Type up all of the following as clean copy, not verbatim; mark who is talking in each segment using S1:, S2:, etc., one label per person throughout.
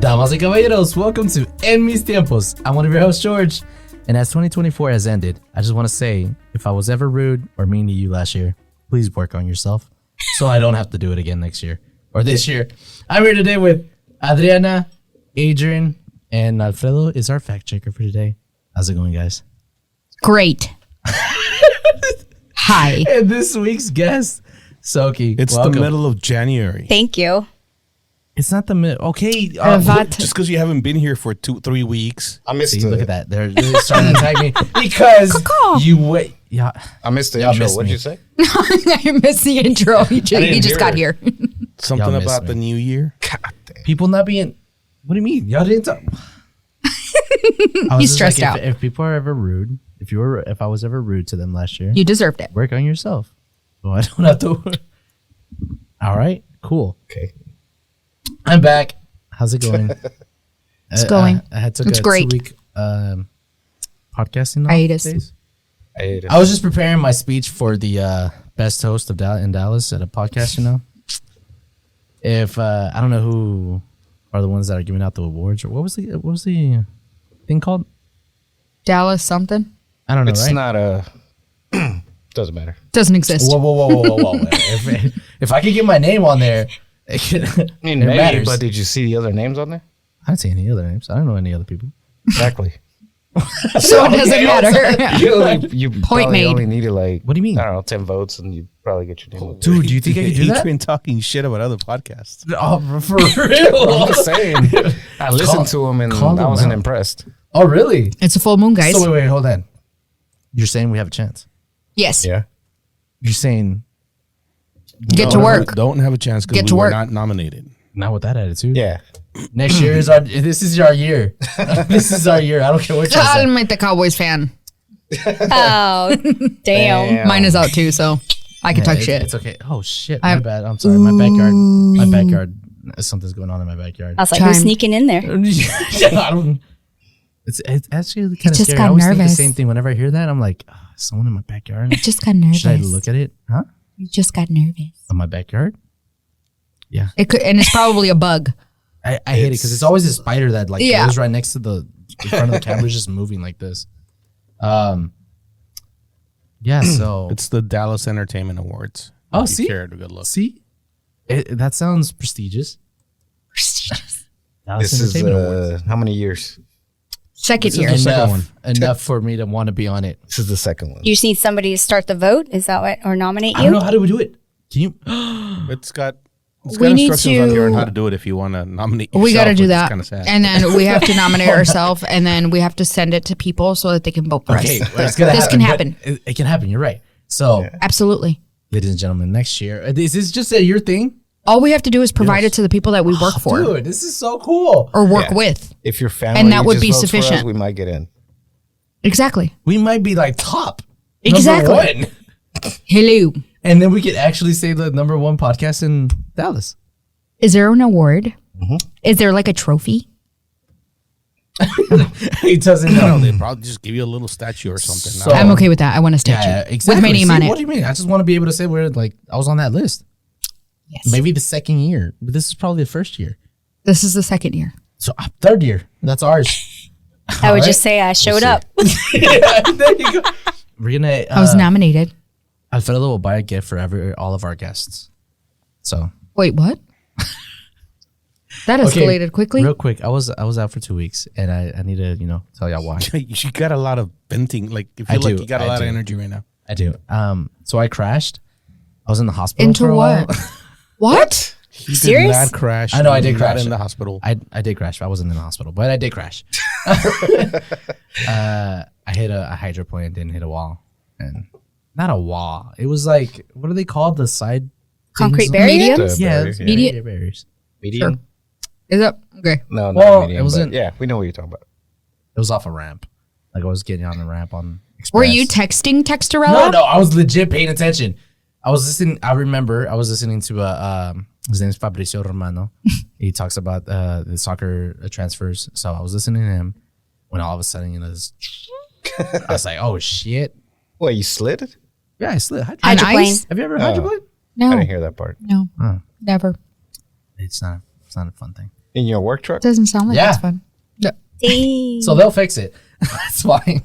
S1: Damas y caballeros, welcome to En Mis Tiempos. I'm one of your hosts, George. And as 2024 has ended, I just want to say, if I was ever rude or mean to you last year, please work on yourself so I don't have to do it again next year or this year. I'm here today with Adriana, Adrian, and Alfredo is our fact checker for today. How's it going, guys?
S2: Great. Hi.
S1: And this week's guest, Soki.
S3: It's
S1: welcome.
S3: the middle of January.
S4: Thank you.
S1: It's not the middle. Okay.
S3: Just because you haven't been here for 2-3 weeks.
S5: I missed
S1: See,
S5: it.
S1: look at that. They're really starting to attack me because you wait. Yeah.
S5: I missed the
S1: Y'all
S5: intro.
S1: missed
S5: What'd
S1: me.
S5: you say?
S2: I missed the intro. He
S5: didn't
S2: just
S5: hear
S2: got
S5: it.
S2: here.
S3: Something
S1: Y'all missed
S3: about the
S1: me.
S3: new year.
S5: God damn.
S1: People not being. What do you mean? Y'all didn't talk.
S2: He's stressed out.
S1: If people are ever rude, if I was ever rude to them last year,
S2: You deserved it.
S1: work on yourself. So I don't have to. All right. Cool.
S5: Okay.
S1: I'm back. How's it going?
S2: It's going.
S1: I had took
S2: It's
S1: a
S2: great.
S1: 2-week podcasting
S2: Hiatus.
S1: days.
S5: I hate it.
S1: I was just preparing my speech for the best host of in Dallas at a podcast. You know, if I don't know who are the ones that are giving out the awards or what was the thing called?
S2: Dallas something.
S1: I don't know.
S5: It's
S1: right?
S5: not a. Doesn't matter.
S2: Doesn't exist.
S1: Whoa. if I could get my name on there, it
S5: Maybe,
S1: matters.
S5: but did you see the other names on there?
S1: I don't see any other names. I don't know any other people.
S5: Exactly.
S2: So it doesn't matter.
S5: You
S2: Point
S5: probably
S2: made.
S5: only needed like,
S1: What do you mean?
S5: I don't know, 10 votes and you probably get your name.
S1: Dude, do you think I could do that?
S3: Adrian talking shit about other podcasts.
S1: Oh, for real?
S5: I'm just saying. I listened to him and
S1: call
S5: I
S1: them
S5: wasn't
S1: out.
S5: impressed.
S1: Oh, really?
S2: It's a full moon, guys.
S1: So wait, hold on. You're saying we have a chance?
S2: Yes.
S5: Yeah.
S1: You're saying
S2: Get to work.
S3: Don't have a chance because
S2: Get
S3: we
S2: to
S3: were
S2: work.
S3: not nominated.
S1: not with that attitude?
S5: Yeah.
S1: Next year is this is our year. This is our year. I don't care what you say.
S2: I'm the Cowboys fan.
S4: Oh, damn.
S2: Mine is out too, so I can talk shit.
S1: It's okay. Oh shit, my bad. I'm sorry. My backyard. Something's going on in my backyard.
S4: I was like,
S2: Chime.
S4: who's sneaking in there?
S1: Yeah, I don't. It's actually kind of
S2: just
S1: scary.
S2: got
S1: I always think the
S2: nervous.
S1: same thing whenever I hear that. I'm like, oh, someone in my backyard.
S2: Just got nervous.
S1: Should I look at it? Huh?
S2: You just got nervous.
S1: On my backyard?
S2: It could, and it's probably a bug.
S1: I hate it because it's always a spider that like
S2: Yeah.
S1: goes right next to the in front of the camera, just moving like this. Yeah. So
S3: It's the Dallas Entertainment Awards.
S1: Oh,
S3: If you
S1: see?
S3: cared, a good look.
S1: see, that sounds prestigious. Dallas
S5: This is
S1: Entertainment Awards.
S5: how many years?
S2: Second
S3: This is
S2: year.
S3: the second
S1: Enough, enough for me to want to be on it.
S5: This is the second one.
S4: You just need somebody to start the vote? Is that what? Or nominate
S1: I don't
S4: you?
S1: know how do we do it. Can you?
S3: It's got
S2: We need
S3: instructions on here on
S2: to-
S3: how to do it if you want to nominate yourself.
S2: We got to do
S3: which is
S2: that.
S3: kind of sad.
S2: And then we have to nominate ourselves, and then we have to send it to people so that they can vote for
S1: Okay,
S2: us.
S1: well, it's gonna
S2: This can
S1: but
S2: happen.
S1: It can happen. You're right. So,
S2: Absolutely.
S1: ladies and gentlemen, next year, is this just a year thing?
S2: All we have to do is provide it to the people that we work for
S1: Dude, this is so cool.
S2: or work
S5: Yeah.
S2: with.
S5: If your family
S2: And that would
S5: just
S2: be
S5: votes for us,
S2: sufficient.
S5: we might get in.
S2: Exactly.
S1: We might be like top.
S2: Exactly.
S1: Number one.
S2: Hello.
S1: And then we could actually say the number one podcast in Dallas.
S2: Is there an award? Is there like a trophy?
S1: He doesn't
S3: I don't know,
S1: know.
S3: they probably just give you a little statue or something.
S1: So-
S3: I don't
S2: I'm
S3: know.
S2: okay with that. I want a statue
S1: Yeah, exactly.
S2: with my name
S1: See,
S2: on it.
S1: What do you mean? I just want to be able to say where like I was on that list.
S2: Yes.
S1: Maybe the second year, but this is probably the first year.
S2: This is the second year.
S1: So third year. That's ours.
S4: I would
S1: Alright.
S4: just say I showed up.
S1: Yeah, there you go. We're gonna.
S2: I was nominated.
S1: Alfredo will buy a gift for all of our guests. So
S2: Wait, what? That
S1: okay,
S2: escalated quickly.
S1: Real quick, I was out for 2 weeks, and I need to tell y'all why.
S3: You got a lot of venting. Like, you feel
S1: I
S3: like
S1: do,
S3: you got a
S1: I
S3: lot
S1: do.
S3: of energy right now.
S1: I do. So I crashed. I was in the hospital
S2: Into
S1: for a while.
S2: what? What?
S3: He
S4: Serious?
S3: did not crash.
S1: I know I
S3: He
S1: did
S3: was
S1: crash.
S3: not in the hospital.
S1: I did crash. I wasn't in the hospital, but I did crash. I hit a hydroplane, didn't hit a wall, and not a wall. It was like, what are they called? The side
S4: Concrete
S1: things?
S4: barrier?
S5: The
S1: Yeah,
S5: barrier,
S1: it's
S5: yeah.
S1: median barriers.
S5: Median?
S2: Is that okay?
S5: No, not
S1: Well,
S5: median.
S1: it wasn't-
S5: but yeah, we know what you're talking about.
S1: It was off a ramp. Like I was getting on the ramp on Express.
S2: Were you texting Textorella?
S1: No, I was legit paying attention. I was listening. I remember I was listening to his name's Fabricio Romano. He talks about the soccer transfers. So I was listening to him when all of a sudden, I was like, oh shit.
S5: What, you slid it?
S1: Yeah, I slid.
S2: On
S4: Hydroplane.
S2: ice?
S1: Have you ever
S5: No.
S1: hydroplane?
S2: No,
S5: I didn't hear that part.
S2: no,
S1: Oh.
S2: never.
S1: It's not a fun thing.
S5: In your work truck?
S2: Doesn't sound like
S1: Yeah.
S2: that's fun. No.
S4: Dang.
S1: So they'll fix it. It's fine.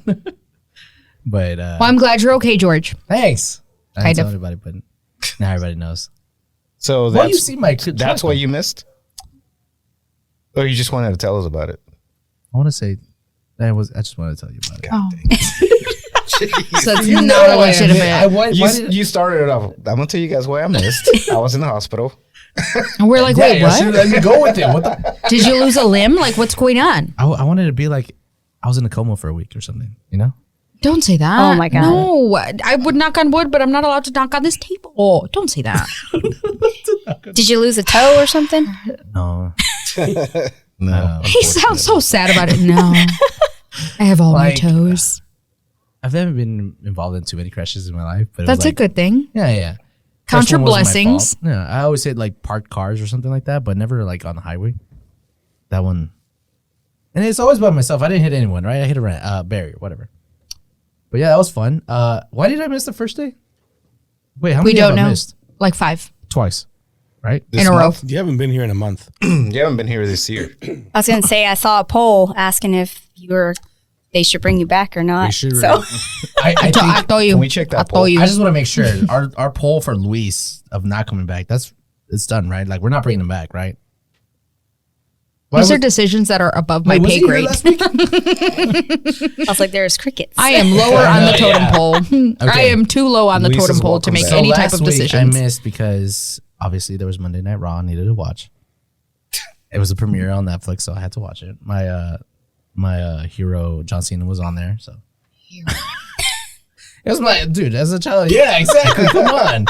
S1: But
S2: Well, I'm glad you're okay, George.
S1: thanks. I
S2: Kind
S1: didn't tell
S2: of.
S1: anybody, but now everybody knows.
S5: So
S1: Well, you
S5: that's
S1: see my
S5: that's what you missed? Or you just wanted to tell us about it?
S1: I want to say. I just wanted to tell you about it.
S2: Oh. So it's
S1: You know
S2: not
S1: I
S2: legitimate.
S1: admit- why did-
S5: You started it off. I'm gonna tell you guys why I missed. I was in the hospital.
S2: And we're like,
S1: Yeah,
S2: wait,
S1: you should've
S2: what?
S1: let me go with it. What the?
S2: Did you lose a limb? Like, what's going on?
S1: I wanted to be like, I was in a coma for a week or something. You know?
S2: Don't say that.
S4: Oh, my God.
S2: No, I would knock on wood, but I'm not allowed to knock on this table. Oh, don't say that.
S4: Did you lose a toe or something?
S1: No.
S5: No.
S2: He sounds so sad about it. No. I have all
S1: Like,
S2: my toes.
S1: I've never been involved in too many crashes in my life, but it
S2: That's
S1: was
S2: a
S1: like,
S2: good thing.
S1: Yeah, yeah.
S2: Count
S1: First
S2: your
S1: one wasn't my
S2: blessings.
S1: fault. Yeah, I always hit like parked cars or something like that, but never like on the highway. That one, and it's always by myself. I didn't hit anyone, right? I hit a barrier, whatever. But yeah, that was fun. Why did I miss the first day? Wait, how many
S2: We don't
S1: have I
S2: know.
S1: missed?
S2: Like 5
S1: Twice, right?
S5: This
S2: in a row.
S5: month?
S3: You haven't been here in a month.
S5: You haven't been here this year.
S4: I was gonna say I saw a poll asking if they should bring you back or not.
S1: We should.
S4: So
S1: I
S2: I
S1: think
S2: told you.
S5: Can we check that
S2: I
S5: poll?
S2: told you.
S1: I just want to make sure our poll for Luis of not coming back. It's done, right? Like we're not bringing him back, right? Why
S2: These are
S1: would-
S2: decisions that are above my
S1: Wait, was
S2: pay
S1: he here
S2: grade.
S1: last week?
S4: I was like, there's crickets.
S2: I am lower on the totem
S1: Yeah.
S2: pole. I
S1: Okay.
S2: am too low on the
S5: Luis
S2: totem
S5: is
S2: pole to
S5: welcome
S2: make
S5: back.
S2: any type
S1: last
S2: of
S1: week
S2: decisions.
S1: I missed because obviously there was Monday Night Raw I needed to watch. It was a premiere on Netflix, so I had to watch it. My hero John Cena was on there, so it was my dude as a child. Yeah, exactly. Come on,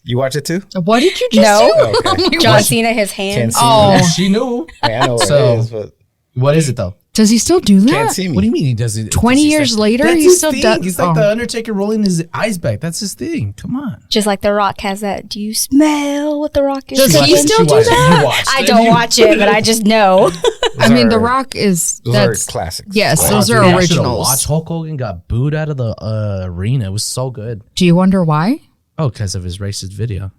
S5: You watch it too?
S2: What did you just
S4: No.
S2: do?
S5: Okay.
S4: John Cena, his
S5: Can't
S4: hands.
S5: see
S2: Oh.
S5: me.
S1: she knew.
S5: I know what
S1: So-
S5: it is, but
S1: What is it though?
S2: Does he still do that?
S5: can't see me.
S1: What do you mean he does it?
S2: 20
S1: does he
S2: years
S1: say-
S2: later,
S1: That's
S2: he
S1: his
S2: still
S1: thing.
S2: does-
S1: He's like
S2: oh.
S1: the Undertaker rolling his eyes back. That's his thing. Come on.
S4: Just like The Rock has that. Do you smell what The Rock is?
S2: Does he
S4: doing?
S2: still do
S1: watched it.
S2: that?
S1: You watched
S4: I
S1: it.
S4: don't
S1: You-
S4: watch it, but I just know.
S2: I mean, The
S5: are-
S2: Rock is
S5: Those are
S2: that's
S5: classics.
S2: yes,
S1: Oh,
S2: those
S1: dude,
S2: are
S1: I should've
S2: originals.
S1: watched. Hulk Hogan got booed out of the arena. It was so good.
S2: Do you wonder why?
S1: Oh, because of his racist video.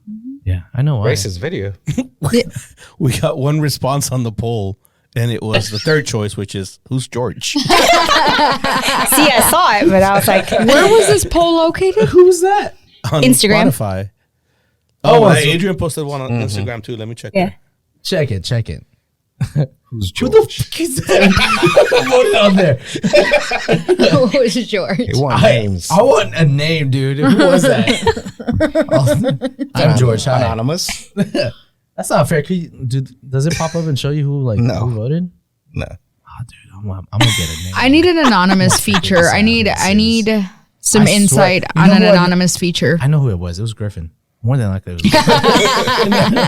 S1: Yeah, I know why.
S5: Racist video.
S3: We got one response on the poll, and it was the third choice, which is who's George?
S4: See, I saw it, but I was like,
S2: Where was this poll located?
S1: Who was that?
S3: On
S4: Instagram.
S3: Spotify.
S1: Oh,
S3: Oh,
S1: so-
S3: Adrian posted one on Instagram too. Let me check.
S4: yeah.
S3: that.
S1: Check it. Check it.
S5: Who's
S1: Who
S5: George?
S1: the fuck is that? Put it on there.
S2: Who was George?
S5: They want names.
S1: I want a name, dude. Who was that? I'm George. Hi.
S5: Anonymous?
S1: That's not fair. Does it pop up and show you who
S5: No.
S1: who voted?
S5: No.
S1: Oh, dude, I'm gonna get a name.
S2: I need an anonymous feature. I need some
S1: I swear-
S2: insight
S1: you
S2: on
S1: know
S2: an
S1: what?
S2: anonymous feature.
S1: I know who it was. It was Griffin. More than likely, it was Griffin.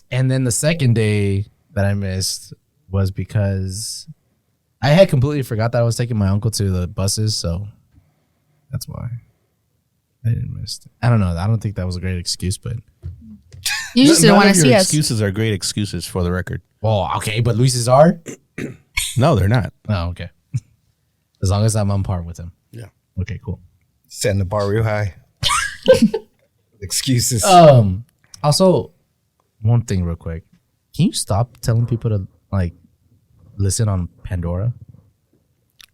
S1: And then the second day that I missed was because I had completely forgot that I was taking my uncle to the buses, so that's why I didn't miss it. I don't know. I don't think that was a great excuse, but
S2: You just didn't
S3: None
S2: want
S3: of
S2: to
S3: your
S2: see us.
S3: excuses are great excuses for the record.
S1: well, okay. But Luis's are.
S3: No, they're not.
S1: Oh, okay. As long as I'm on par with him.
S3: Yeah.
S1: Okay, cool.
S5: Setting the bar real high. Excuses.
S1: Also, one thing real quick. Can you stop telling people to like listen on Pandora?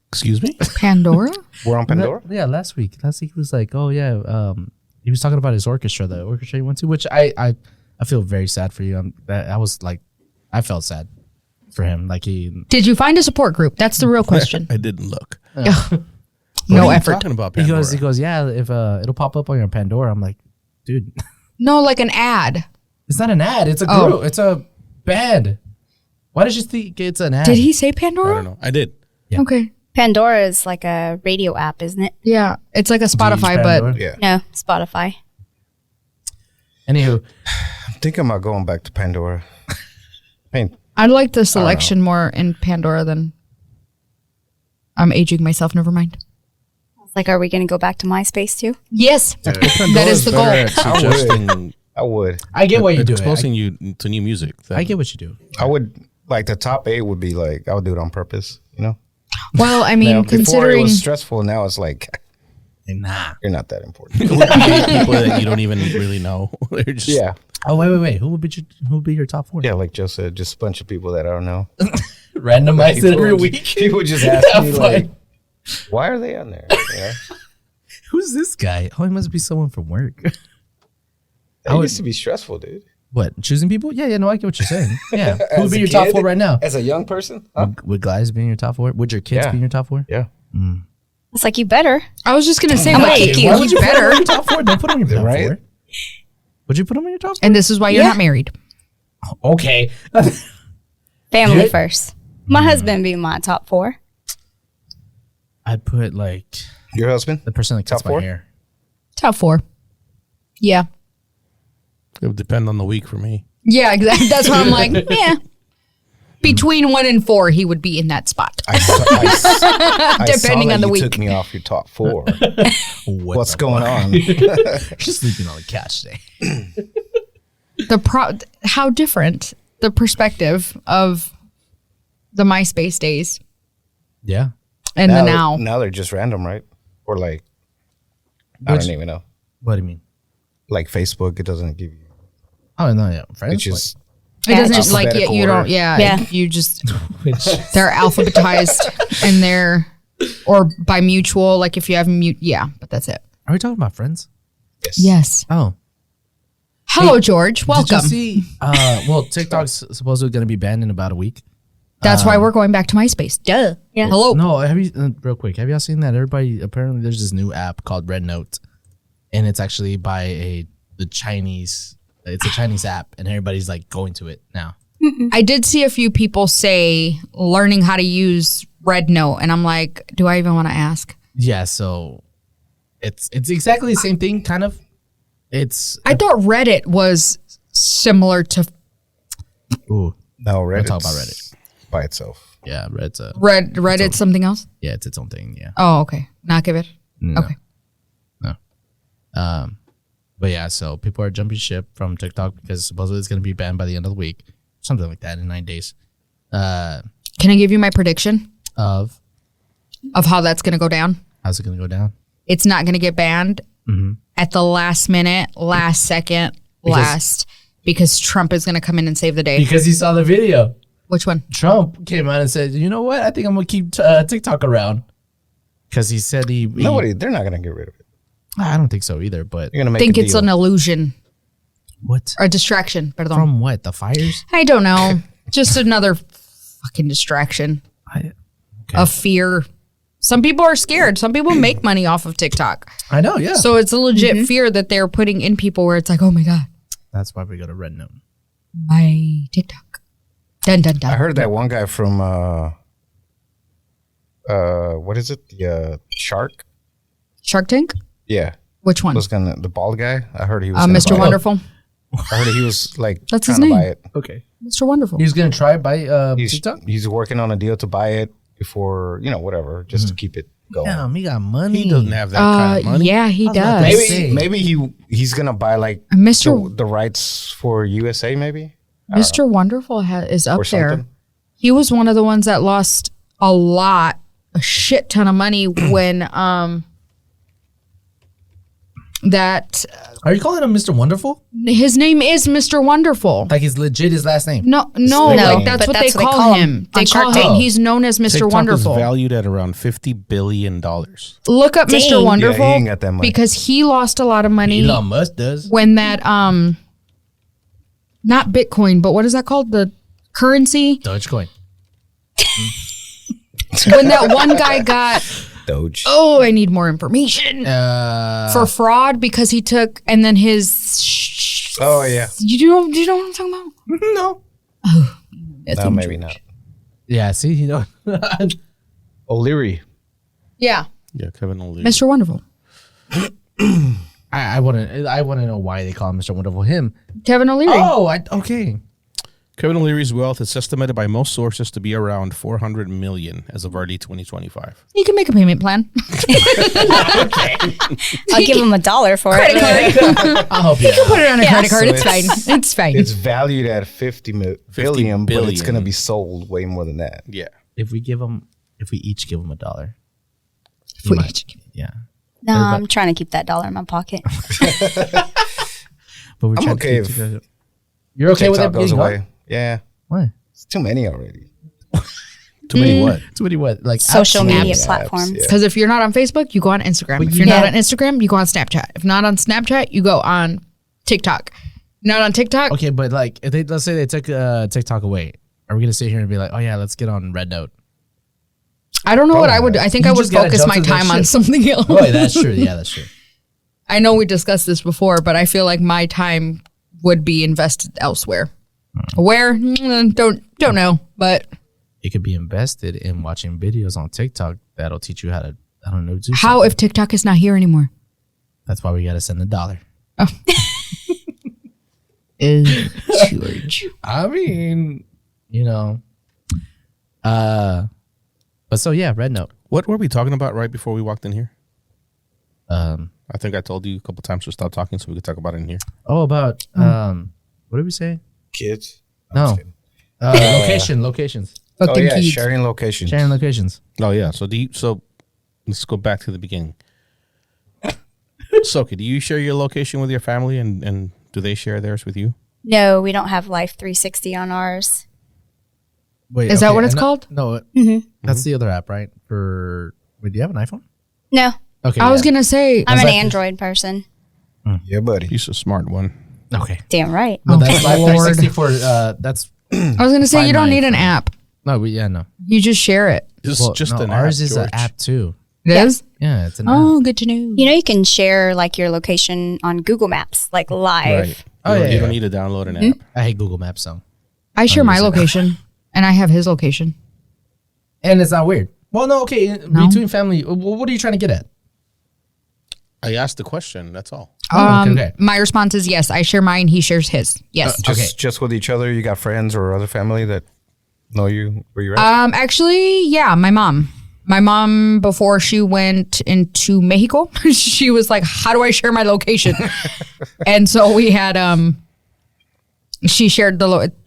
S3: Excuse me.
S2: Pandora?
S5: We're on Pandora?
S1: Yeah, last week. Last week he was like, oh yeah, he was talking about his orchestra, the orchestra he went to, which I feel very sad for you. I was like, I felt sad for him. Like he
S2: Did you find a support group? That's the real question.
S3: I didn't look.
S2: No
S3: What are you
S2: effort.
S3: Talking about
S1: he
S3: Pandora.
S1: goes, yeah, if it'll pop up on your Pandora. I'm like, dude,
S2: No, like an ad.
S1: it's not an ad. It's a
S2: Oh.
S1: group. It's a band. Why did you think it's an ad?
S2: Did he say
S3: I
S2: Pandora?
S3: don't know. I did.
S2: Okay.
S4: Pandora is like a radio app, isn't it?
S2: Yeah. It's like a
S1: Do you use
S2: Spotify, but
S1: Pandora?
S5: Yeah.
S4: No, Spotify.
S1: Anywho,
S5: I'm thinking about going back to Pandora. Pain.
S2: I like the selection more in Pandora than I'm aging myself. Never mind.
S4: Like, are we going to go back to MySpace too?
S2: Yes. That is the goal.
S3: Better at suggesting,
S5: I would.
S1: I get what you do.
S3: exposing you to new music.
S1: I get what you do.
S5: I would like the top 8 would be like I would do it on purpose, you know?
S2: Well, I mean,
S5: Now, before it
S2: considering
S5: was stressful, now it's like
S1: Nah.
S5: you're not that important.
S3: people that you don't even really know. They're just,
S5: Yeah.
S1: Oh wait. Who would be your top 4?
S5: Yeah, like Joe said, just a bunch of people that I don't know.
S1: Randomize it every week.
S5: People just ask
S1: Yeah,
S5: me
S1: fine.
S5: like, why are they on there? Yeah.
S1: Who's this guy? Oh, he must be someone from work.
S5: That used to be stressful, dude.
S1: What, choosing people? Yeah, no, I get what you're saying. Yeah. Who would
S5: As
S1: be
S5: a
S1: your top
S5: kid?
S1: 4 right now?
S5: As a young person? Huh?
S1: Would guys be in your top 4? Would your kids
S5: Yeah.
S1: be in your top 4?
S5: Yeah.
S4: It's like you better.
S2: I was just gonna say,
S4: I'm
S2: like,
S4: gonna kick you.
S1: Why would
S2: you
S1: you put them in
S2: better.
S1: your top 4? Don't put them in your top
S5: Right?
S1: 4. Would you put them in your top 4?
S2: And this is why you're
S4: Yeah.
S2: not married.
S1: Okay.
S4: Family
S1: Dude.
S4: first. My husband be my top 4.
S1: I'd put like
S5: Your husband?
S1: the person that cuts
S5: Top
S1: my
S5: 4?
S1: hair.
S2: Top 4. Yeah.
S3: It would depend on the week for me.
S2: Yeah, exactly. That's what I'm like. Yeah. Between 1 and 4, he would be in that spot.
S5: I
S2: Depending
S5: saw
S2: on
S5: that
S2: the
S5: you
S2: week.
S5: took me off your top 4. What's
S1: the
S5: going
S1: fuck?
S5: on?
S1: She's sleeping on the couch today.
S2: How different the perspective of the MySpace days
S1: Yeah.
S2: and the now.
S5: Now they're just random, right? Or like, I
S1: Which-
S5: don't even know.
S1: What do you mean?
S5: Like Facebook, it doesn't give you.
S1: Oh no, yeah, friends.
S5: It's just
S2: It doesn't
S5: Alphabetical
S2: like you don't.
S5: order.
S2: Yeah,
S4: Yeah.
S2: You just
S1: Which
S2: they're alphabetized and they're or by mutual. Like if you have mute, yeah, but that's it.
S1: are we talking about friends?
S2: Yes.
S1: Oh,
S2: Hello, George. Welcome.
S1: Did you see? Well, TikTok's supposedly going to be banned in about a week.
S2: That's why we're going back to MySpace. Duh.
S4: Yeah.
S2: Hello.
S1: No, have you real quick? Have y'all seen that? Everybody apparently there's this new app called Red Note, and it's actually by the Chinese. It's a Chinese app, and everybody's like going to it now.
S2: I did see a few people say learning how to use Red Note, and I'm like, do I even want to ask?
S1: Yeah, so it's exactly the same thing, kind of. It's
S2: I thought Reddit was similar to
S1: ooh
S5: no Reddit.
S1: talk about Reddit.
S5: by itself.
S1: Yeah, Red's
S2: Reddit. Something else?
S1: yeah, it's its own thing. Yeah.
S2: Oh, okay. Not give it.
S1: No.
S2: Okay.
S1: But yeah, so people are jumping ship from TikTok because supposedly it's going to be banned by the end of the week, something like that in 9 days.
S2: Can I give you my prediction
S1: Of
S2: of how that's going to go down?
S1: how's it going to go down?
S2: It's not going to get banned at the last minute, last second, because Trump is going to come in and save the day.
S1: Because he saw the video.
S2: Which one?
S1: Trump came out and said, "You know what? I think I'm gonna keep TikTok around." Because he said he
S5: They're not gonna get rid of it.
S1: I don't think so either. But
S5: You're gonna
S2: I
S5: make.
S2: think
S5: a
S2: it's
S5: deal.
S2: an illusion
S1: what
S2: or a distraction. Pardon.
S1: from what the fires?
S2: I don't know. Just another fucking distraction of fear. Some people are scared. Some people make money off of TikTok.
S1: I know, yeah.
S2: So it's a legit fear that they're putting in people where it's like, oh my God,
S1: That's why we go to Red Note.
S2: my TikTok. Dun, dun, dun.
S5: I heard that one guy from what is it? The Shark.
S2: Shark Tank?
S5: Yeah,
S2: Which one?
S5: was gonna the bald guy. I heard he was. gonna
S2: Mr.
S5: buy it.
S2: Wonderful.
S5: I heard he was like
S2: That's his
S5: trying to
S2: name.
S5: buy it.
S1: Okay.
S2: Mr. Wonderful.
S1: He's gonna try by
S5: He's
S1: TikTok.
S5: he's working on a deal to buy it before whatever, just to keep it going.
S1: Damn, he got money.
S3: He doesn't have that kind of money.
S2: Yeah, he
S1: was about
S2: does.
S1: to
S5: Maybe
S1: say.
S5: maybe he's gonna buy like
S2: Mr.
S5: the rights for USA. Maybe
S2: Mr. Wonderful is up
S5: or
S2: there.
S5: something.
S2: He was one of the ones that lost a shit ton of money when that
S1: Are you calling him Mr. Wonderful?
S2: his name is Mr. Wonderful.
S1: Like he's legit his last name?
S2: No,
S4: No,
S2: like that's
S4: but
S2: what
S4: that's
S2: they
S4: what
S2: call him. They
S4: on
S2: call
S4: Shark
S2: him.
S1: Tank.
S2: He's known as Mr.
S3: TikTok
S2: Wonderful.
S3: is valued at around $50 billion.
S2: Look up
S4: Dang.
S2: Mr.
S4: Yeah, he
S2: Wonderful
S5: ain't got that money.
S2: because he lost a lot of money
S1: Elon Musk does.
S2: when that not Bitcoin, but what is that called? The currency
S1: Dogecoin.
S2: when that one guy got.
S5: Doge.
S2: Oh, I need more information for fraud because he took and then his.
S5: Oh yeah.
S2: You know what I'm talking about?
S1: No.
S2: That's
S5: No, maybe not.
S1: Yeah. See, you know.
S5: O'Leary.
S2: Yeah,
S3: Yeah, Kevin O'Leary.
S2: Mr. Wonderful,
S1: I want to know why they call him Mr. Wonderful. Him.
S2: Kevin O'Leary.
S1: Oh, okay.
S3: Kevin O'Leary's wealth is estimated by most sources to be around $400 million as of early 2025.
S2: You can make a payment plan.
S4: I'll give him $1 for
S2: Credit
S4: it.
S2: card.
S1: I'll help you.
S2: You can put it on a credit card.
S5: So
S2: It's fine. It's fine.
S5: It's valued at 50 billion, but it's
S3: billion.
S5: gonna be sold way more than that.
S3: Yeah.
S1: If we each give him $1.
S2: If we each-
S1: Yeah.
S4: No, I'm trying to keep that $1 in my pocket.
S1: But we're
S5: I'm
S1: trying
S5: okay
S1: to keep
S5: if
S1: You're okay with it
S5: TikTok goes
S1: being
S5: away.
S1: gone?
S5: Yeah,
S1: Why?
S5: it's too many already.
S3: Too many what?
S1: Too many what? Like
S4: Social
S1: apps?
S4: media
S5: apps,
S4: platforms.
S5: yeah.
S2: Because if you're not on Facebook, you go on Instagram.
S1: But
S2: If
S1: you-
S2: you're not
S4: Yeah.
S2: on Instagram, you go on Snapchat. If not on Snapchat, you go on TikTok. Not on TikTok.
S1: Okay, but like, if they, let's say they took TikTok away, are we gonna sit here and be like, oh yeah, let's get on Red Note?
S2: I don't know what I would do. I think
S1: You
S2: I would
S1: just gotta
S2: focus
S1: jump
S2: my
S1: to the next
S2: time on
S1: shit.
S2: something else.
S1: Oh, that's true. Yeah, that's true.
S2: I know we discussed this before, but I feel like my time would be invested elsewhere. Where? Don't know, but
S1: It could be invested in watching videos on TikTok that'll teach you how to, I don't know, do
S2: how
S1: something.
S2: if TikTok is not here anymore?
S1: That's why we gotta send $1.
S2: George.
S1: I mean, you know, but so yeah, Red Note.
S3: What were we talking about right before we walked in here?
S1: Um,
S3: I think I told you a couple times to stop talking so we could talk about it in here.
S1: about what did we say?
S5: Kids.
S1: No, locations,
S5: Oh
S2: Fucking
S5: yeah,
S2: kids.
S5: sharing locations.
S1: sharing locations.
S3: Oh yeah. So let's go back to the beginning. Soki, do you share your location with your family and do they share theirs with you?
S4: No, we don't have Life 360 on ours.
S1: Wait,
S2: Is that what it's
S1: and
S2: called?
S1: No, that's the other app, right? Wait, do you have an iPhone?
S4: No,
S1: Okay,
S2: I was gonna say
S4: I'm an
S1: like-
S4: Android person.
S5: Yeah, buddy.
S3: He's a smart one.
S1: okay.
S4: Damn right.
S1: No, that's
S2: Oh,
S1: Live
S2: Lord.
S1: 360 for that's
S2: I was gonna say
S1: Find
S2: you don't
S1: my
S2: need an
S1: phone.
S2: app.
S1: no, no.
S2: You just share it.
S3: It's
S1: Well,
S3: just
S1: no,
S3: an
S1: ours
S3: app,
S1: is an
S3: George.
S1: app too.
S2: It
S4: Yeah.
S2: is?
S1: Yeah, it's an app.
S2: Oh, good to know.
S4: You know, you can share like your location on Google Maps, like live.
S3: Right.
S1: Oh,
S3: You don't-
S1: yeah,
S3: You don't
S1: yeah.
S3: need to download an app.
S1: I hate Google Maps so,
S2: I share my
S1: use it.
S2: location, and I have his location.
S1: and it's not weird. Well, no, okay.
S2: No?
S1: Between family, what are you trying to get at?
S3: I asked the question. That's all.
S1: Okay.
S2: My response is yes. I share mine. He shares his. Yes.
S5: Just with each other. You got friends or other family that know you where you're at.
S2: Actually, yeah, my mom. My mom, before she went into Mexico, she was like, "How do I share my location?" And so we had she shared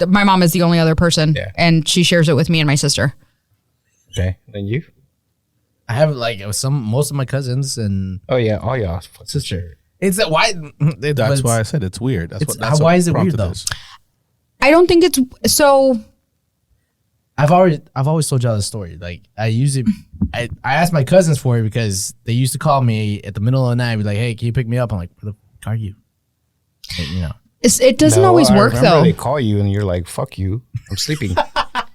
S2: my mom is the only other person,
S5: Yeah.
S2: and she shares it with me and my sister.
S5: Okay. Then you.
S1: I have like most of my cousins and
S5: Oh yeah. Oh yeah.
S1: sister. It's that why.
S3: That's why I said it's weird. That's
S1: why
S3: what
S1: is it weird
S3: prompted
S1: though?
S3: this.
S2: I don't think it's so.
S1: I've always told y'all this story. Like I asked my cousins for it because they used to call me at the middle of the night, and be like, "Hey, can you pick me up?" I'm like, "Where the fuck are you?" And, you know.
S2: It doesn't
S5: No,
S2: always
S5: I
S2: work
S5: remember
S2: though.
S5: They call you and you're like, "Fuck you, I'm sleeping."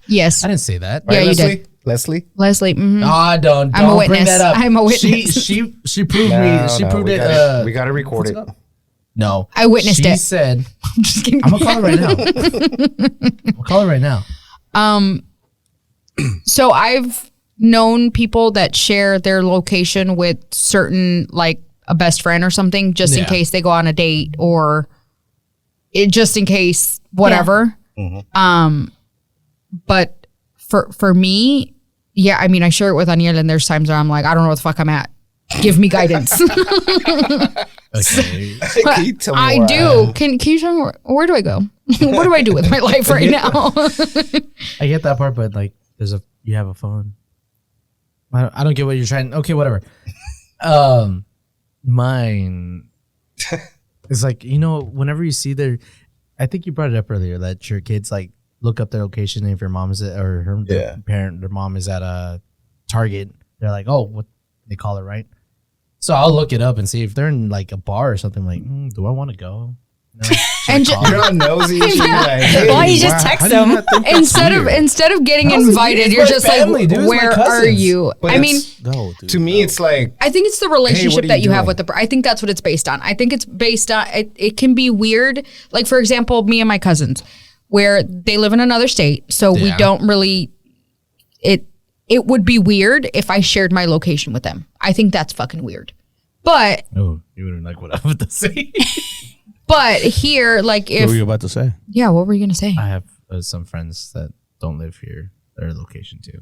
S2: Yes,
S1: I didn't say that.
S2: Yeah, you
S5: Leslie?
S2: did.
S5: Leslie.
S2: Leslie. mhm.
S1: No, don't
S2: I'm a
S1: bring
S2: witness.
S1: that up.
S2: I'm a witness.
S1: She proved me. She proved
S5: we
S1: it.
S5: Got we got to record it.
S1: No,
S2: I witnessed
S1: she
S2: it.
S1: said,
S2: I'm just kidding.
S1: "I'm gonna call her right now." I'll call her right now.
S2: So I've known people that share their location with certain, like a best friend or something, just in
S1: Yeah.
S2: case they go on a date or just in case whatever. But for me, yeah, I mean, I share it with Aniel, and there's times where I'm like, I don't know what the fuck I'm at. Give me guidance.
S1: Okay.
S5: Can you tell me
S2: I
S5: where
S2: do. Can you tell me where do I go? What do I do with my life right now?
S1: I get that part, but like, you have a phone. I don't get what you're trying. Okay, whatever. Mine. It's like, whenever you see I think you brought it up earlier that your kids like look up their location, and if your mom is at, or
S5: Yeah.
S1: their mom is at a Target, they're like, oh, what they call it, right? So I'll look it up and see if they're in like a bar or something. Like, do I want to go?
S2: And
S5: You're all nosy. And shit, like, hey,
S4: Why you just text them?
S2: instead of getting invited,
S1: it's
S2: you're
S1: my
S2: just
S1: family,
S2: like,
S1: dude. It's my
S2: where are
S1: cousins.
S2: you?
S5: But
S2: I mean,
S3: No, dude.
S5: to me, it's like
S2: I think it's the relationship
S5: are
S2: that
S5: you
S2: you have
S5: doing?
S2: with I think that's what it's based on. I think it's based on it can be weird. Like, for example, me and my cousins, where they live in another state, so we
S1: Yeah.
S2: don't really it would be weird if I shared my location with them. I think that's fucking weird. But
S1: Oh, you wouldn't like what I was to say.
S2: here, like,
S3: What were
S2: if
S3: you about to say?
S2: yeah, what were you gonna say?
S1: I have some friends that don't live here. Their location too.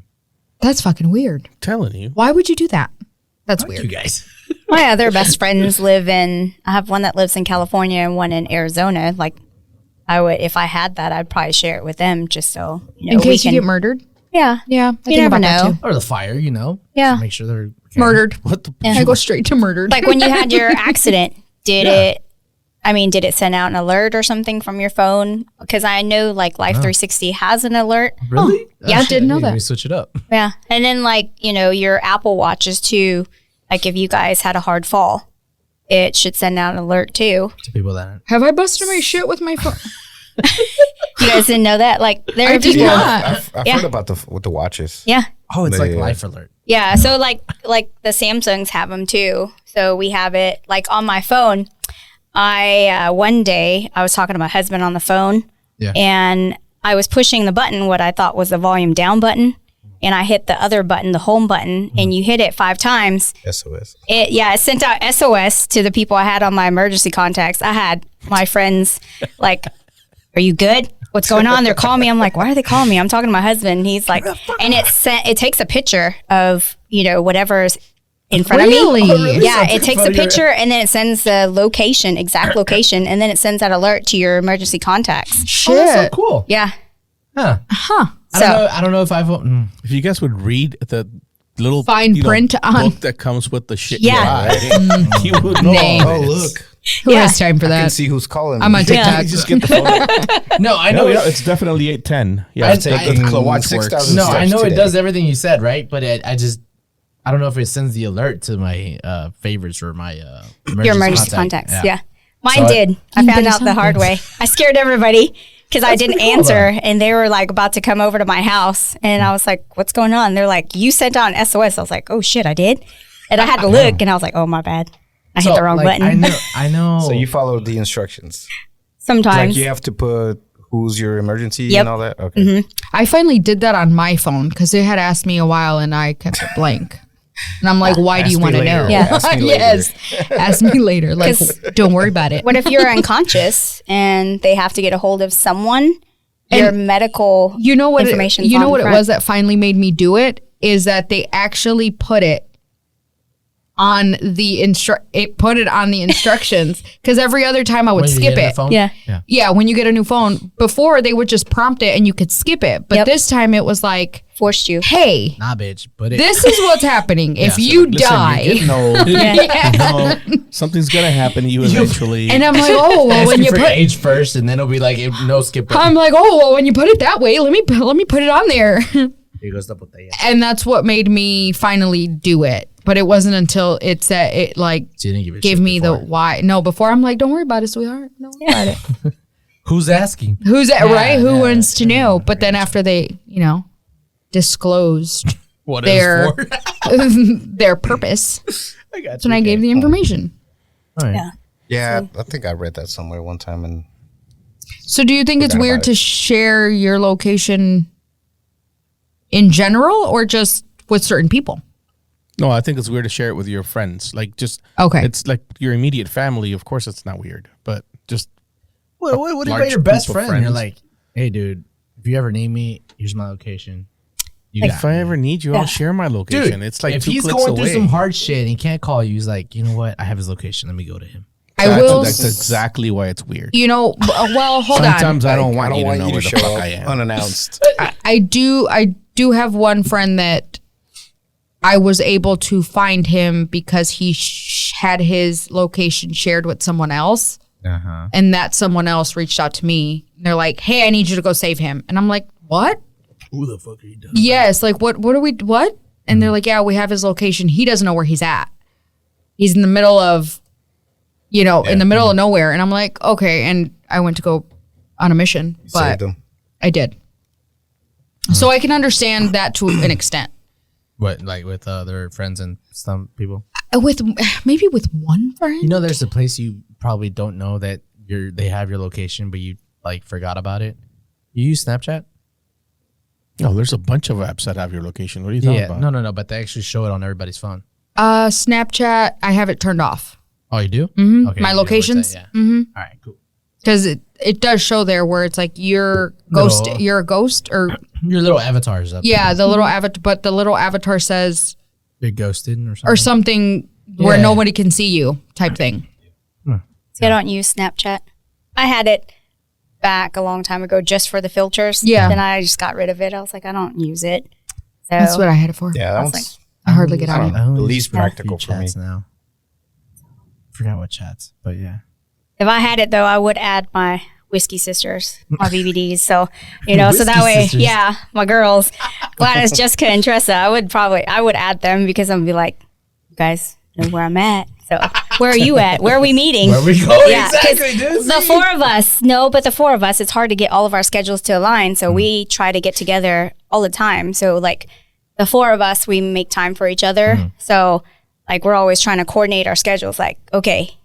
S2: That's fucking weird.
S3: Telling you.
S2: Why would you do that? That's
S1: You
S2: weird.
S1: guys.
S4: My other best friends I have one that lives in California and one in Arizona. Like, if I had that, I'd probably share it with them just so,
S2: In case you get murdered.
S4: Yeah.
S2: Yeah, I think
S4: never
S2: about that
S4: know.
S2: too.
S1: Or the fire,
S4: Yeah.
S1: To make sure they're okay.
S2: Murdered.
S3: What the?
S4: Yeah.
S2: I go straight to murdered.
S4: Like when you had your accident, did it I mean, did it send out an alert or something from your phone? Because I know like Life 360 has an alert.
S1: Really?
S2: Yeah, I didn't know that.
S1: We switch it up.
S4: Yeah. And then like, your Apple Watches too. Like if you guys had a hard fall, it should send out an alert too.
S1: To people that
S2: Have I busted my shit with my phone?
S4: You guys didn't know that? Like there
S2: I
S4: are
S2: did
S4: people.
S2: not.
S5: I've
S4: Yeah.
S5: heard about with the watches.
S4: Yeah.
S1: oh, it's like
S5: Yeah.
S1: life alert.
S4: Yeah. So like the Samsungs have them too. So we have it like on my phone. One day I was talking to my husband on the phone.
S1: Yeah.
S4: And I was pushing the button, what I thought was the volume down button. And I hit the other button, the home button, and you hit it 5 times.
S5: SOS.
S4: It sent out SOS to the people I had on my emergency contacts. I had my friends like, "Are you good? What's going on?" They're calling me. I'm like, "Why are they calling me?" I'm talking to my husband. He's like, and it takes a picture of whatever's in front of me.
S2: Really?
S4: Yeah, it takes a picture and then it sends the location, exact location, and then it sends that alert to your emergency contacts.
S1: Oh, that's so
S2: Shit.
S1: cool.
S4: Yeah.
S1: Huh. I don't know if iPhone.
S3: If you guys would read the little
S2: Fine print on-
S3: book that comes with the shit,
S4: Yeah.
S3: you buy, you would know.
S2: Name.
S3: all
S5: Oh,
S3: this.
S5: look.
S2: Who
S4: Yeah.
S2: has time for
S5: I can
S2: that?
S5: see who's calling.
S2: I'm
S5: me.
S2: on TikTok.
S3: You just get the phone.
S1: No, I know.
S3: No, it's definitely 810. Yeah,
S1: I-
S3: it's
S1: I-
S3: taking
S5: the watch
S3: 6,000
S5: works.
S1: No, I
S5: steps
S1: know it
S5: today.
S1: does everything you said, right? But I don't know if it sends the alert to my favorites or my
S4: Your emergency
S1: contact.
S4: contacts. Yeah. Mine
S1: So
S4: did. I
S2: You
S4: found
S2: better
S4: out the
S2: send
S4: hard
S2: it.
S4: way. I scared everybody because I didn't
S1: pretty cool,
S4: answer and they were like about to come over to my house. And I was like, "What's going on?" They're like, "You sent out an SOS." I was like, "Oh shit, I did." And I had to look and I was like, "Oh, my bad. I hit the wrong button."
S1: I know.
S5: So you followed the instructions.
S4: Sometimes.
S5: Like you have to put who's your emergency
S4: Yep.
S5: and all that. Okay.
S2: I finally did that on my phone because it had asked me a while and I kept it blank. And I'm like, why do you
S5: Ask me
S2: want to
S5: later.
S2: know?
S4: Yeah.
S5: Ask me later.
S2: Yes. Ask me later. Like,
S4: 'Cause-
S2: don't worry about it.
S4: What if you're unconscious and they have to get a hold of someone? Your medical
S2: You know what?
S4: information.
S2: You know what it was that finally made me do it is that they actually put it on the put it on the instructions because every other time I would
S1: When you
S2: skip
S1: get a
S2: it.
S1: phone?
S4: Yeah.
S2: Yeah, when you get a new phone, before they would just prompt it and you could skip it, but
S4: Yep.
S2: this time it was like,
S4: Forced you.
S2: hey,
S1: Nah, bitch. But
S2: this is what's happening if you
S3: Listen,
S2: die.
S3: you're getting old.
S2: Yeah.
S3: Something's gonna happen to you eventually.
S2: And I'm like, oh well, when you
S1: for
S2: put,
S1: age first, and then it'll be like no skip. button.
S2: I'm like, oh well, when you put it that way, let me put it on there.
S1: Here goes the botella.
S2: And that's what made me finally do it. But it wasn't until it said it like
S1: So you didn't give a
S2: gave
S1: shit
S2: me the
S1: before.
S2: why. No, before I'm like, don't worry about it, sweetheart. Don't worry about it.
S1: Who's asking?
S2: Who's that, right? Who
S1: yeah,
S2: wants to know? But then after they, disclosed
S1: What
S2: Their-
S1: is for?
S2: their purpose,
S1: I got
S2: that's when I gave the information.
S1: All right.
S4: Yeah.
S5: Yeah, I think I read that somewhere one time. And
S2: So do you think it's
S5: Forgot
S2: weird
S5: about
S2: to
S5: it.
S2: share your location in general or just with certain people?
S3: No, I think it's weird to share it with your friends. Like just
S2: Okay.
S3: it's like your immediate family. Of course, it's not weird, but just
S1: What about
S3: large
S1: your best
S3: group of
S1: friend? You're
S3: friends.
S1: like, hey, dude, if you ever need me, here's my location. You
S3: if I ever need you, I'll share my location.
S1: Dude,
S3: It's like
S1: if
S3: 2
S1: he's
S3: clicks
S1: going
S3: away.
S1: through some hard shit and he can't call you, he's like, you know what? I have his location. Let me go to him.
S3: That's exactly why it's weird.
S2: Well, hold on.
S3: Sometimes I don't want you to know
S5: you
S3: where
S5: to
S3: the
S5: show
S3: fuck
S5: up
S3: I am.
S5: unannounced.
S2: I do have one friend that I was able to find him because he had his location shared with someone else.
S1: Uh-huh.
S2: And that someone else reached out to me. And they're like, hey, I need you to go save him. And I'm like, what?
S1: Who the fuck are you doing?
S2: Yes. Like, what are we, what? And they're like, yeah, we have his location. He doesn't know where he's at. He's in the middle of, in the middle of nowhere. And I'm like, okay. And I went to go on a mission, but
S5: Saved them.
S2: I did. So I can understand that to an extent.
S1: What, like with their friends and some people?
S2: Maybe with one friend.
S1: You know, there's a place you probably don't know that they have your location, but you like forgot about it. You use Snapchat?
S3: No, there's a bunch of apps that have your location. What are you talking about?
S1: No, but they actually show it on everybody's phone.
S2: Snapchat, I have it turned off
S1: Oh, you do? Mm-hmm. Okay,
S2: My
S1: you know where it's at,
S2: locations?
S1: Yeah. Mm-hmm. All right, cool.
S2: because it does show there where it's like you're a ghost or
S1: Your little avatars up.
S2: yeah, the little avatar, but the little avatar says
S1: You're ghosted or something.
S2: or something where
S1: Yeah.
S2: nobody can see you type thing.
S4: See, I don't use Snapchat. I had it back a long time ago just for the filters.
S2: Yeah.
S4: Then I just got rid of it. I was like, I don't use it. So
S2: That's what I had it for.
S5: Yeah, that
S4: I was
S5: one's
S2: I hardly get on it.
S1: I only
S5: the
S1: use
S5: least
S1: it for a few
S5: practical for me.
S1: chats now. Forgot what chats, but yeah.
S4: If I had it though, I would add my Whiskey Sisters, my BBDs. So, you know, so that
S1: Whiskey
S4: way,
S1: Sisters.
S4: yeah, my girls, Gladys, Jessica, and Tressa, I would add them because I'm gonna be like, you guys know where I'm at. So where are you at? Where are we meeting?
S1: Where we going?
S4: Yeah, 'cause
S1: Exactly, dude.
S4: the four of us, it's hard to get all of our schedules to align. So we try to get together all the time. So like the four of us, we make time for each other. So like we're always trying to coordinate our schedules. Like, okay,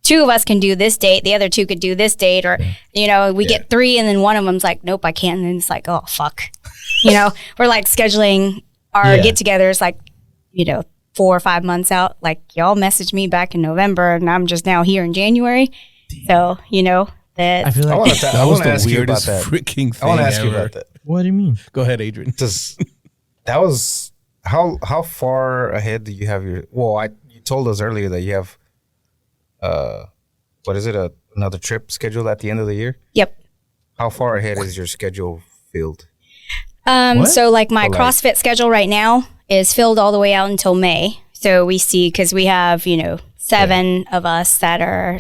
S4: two of us can do this date, the other two could do this date, or, you know, we get three and then one of them's like, nope, I can't. And then it's like, oh, fuck. You know, we're like scheduling our get togethers like, you know, 4 or 5 months out. Like y'all messaged me back in November and I'm just now here in January. So, you know,
S1: I feel
S5: I
S1: like.
S5: want to
S3: That was the
S5: ask you about
S3: weirdest
S5: that.
S3: freaking thing
S5: I want to ask
S3: ever.
S5: you about that.
S1: What do you mean?
S3: Go ahead, Adrian.
S5: Just that was how far ahead do you have your? Well, you told us earlier that you have, what is it? Another trip scheduled at the end of the year.
S4: yep.
S5: How far ahead is your schedule filled?
S4: So like my
S5: Or like-
S4: CrossFit schedule right now is filled all the way out until May. So we see, cause we have, you know, 7 of us that are,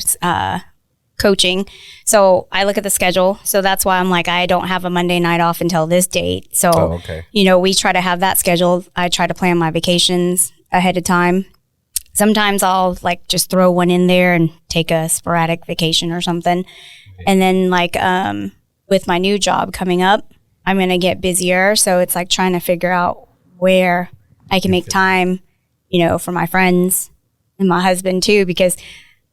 S4: coaching. So I look at the schedule. So that's why I'm like, I don't have a Monday night off until this date. So,
S5: Oh, okay.
S4: you know, we try to have that scheduled. I try to plan my vacations ahead of time. Sometimes I'll like just throw one in there and take a sporadic vacation or something. And then like, with my new job coming up, I'm going to get busier. So it's like trying to figure out where I can make time, you know, for my friends and my husband too, because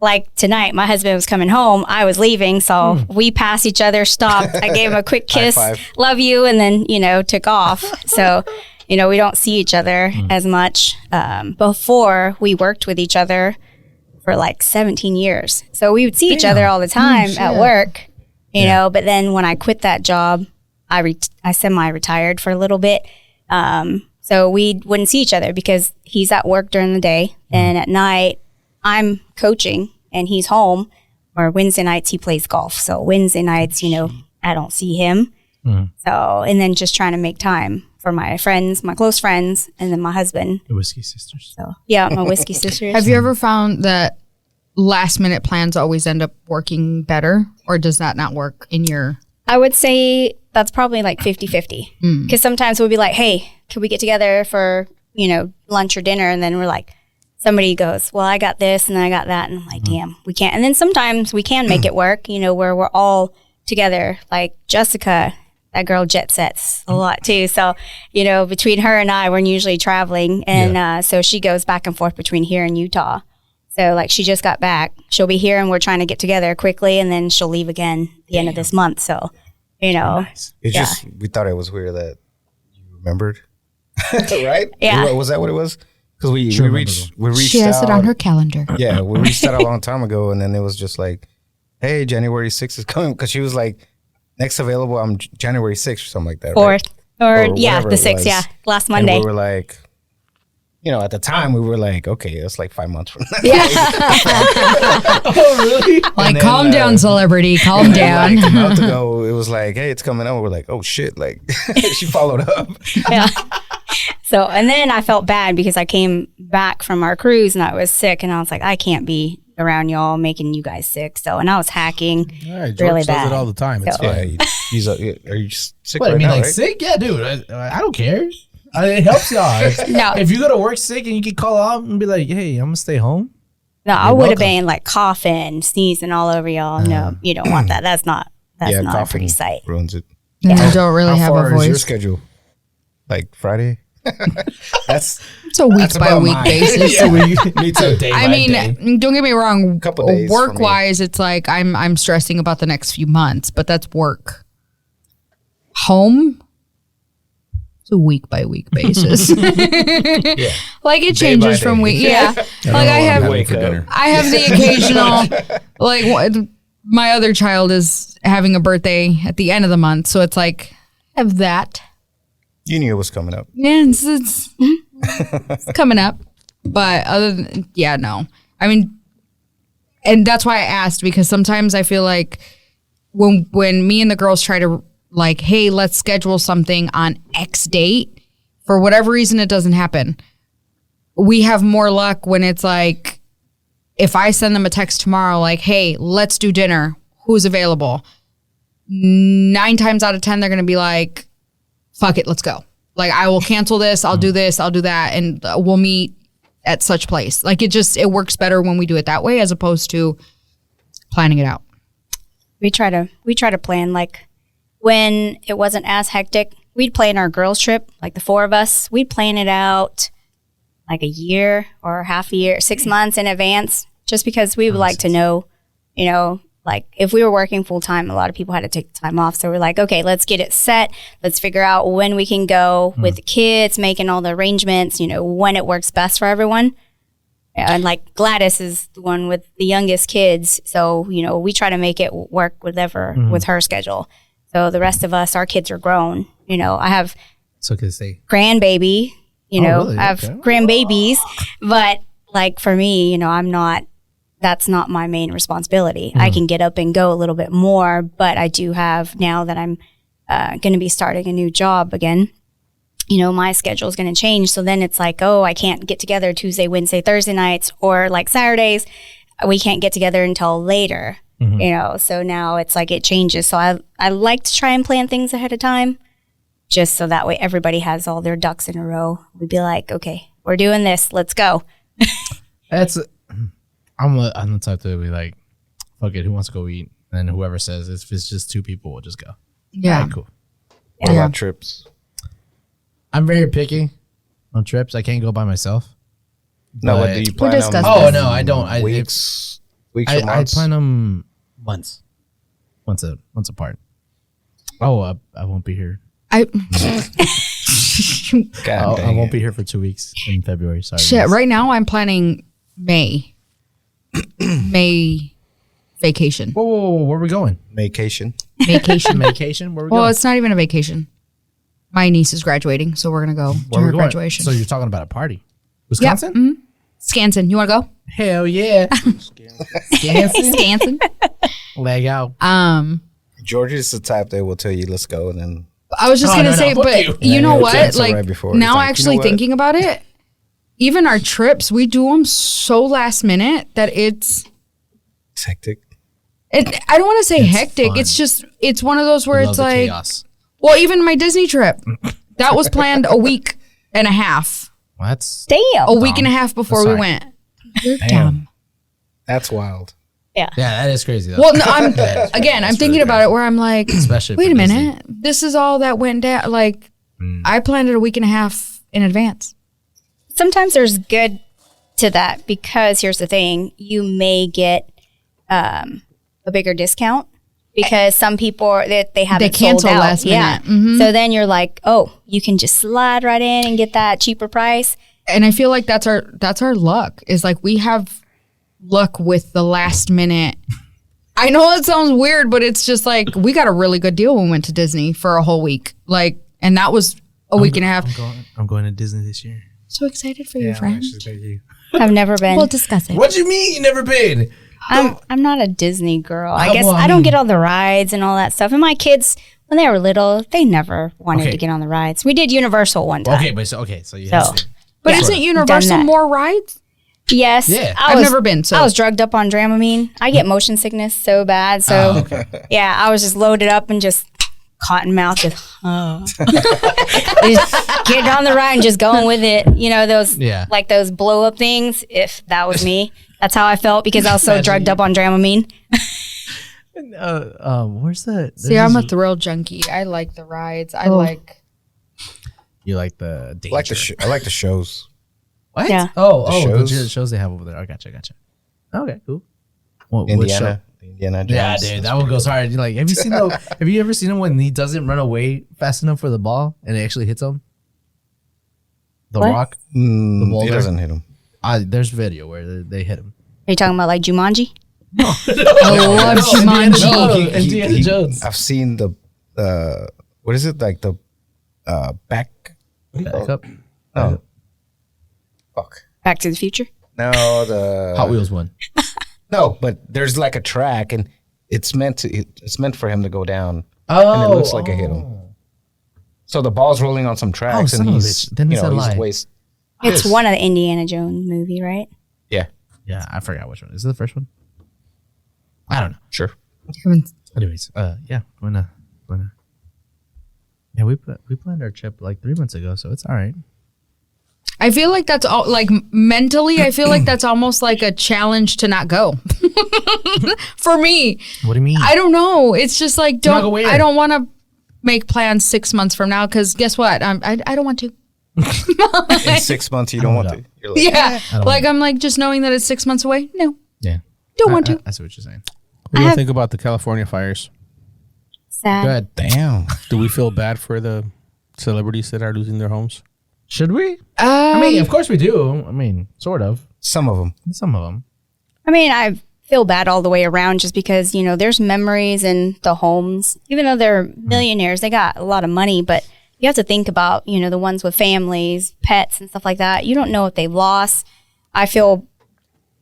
S4: like tonight, my husband was coming home. I was leaving. So we passed each other, stopped. I gave him a quick kiss,
S5: five.
S4: love you, and then, you know, took off. So, you know, we don't see each other as much. Before we worked with each other for like 17 years. So we would see each other all the time at work, you know, but then when I quit that job, I semi-retired for a little bit. So we wouldn't see each other because he's at work during the day and at night I'm coaching and he's home, or Wednesday nights he plays golf. So Wednesday nights, you know, I don't see him. So, and then just trying to make time for my friends, my close friends, and then my husband.
S1: The Whiskey Sisters.
S4: So yeah, my Whiskey Sisters.
S2: Have you ever found that last minute plans always end up working better, or does that not work in your?
S4: I would say that's probably like 50-50. Because sometimes we'll be like, hey, can we get together for, you know, lunch or dinner? And then we're like, somebody goes, well, I got this and I got that. And I'm like, damn, we can't. And then sometimes we can make it work, you know, where we're all together. Like Jessica, that girl jet sets a lot too. So, you know, between her and I, we're usually traveling. And so she goes back and forth between here and Utah. So like she just got back. She'll be here and we're trying to get together quickly. And then she'll leave again at the end of this month. So, you know,
S5: It's
S4: Yeah.
S5: just we thought it was weird that you remembered, right?
S4: Yeah.
S5: Was that what it was? Because we
S1: Sure
S5: reached
S2: She has
S5: out.
S2: it on her calendar.
S5: Yeah, we reached out a long time ago, and then it was just like, "Hey, January 6th is coming," because she was like, "Next available, I'm January 6th or something like that." Right?
S4: 4th or yeah,
S5: whatever
S4: the
S5: it
S4: 6th.
S5: was.
S4: Yeah. Last
S5: And
S4: Monday.
S5: we were like, you know, at the time we were like, okay, that's like 5 months from now.
S2: Like,
S5: then,
S2: calm down, celebrity, calm down.
S5: Like a month ago, it was like, hey, it's coming up. We're like, oh shit! Like she followed up.
S4: Yeah. So, and then I felt bad because I came back from our cruise and I was sick and I was like, I can't be around y'all making you guys sick. So, and I was hacking
S3: Yeah, George
S4: really
S3: does
S4: bad.
S3: it all the time. It's
S4: So-
S3: fine.
S5: Are you sick
S1: What,
S5: right
S1: I mean,
S5: now?
S1: like
S5: Right?
S1: sick? Yeah, dude. I don't care. It helps y'all.
S4: No.
S1: If you go to work sick and you can call out and be like, hey, I'm going to stay home.
S4: No, I
S1: You're
S4: would have
S1: welcome.
S4: been like coughing, sneezing all over y'all. No, you don't want that. That's not a
S5: coughing
S4: pretty sight.
S5: ruins it.
S2: And you don't really
S5: How
S2: have
S5: far
S2: a
S5: is your
S2: voice.
S5: schedule? Like Friday? That's
S2: It's a week
S5: That's
S2: by
S5: about
S2: week
S5: mine.
S2: basis.
S1: So me too. Day
S2: I
S1: by
S2: mean,
S1: day.
S2: don't get me wrong.
S5: Couple days for
S2: Work wise, it's like I'm stressing about the next few months, but that's work. Home, it's a week by week basis. Like it
S5: Day by
S2: changes from
S5: day.
S2: week. Yeah, like I have
S3: Having for dinner.
S2: I have the occasional, like my other child is having a birthday at the end of the month, so it's like have that.
S5: you knew it was coming up.
S2: Yeah, it's coming up. But other than, yeah, no. I mean, and that's why I asked, because sometimes I feel like when me and the girls try to like, hey, let's schedule something on X date, for whatever reason it doesn't happen. We have more luck when it's like if I send them a text tomorrow, like, hey, let's do dinner, who's available? 9 times out of 10, they're going to be like, fuck it, let's go. Like, I will cancel this. I'll do this. I'll do that. And we'll meet at such place. Like, it works better when we do it that way as opposed to planning it out.
S4: We try to plan, like, when it wasn't as hectic, we'd plan our girls trip, like the 4 of us. We'd plan it out like a year or half a year, 6 months in advance, just because we would like to know, you know, like if we were working full time, a lot of people had to take the time off. So we're like, okay, let's get it set. Let's figure out when we can go with the kids, making all the arrangements, you know, when it works best for everyone. And like Gladys is the one with the youngest kids. So, you know, we try to make it work with her schedule. So the rest of us, our kids are grown. You know, I have
S1: So can say
S4: grandbaby, you know,
S1: really?
S4: I have
S1: Okay.
S4: grandbabies, but like for me, you know, that's not my main responsibility. I can get up and go a little bit more, but I do have, now that I'm going to be starting a new job again, you know, my schedule is going to change. So then it's like, oh, I can't get together Tuesday, Wednesday, Thursday nights, or like Saturdays. We can't get together until later, you know. So now it's like it changes. So I like to try and plan things ahead of time, just so that way everybody has all their ducks in a row. We'd be like, okay, we're doing this. Let's go.
S1: I'm the type to be like, fuck it, who wants to go eat? And then whoever says if it's just 2 people, we'll just go.
S2: Yeah.
S1: All right, cool.
S5: What about trips?
S1: I'm very picky on trips. I can't go by myself.
S5: No,
S1: But-
S5: what do you plan
S2: discussed
S5: on?
S2: this.
S1: Oh no, I don't.
S5: Weeks or
S1: I
S5: months?
S1: plan them once apart. Oh, I won't be here.
S2: I
S5: God
S1: I
S5: dang
S1: won't
S5: it.
S1: be here for 2 weeks in February. Sorry.
S2: shit.
S1: guys.
S2: Right now, I'm planning May vacation.
S1: Whoa, where are we going?
S5: Vacation.
S2: Vacation.
S1: Vacation? Where are we
S2: Well,
S1: going?
S2: it's not even a vacation. My niece is graduating, so we're gonna go to
S1: Where are
S2: her
S1: we going?
S2: graduation.
S1: So you're talking about a party? Wisconsin?
S2: Skansen, you want to go?
S1: Hell yeah. Wisconsin?
S2: Skansen.
S1: Leg out.
S5: George is the type that will tell you, let's go, and then
S2: I was just
S1: Oh,
S2: gonna
S1: no,
S2: say,
S1: fuck
S2: but
S1: you.
S2: you
S5: And
S2: know
S5: he'll
S2: what?
S5: cancel
S2: Like
S5: right before. He's
S2: now,
S5: like, you
S2: actually
S5: know what?
S2: thinking about it, even our trips, we do them so last minute that it's
S5: hectic.
S2: I don't want to say
S1: It's
S2: hectic.
S1: fun.
S2: It's just it's one of those where
S1: Love
S2: it's
S1: the
S2: like,
S1: chaos.
S2: well, even my Disney trip, that was planned a week and a half,
S1: Well, that's
S4: Damn.
S2: a week and a half before we
S1: Sorry.
S2: went. You're
S1: Damn.
S2: dumb.
S5: That's wild.
S1: yeah, that is crazy though.
S2: Well, no, I'm
S1: That's
S2: again. I'm
S1: really
S2: thinking about it where I'm like,
S1: Especially
S2: wait
S1: for
S2: a
S1: Disney.
S2: minute, this is all that went down. Like, I planned it a week and a half in advance.
S4: Sometimes there's good to that, because here's the thing, you may get a bigger discount because some people they haven't
S2: cancel
S4: sold out.
S2: last
S4: Yeah.
S2: minute. Mhm.
S4: So then you're like, oh, you can just slide right in and get that cheaper price.
S2: And I feel like that's our luck. Is like we have luck with the last minute. I know it sounds weird, but it's just like we got a really good deal when we went to Disney for a whole week. Like, and that was a week and a half.
S1: I'm going to Disney this year.
S2: So excited for your friend.
S4: I've never been.
S2: We'll discuss it.
S1: What you mean you never been?
S4: I'm not a Disney girl. I
S1: Oh,
S4: guess
S1: well, I
S4: I don't
S1: mean-
S4: get on the rides and all that stuff. And my kids, when they were little, they never wanted
S1: Okay.
S4: to get on the rides. We did Universal one time.
S1: Okay, so you
S4: So,
S1: have to.
S2: But
S4: Yeah.
S2: isn't Universal
S4: that.
S2: more rides?
S4: Yes.
S1: Yeah.
S2: I've never been, so-
S4: I was drugged up on Dramamine. I get motion sickness so bad. So yeah, I was just loaded up and just cotton mouth, just, just getting on the ride and just going with it. You know, those
S1: Yeah.
S4: like those blow up things. If that was me, that's how I felt because I was so drugged up on Dramamine.
S1: Where's that?
S2: See, I'm a thrill junkie. I like the rides. I like.
S1: You like the danger.
S5: I like the shows.
S1: What?
S4: Yeah.
S1: Oh, the
S5: shows.
S1: shows they have over there. I gotcha. Okay, cool. What
S5: Indiana. The Indiana Jones.
S1: Yeah, dude, that one goes hard. You're like, have you ever seen him when he doesn't run away fast enough for the ball and it actually hits him? The
S4: What?
S1: Rock.
S5: He
S1: boulder?
S5: doesn't hit him.
S1: There's video where they hit him.
S4: Are you talking about like Jumanji?
S2: I love Jumanji.
S1: No,
S5: He-
S1: Indiana
S5: he-
S1: Jones.
S5: I've seen the what is it, like the back?
S1: Back up.
S5: Oh, fuck.
S4: Back to the Future.
S5: No, the
S1: Hot Wheels one.
S5: No, but there's like a track, and it's meant for him to go down,
S1: Oh,
S5: and it looks like it hit him. So the ball's rolling on some tracks,
S1: son
S5: and
S1: of a
S5: he's
S1: bitch. Then it's a lie.
S5: waist.
S4: It's one of the Indiana Jones movie, right?
S5: Yeah,
S1: Yeah, I forgot which one. Is it the first one? I don't know.
S5: Sure.
S1: Anyways, yeah, yeah, we planned our trip like 3 months ago, so it's all right.
S2: I feel like that's all. Like mentally, I feel like that's almost like a challenge to not go. For me,
S1: What do you mean?
S2: I don't know. It's just like
S1: not go where?
S2: I don't want to make plans 6 months from now because guess what? I don't want to.
S5: In 6 months, you don't want to. You're like,
S2: Yeah,
S1: don't
S2: like I'm like just knowing that it's 6 months away. No,
S1: yeah,
S2: don't want to.
S1: I see what you're saying.
S3: What do you think about the California fires?
S4: Sad.
S1: Good.
S5: damn.
S3: Do we feel bad for the celebrities that are losing their homes?
S1: Should we? I mean, of course we do. I mean, sort of.
S5: Some of them.
S1: Some of them.
S4: I mean, I feel bad all the way around just because, you know, there's memories in the homes. Even though they're millionaires, they got a lot of money, but you have to think about, you know, the ones with families, pets and stuff like that. You don't know what they've lost. I feel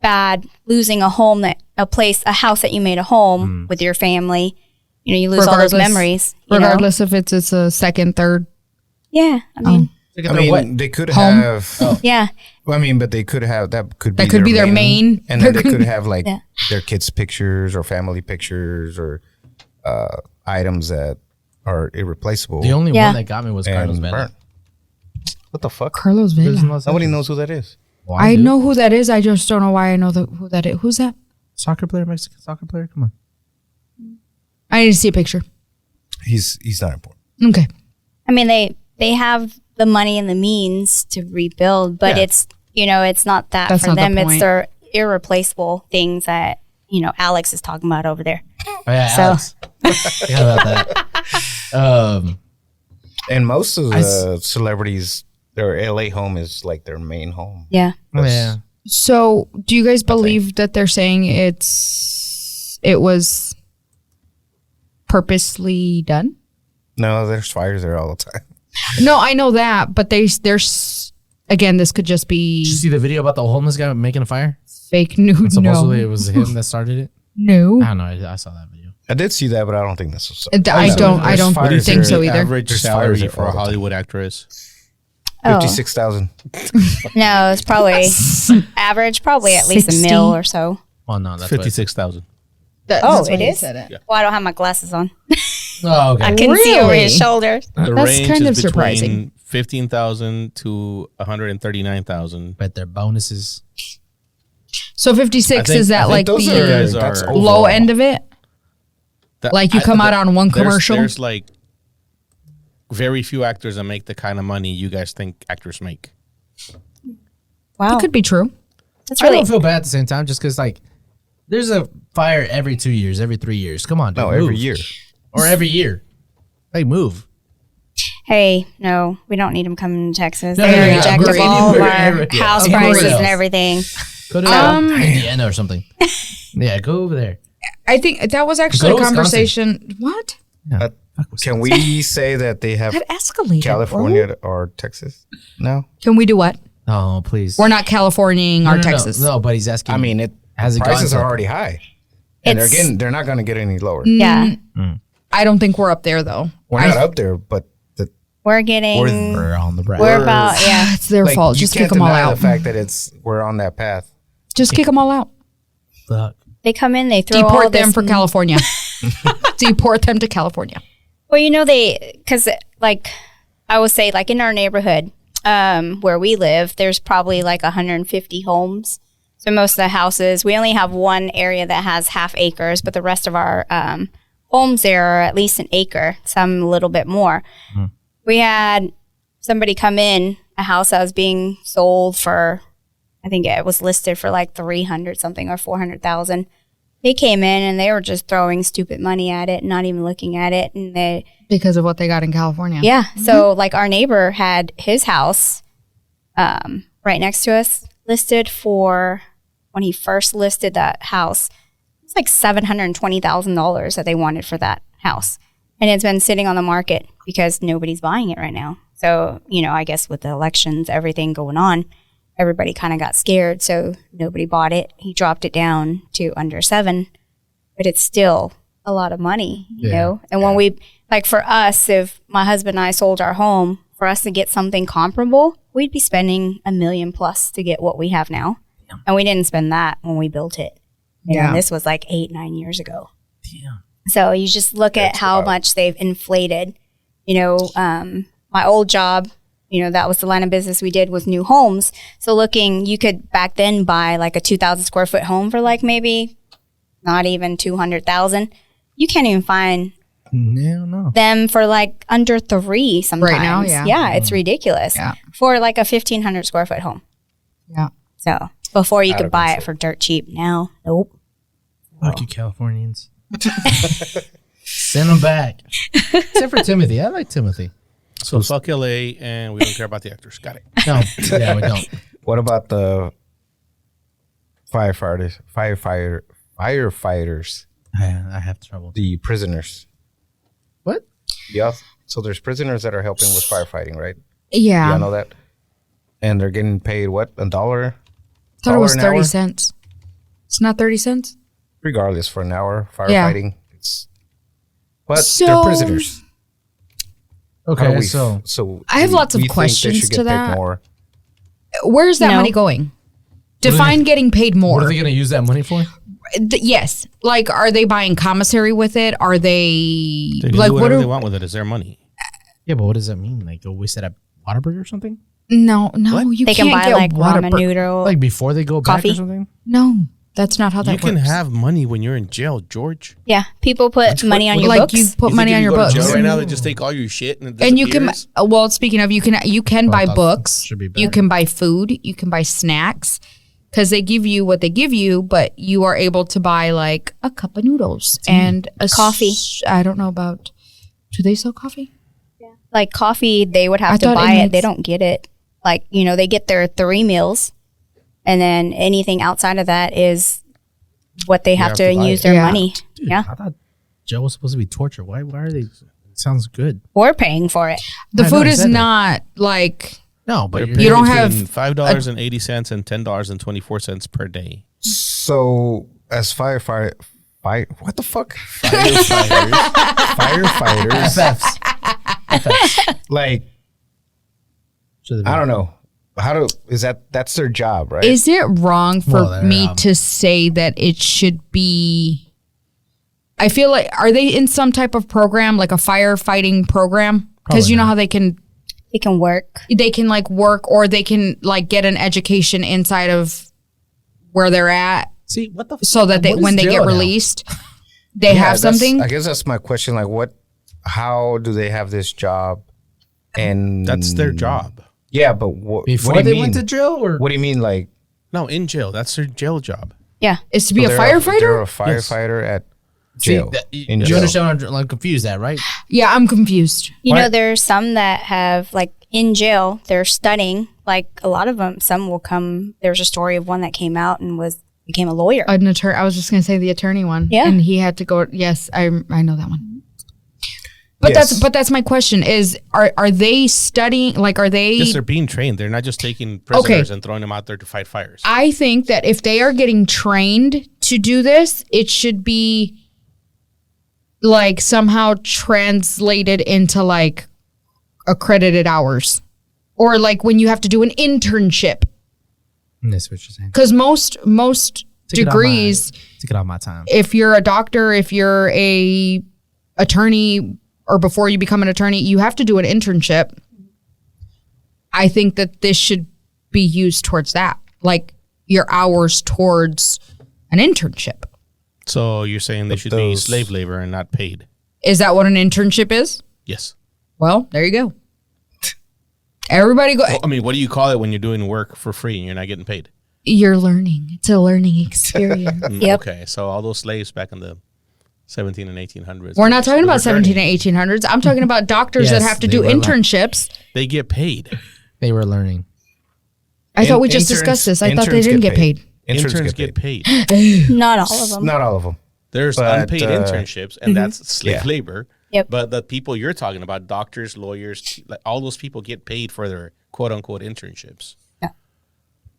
S4: bad losing a home a house that you made a home with your family. You know, you lose all those memories.
S2: Regardless if it's a second, third.
S4: Yeah. I mean,
S5: I mean, they could have.
S4: yeah.
S5: Well, I mean, but they could have that could
S2: be their main.
S5: and then they could have like
S4: Yeah.
S5: their kids' pictures or family pictures or items that are irreplaceable.
S1: The only
S4: Yeah.
S1: one that got me was
S5: and
S1: Carlos Vela.
S5: burnt. What the fuck?
S2: Carlos Vela.
S5: Nobody knows who that is.
S2: I know who that is. I just don't know why I know who that is. Who's that?
S1: Soccer player, Mexican soccer player. Come on.
S2: I need to see a picture.
S5: He's not important.
S2: Okay.
S4: I mean, they have the money and the means to rebuild, but
S1: Yeah.
S4: it's, you know, it's not that
S2: That's
S4: for
S2: not the
S4: them. It's
S2: point.
S4: their irreplaceable things that, you know, Alex is talking about over there.
S1: Oh, yeah,
S4: So-
S1: Alex. Forgot about that.
S5: And most of
S1: I
S5: the celebrities, their LA home is like their main home.
S4: Yeah.
S1: Yeah.
S2: So, do you guys believe that they're saying it was purposely done?
S5: No, there's fires there all the time.
S2: No, I know that, but there's again, this could just be
S1: Did you see the video about the homeless guy making a fire?
S2: fake news.
S1: Supposedly it
S2: No,
S1: was him that started it.
S2: no,
S1: I don't know. I saw that video.
S5: I did see that, but I don't think this was.
S2: I don't
S5: There's fires
S2: think
S5: there.
S2: so either.
S3: Average
S5: There's
S3: salary
S5: fires there
S3: for
S5: all
S3: a
S5: the time.
S3: Hollywood actress.
S4: Oh.
S5: 56,000.
S4: No, it's probably average, probably at least
S2: 60?
S4: a mil or so.
S1: Well, no, that's what
S3: 56,000.
S4: Oh,
S2: That's why
S4: it
S2: he
S4: is?
S2: said it.
S4: Well, I don't have my glasses on.
S1: Oh, okay.
S4: I couldn't see over
S2: Really?
S4: his shoulders.
S3: The
S2: That's
S3: range
S2: kind
S3: is
S2: of
S3: between
S2: surprising.
S3: 15,000 to 139,000.
S1: But their bonuses.
S2: So 56
S3: I think-
S2: is
S3: I
S2: that
S3: think
S2: like
S5: Those
S2: the
S3: guys are-
S2: low end of it?
S3: That-
S2: Like you come out on one
S3: there's-
S2: commercial?
S3: There's like very few actors that make the kind of money you guys think actors make.
S4: Wow.
S2: That could be true.
S4: That's
S1: I
S4: really
S1: don't feel bad at the same time just because, like, there's a fire every 2 years, every 3 years. Come on, dude.
S5: No, every
S1: move.
S5: year.
S1: Or every year. Hey, move.
S4: Hey, no, we don't need them coming to Texas.
S1: No,
S4: They're
S1: no,
S4: going
S1: no,
S4: to jack up
S1: agree.
S4: all of our
S1: Yeah.
S4: house
S1: Anywhere
S4: prices
S1: else.
S4: and everything.
S1: Go to Indiana or something. Yeah, go over there.
S2: I think that was actually
S1: Go
S2: a
S1: to Wisconsin.
S2: conversation. What?
S1: Yeah.
S5: Can we say that they have
S2: That escalated.
S5: California or Texas now?
S2: Can we do what?
S1: Oh, please.
S2: We're not Californiaing our
S1: No,
S2: Texas.
S1: No, but he's asking.
S5: I mean, it
S1: Has it
S5: prices
S1: gone
S5: are
S1: to-
S5: already high, and
S4: It's-
S5: they're not going to get any lower.
S4: Yeah.
S2: I don't think we're up there though.
S5: We're not up there, but
S4: We're getting,
S1: We're on the bracket.
S4: we're about, yeah.
S2: It's their
S5: like,
S2: fault.
S5: you
S2: Just
S5: can't
S2: kick them all
S5: deny
S2: out.
S5: the fact that we're on that path.
S2: Just kick them all out.
S1: Fuck.
S4: They come in, they throw all
S2: Deport them
S4: this
S2: for California. Deport them to California.
S4: Well, you know, because like I would say, like in our neighborhood where we live, there's probably like 150 homes. So most of the houses, we only have one area that has half acres, but the rest of our homes there are at least an acre, some a little bit more. We had somebody come in, a house that was being sold for, I think it was listed for like 300 something or 400,000. They came in and they were just throwing stupid money at it, not even looking at it, and they.
S2: Because of what they got in California.
S4: Yeah. So like our neighbor had his house right next to us listed for, when he first listed that house, it's like $720,000 that they wanted for that house. And it's been sitting on the market because nobody's buying it right now. So, you know, I guess with the elections, everything going on, everybody kind of got scared. So nobody bought it. He dropped it down to under 7, but it's still a lot of money, you know? And when we, like for us, if my husband and I sold our home, for us to get something comparable, we'd be spending $1 million plus to get what we have now. And we didn't spend that when we built it. You know,
S2: Yeah.
S4: this was like 8-9 years ago.
S1: Damn.
S4: So you just look at
S5: That's
S4: how
S5: wild.
S4: much they've inflated. You know, my old job, you know, that was the line of business we did with new homes. So you could back then buy like a 2,000 square foot home for like maybe not even 200,000. You can't even find
S1: No.
S4: them for like under 3 sometimes.
S2: Right now, yeah.
S4: Yeah, it's ridiculous.
S2: Yeah.
S4: For like a 1,500 square foot home.
S2: Yeah.
S4: So before you
S5: I'd
S4: could
S5: have
S4: buy
S5: been
S4: it for dirt cheap. Now, nope.
S1: Fuck you, Californians. Send them back. Except for Timothy. I like Timothy.
S3: So fuck LA, and we don't care about the actors. Got it.
S1: No. Yeah, we don't.
S5: What about the firefighters? Firefighters,
S1: I have trouble.
S5: the prisoners.
S1: What?
S5: Yeah. So there's prisoners that are helping with firefighting, right?
S2: Yeah.
S5: Yeah, I know that. And they're getting paid what? $1?
S2: I thought it was
S5: an
S2: 30
S5: hour?
S2: cents. It's not 30 cents?
S5: Regardless, for an hour
S2: Yeah.
S5: firefighting. But
S2: So-
S5: they're prisoners. How do
S1: Okay,
S5: we-
S1: so
S2: I have lots of
S5: we think they
S2: questions
S5: should
S2: to
S5: get paid
S2: that.
S5: more.
S2: Where's that
S4: No.
S2: money going? Define getting paid
S1: what
S2: more.
S1: are they going to use that money for?
S2: Yes. Like, are they buying commissary with it? Are they
S3: They can
S2: like
S3: do
S2: what
S3: whatever
S2: are
S3: they want with it. It's their money.
S1: Yeah, but what does that mean? Like, go waste it at Whataburger or something?
S2: No,
S3: What?
S2: you
S4: They
S2: can't
S4: can buy
S2: get
S4: like ramen
S2: Whataburger.
S4: noodle.
S1: Like, before they go back
S4: Coffee?
S1: or something?
S2: No, that's not how that
S3: You can
S2: works.
S3: have money when you're in jail, George.
S4: Yeah, people put money on your
S2: like
S4: books.
S2: you put
S3: You
S2: money
S3: think
S2: on
S3: if
S2: your
S3: you go to
S2: books.
S3: jail right now, they just take all your shit and it
S2: And you can
S3: disappears?
S2: well, speaking of, you can buy
S1: that
S2: books,
S1: should be
S2: you
S1: better.
S2: can buy food, you can buy snacks, because they give you what they give you, but you are able to buy like a cup of noodles and a
S4: Coffee.
S2: I don't know about. Do they sell coffee?
S4: Like coffee, they would have
S2: I
S4: to
S2: thought
S4: buy it.
S2: inmates-
S4: They don't get it. Like, you know, they get their 3 meals, and then anything outside of that is what they have
S3: have
S4: to
S3: to buy
S4: use
S3: it.
S4: their
S2: Yeah.
S4: money.
S1: Dude,
S4: Yeah,
S1: I thought jail was supposed to be torture. Why are they? It sounds good.
S4: we're paying for it.
S2: The
S1: I know,
S2: food is
S1: exactly.
S2: not like
S1: No, but
S3: They're
S1: you're,
S3: paying
S2: don't
S3: between
S2: have
S3: $5.80 and $10.24 per day.
S5: So as what the fuck? Firefighters.
S1: FFs.
S5: Like,
S1: Should they
S5: I
S1: be-
S5: don't know. That's their job, right?
S2: is it wrong for
S1: Well, they're,
S2: me to say that it should be I feel like are they in some type of program like a firefighting program? Because
S1: Probably
S2: you know
S1: not.
S2: how they can like work or they can like get an education inside of where they're at
S1: See what the?
S2: so that they
S1: what is
S2: when they
S1: jail
S2: get
S1: now?
S2: released they
S5: Yeah,
S2: have something.
S5: I guess that's my question. Like, how do they have this job? And
S3: That's their job.
S5: Yeah, but what?
S1: Before
S5: what do you
S1: they
S5: mean?
S1: went to jail, or
S5: What do you mean? Like,
S3: No, in jail. That's their jail job.
S4: Yeah,
S2: Is to be a
S5: they're
S2: firefighter?
S5: They're a firefighter at
S1: See,
S5: jail.
S1: you
S5: jail.
S1: understand? I'm confused. That right?
S2: Yeah, I'm confused.
S4: you
S1: Why-
S4: know, there's some that have like in jail. They're studying. Like a lot of them, some will come. There's a story of one that came out and became a lawyer.
S2: An attorney. I was just going to say the attorney one.
S4: Yeah.
S2: And he had to go. Yes, I know that one. But
S5: Yes.
S2: that's my question is are they studying like are they
S3: Yes, they're being trained. They're not just taking prisoners and throwing them out there to fight fires.
S2: I think that if they are getting trained to do this, it should be like somehow translated into like accredited hours. Or like when you have to do an internship.
S1: That's what you're saying.
S2: Because most degrees,
S1: Take it out my time.
S2: if you're a doctor, if you're a attorney, or before you become an attorney, you have to do an internship. I think that this should be used towards that, like your hours towards an internship.
S3: So you're saying they should be
S5: those-
S3: slave labor and not paid?
S2: Is that what an internship is?
S3: Yes.
S2: Well, there you go. Everybody go.
S3: Well, I mean, what do you call it when you're doing work for free and you're not getting paid?
S2: You're learning. It's a learning experience.
S4: Yep.
S3: Okay, so all those slaves back in the 17 and 1800s.
S2: We're not talking about
S3: they were
S2: 17
S3: learning.
S2: and 1800s. I'm talking about doctors that
S1: Yes,
S2: have to
S1: they
S2: do
S1: were learning.
S2: internships.
S3: They get paid.
S1: They were learning.
S2: I thought we just
S5: Interns-
S2: discussed this. I thought they
S5: interns
S2: didn't get paid.
S3: Interns get paid.
S4: Not all of them.
S5: Not all of them.
S3: There's
S5: But,
S3: unpaid internships, and that's slave
S5: yeah.
S3: labor.
S4: Yep.
S3: But the people you're talking about, doctors, lawyers, like all those people get paid for their quote unquote internships.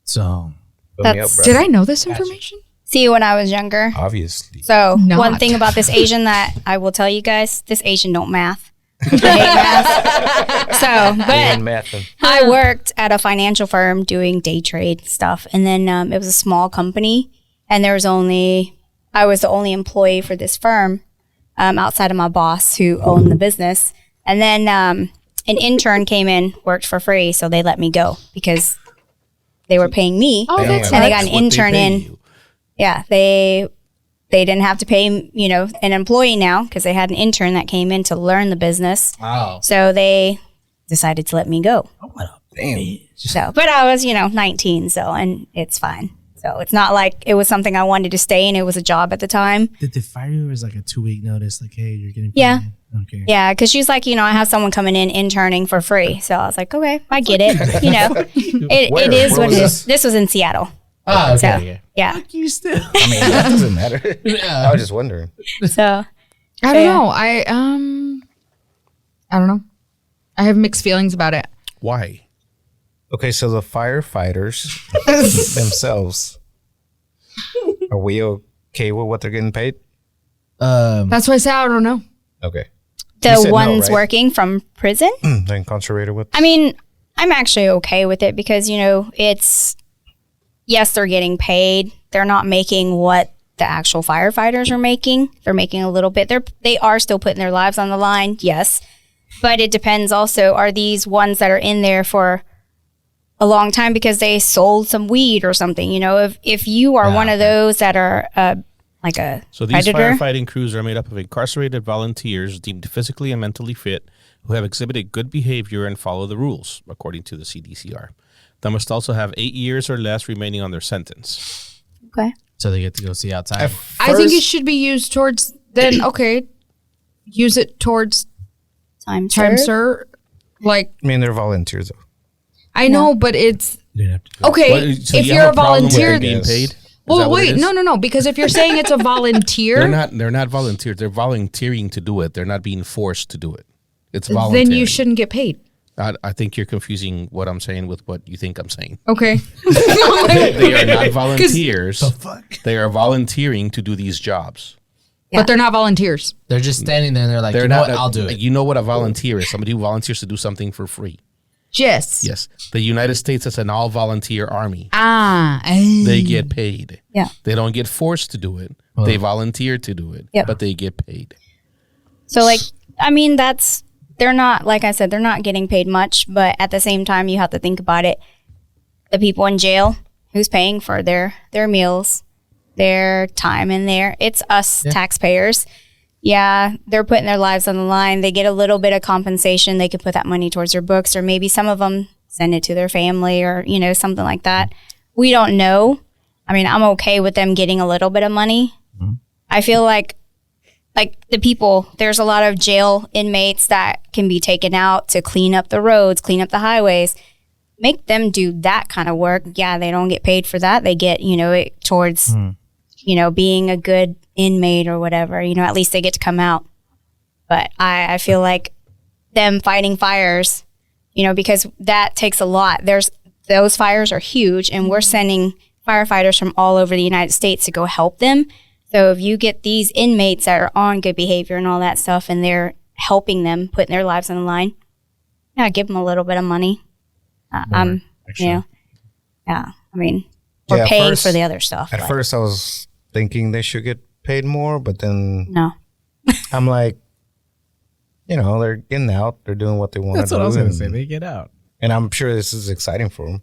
S1: So
S5: Fill me
S4: That's-
S5: up,
S2: Did
S5: bro.
S2: I know this information?
S4: See, when I was younger.
S5: Obviously.
S4: So
S2: Not.
S4: one thing about this Asian that I will tell you guys, this Asian don't math. I hate math. So, but
S5: And math.
S4: I worked at a financial firm doing day trade stuff. And then it was a small company. And I was the only employee for this firm outside of my boss who owned the business. And then an intern came in, worked for free. So they let me go because they were paying me.
S2: Oh, that's
S4: and they
S2: nice.
S4: got an intern in. Yeah, they didn't have to pay, an employee now because they had an intern that came in to learn the business.
S1: Wow.
S4: So they decided to let me go.
S5: Damn.
S4: So, but I was, 19, and it's fine. So it's not like it was something I wanted to stay in. It was a job at the time.
S6: Did they fire you as like a 2-week notice? Like, hey, you're getting
S4: Yeah.
S6: fired? Okay.
S4: Yeah, because she's like, I have someone coming in interning for free. So I was like, okay, I get it. It is
S5: Where
S4: what it
S5: was
S4: is. This was in Seattle.
S1: Ah,
S4: So
S1: okay.
S4: yeah.
S1: You still.
S5: I mean, that doesn't matter. I was just wondering.
S4: So
S2: I don't know. I don't know. I have mixed feelings about it.
S3: Why?
S5: Okay, so the firefighters themselves, are we okay with what they're getting paid?
S2: That's why I say I don't know.
S5: Okay.
S4: the
S5: You said no,
S4: ones
S5: right?
S4: working from prison.
S5: They're incarcerated with?
S4: I mean, I'm actually okay with it because, it's, yes, they're getting paid. They're not making what the actual firefighters are making. They're making a little bit. They are still putting their lives on the line, yes. But it depends also, are these ones that are in there for a long time because they sold some weed or something? If you are one of those that are like a
S3: So these
S4: predator.
S3: firefighting crews are made up of incarcerated volunteers deemed physically and mentally fit who have exhibited good behavior and follow the rules, according to the CDCR. They must also have 8 years or less remaining on their sentence.
S4: Okay.
S1: So they get to go see outside.
S2: I think it should be used towards then. Okay, use it towards
S4: Time
S2: time,
S4: served.
S2: sir. Like
S5: I mean, they're volunteers, though.
S2: I know, but it's
S6: You didn't have to do it.
S2: okay.
S3: What- so
S2: if
S3: you
S2: you're
S3: have
S2: a
S3: problem with
S2: volunteer,
S3: them being paid? Is
S2: well,
S3: that what it
S2: wait,
S3: is?
S2: no. Because if you're saying it's a volunteer,
S3: They're not volunteers. They're volunteering to do it. They're not being forced to do it. It's voluntary.
S2: then you shouldn't get paid.
S3: I think you're confusing what I'm saying with what you think I'm saying.
S2: Okay.
S3: They are not volunteers. They are volunteering to do these jobs.
S2: But they're not volunteers.
S1: They're just standing there and they're like,
S3: They're
S1: you know
S3: not.
S1: what? I'll do it.
S3: You know what a volunteer is? Somebody who volunteers to do something for free.
S2: Yes.
S3: Yes. The United States is an all-volunteer army. They get paid.
S4: Yeah.
S3: They don't get forced to do it. They volunteer to do it,
S4: Yep.
S3: but they get paid.
S4: So, they're not, like I said, they're not getting paid much, but at the same time, you have to think about it. The people in jail, who's paying for their meals, their time in there? It's us taxpayers. Yeah, they're putting their lives on the line. They get a little bit of compensation. They could put that money towards their books, or maybe some of them send it to their family or, something like that. We don't know. I mean, I'm okay with them getting a little bit of money. I feel like the people, there's a lot of jail inmates that can be taken out to clean up the roads, clean up the highways. Make them do that kind of work. Yeah, they don't get paid for that. They get, it towards, being a good inmate or whatever. At least they get to come out. But I feel like them fighting fires, because that takes a lot. Those fires are huge, and we're sending firefighters from all over the United States to go help them. So if you get these inmates that are on good behavior and all that stuff, and they're helping them, putting their lives on the line, give them a little bit of money. Yeah. I mean, we're
S5: Yeah, at
S4: paying
S5: first-
S4: for the other stuff.
S5: At
S4: but
S5: first, I was thinking they should get paid more, but then
S4: no.
S5: I'm like, they're getting out. They're doing what they want
S6: That's
S5: to do.
S6: what I was going to say.
S5: and-
S6: They get out.
S5: And I'm sure this is exciting for them.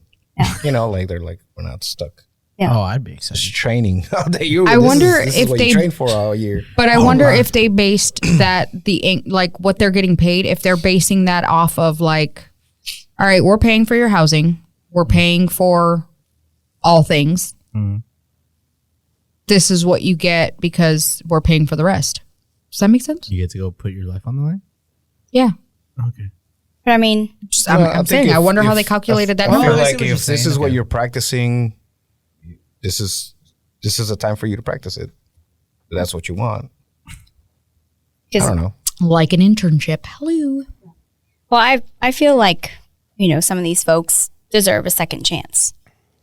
S5: They're like, we're not stuck.
S4: Yeah.
S6: Oh, I'd be excited.
S5: Just training all day.
S2: I wonder
S5: this
S2: if
S5: is what
S2: they-
S5: you train for all year.
S2: But I wonder if they based that what they're getting paid, if they're basing that off of like, all right, we're paying for your housing, we're paying for all things. This is what you get because we're paying for the rest. Does that make sense?
S6: You get to go put your life on the line?
S2: Yeah.
S6: Okay.
S4: But I mean,
S2: I'm
S5: think
S2: saying, I
S5: if-
S2: wonder how
S5: if-
S2: they calculated that
S5: I
S2: number.
S5: feel
S6: I see
S5: like
S6: what you're
S5: if this
S6: saying,
S5: is what
S6: okay.
S5: you're practicing, this is a time for you to practice it. If that's what you want. I
S4: 'cause-
S5: don't know.
S2: Like an internship. Hello.
S4: well, I feel like, some of these folks deserve a second chance.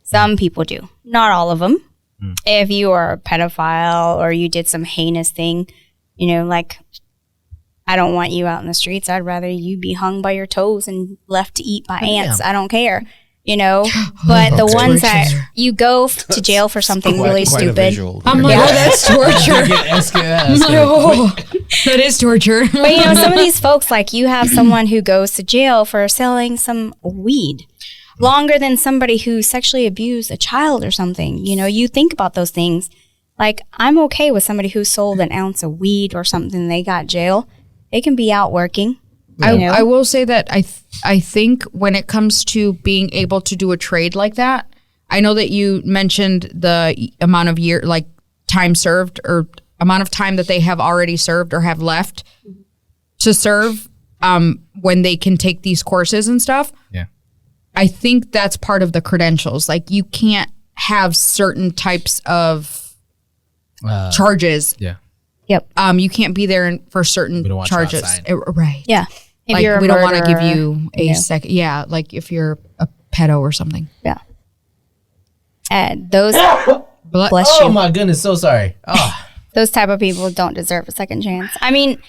S4: Some people do. Not all of them. If you are a pedophile or you did some heinous thing, I don't want you out in the streets. I'd rather you be hung by your toes and left to eat by ants. I don't care, you know. But the ones that you go to jail for something really
S3: Quite a
S4: stupid.
S3: visual.
S2: I'm like, oh, that's torture.
S1: Oh,
S2: That is torture.
S4: But you know, some of these folks, like you have someone who goes to jail for selling some weed longer than somebody who sexually abused a child or something. You know, you think about those things. Like, I'm okay with somebody who sold an ounce of weed or something. They got jail. They can be out working. You know?
S2: I will say that I think when it comes to being able to do a trade like that, I know that you mentioned the amount of time served or amount of time that they have already served or have left to serve when they can take these courses and stuff.
S1: Yeah.
S2: I think that's part of the credentials. Like, you can't have certain types of charges.
S1: Yeah.
S4: Yep.
S2: You can't be there for certain
S1: We don't want you
S2: charges.
S1: outside.
S2: Right.
S4: Yeah. If
S2: Like,
S4: you're a
S2: we don't want to give
S4: murderer,
S2: you a second. Yeah. Like if you're a pedo or something.
S4: Yeah. Those,
S2: Bless
S4: bless
S1: Oh
S4: you.
S1: my goodness, so sorry. Oh,
S4: Those type of people don't deserve a second chance. I mean,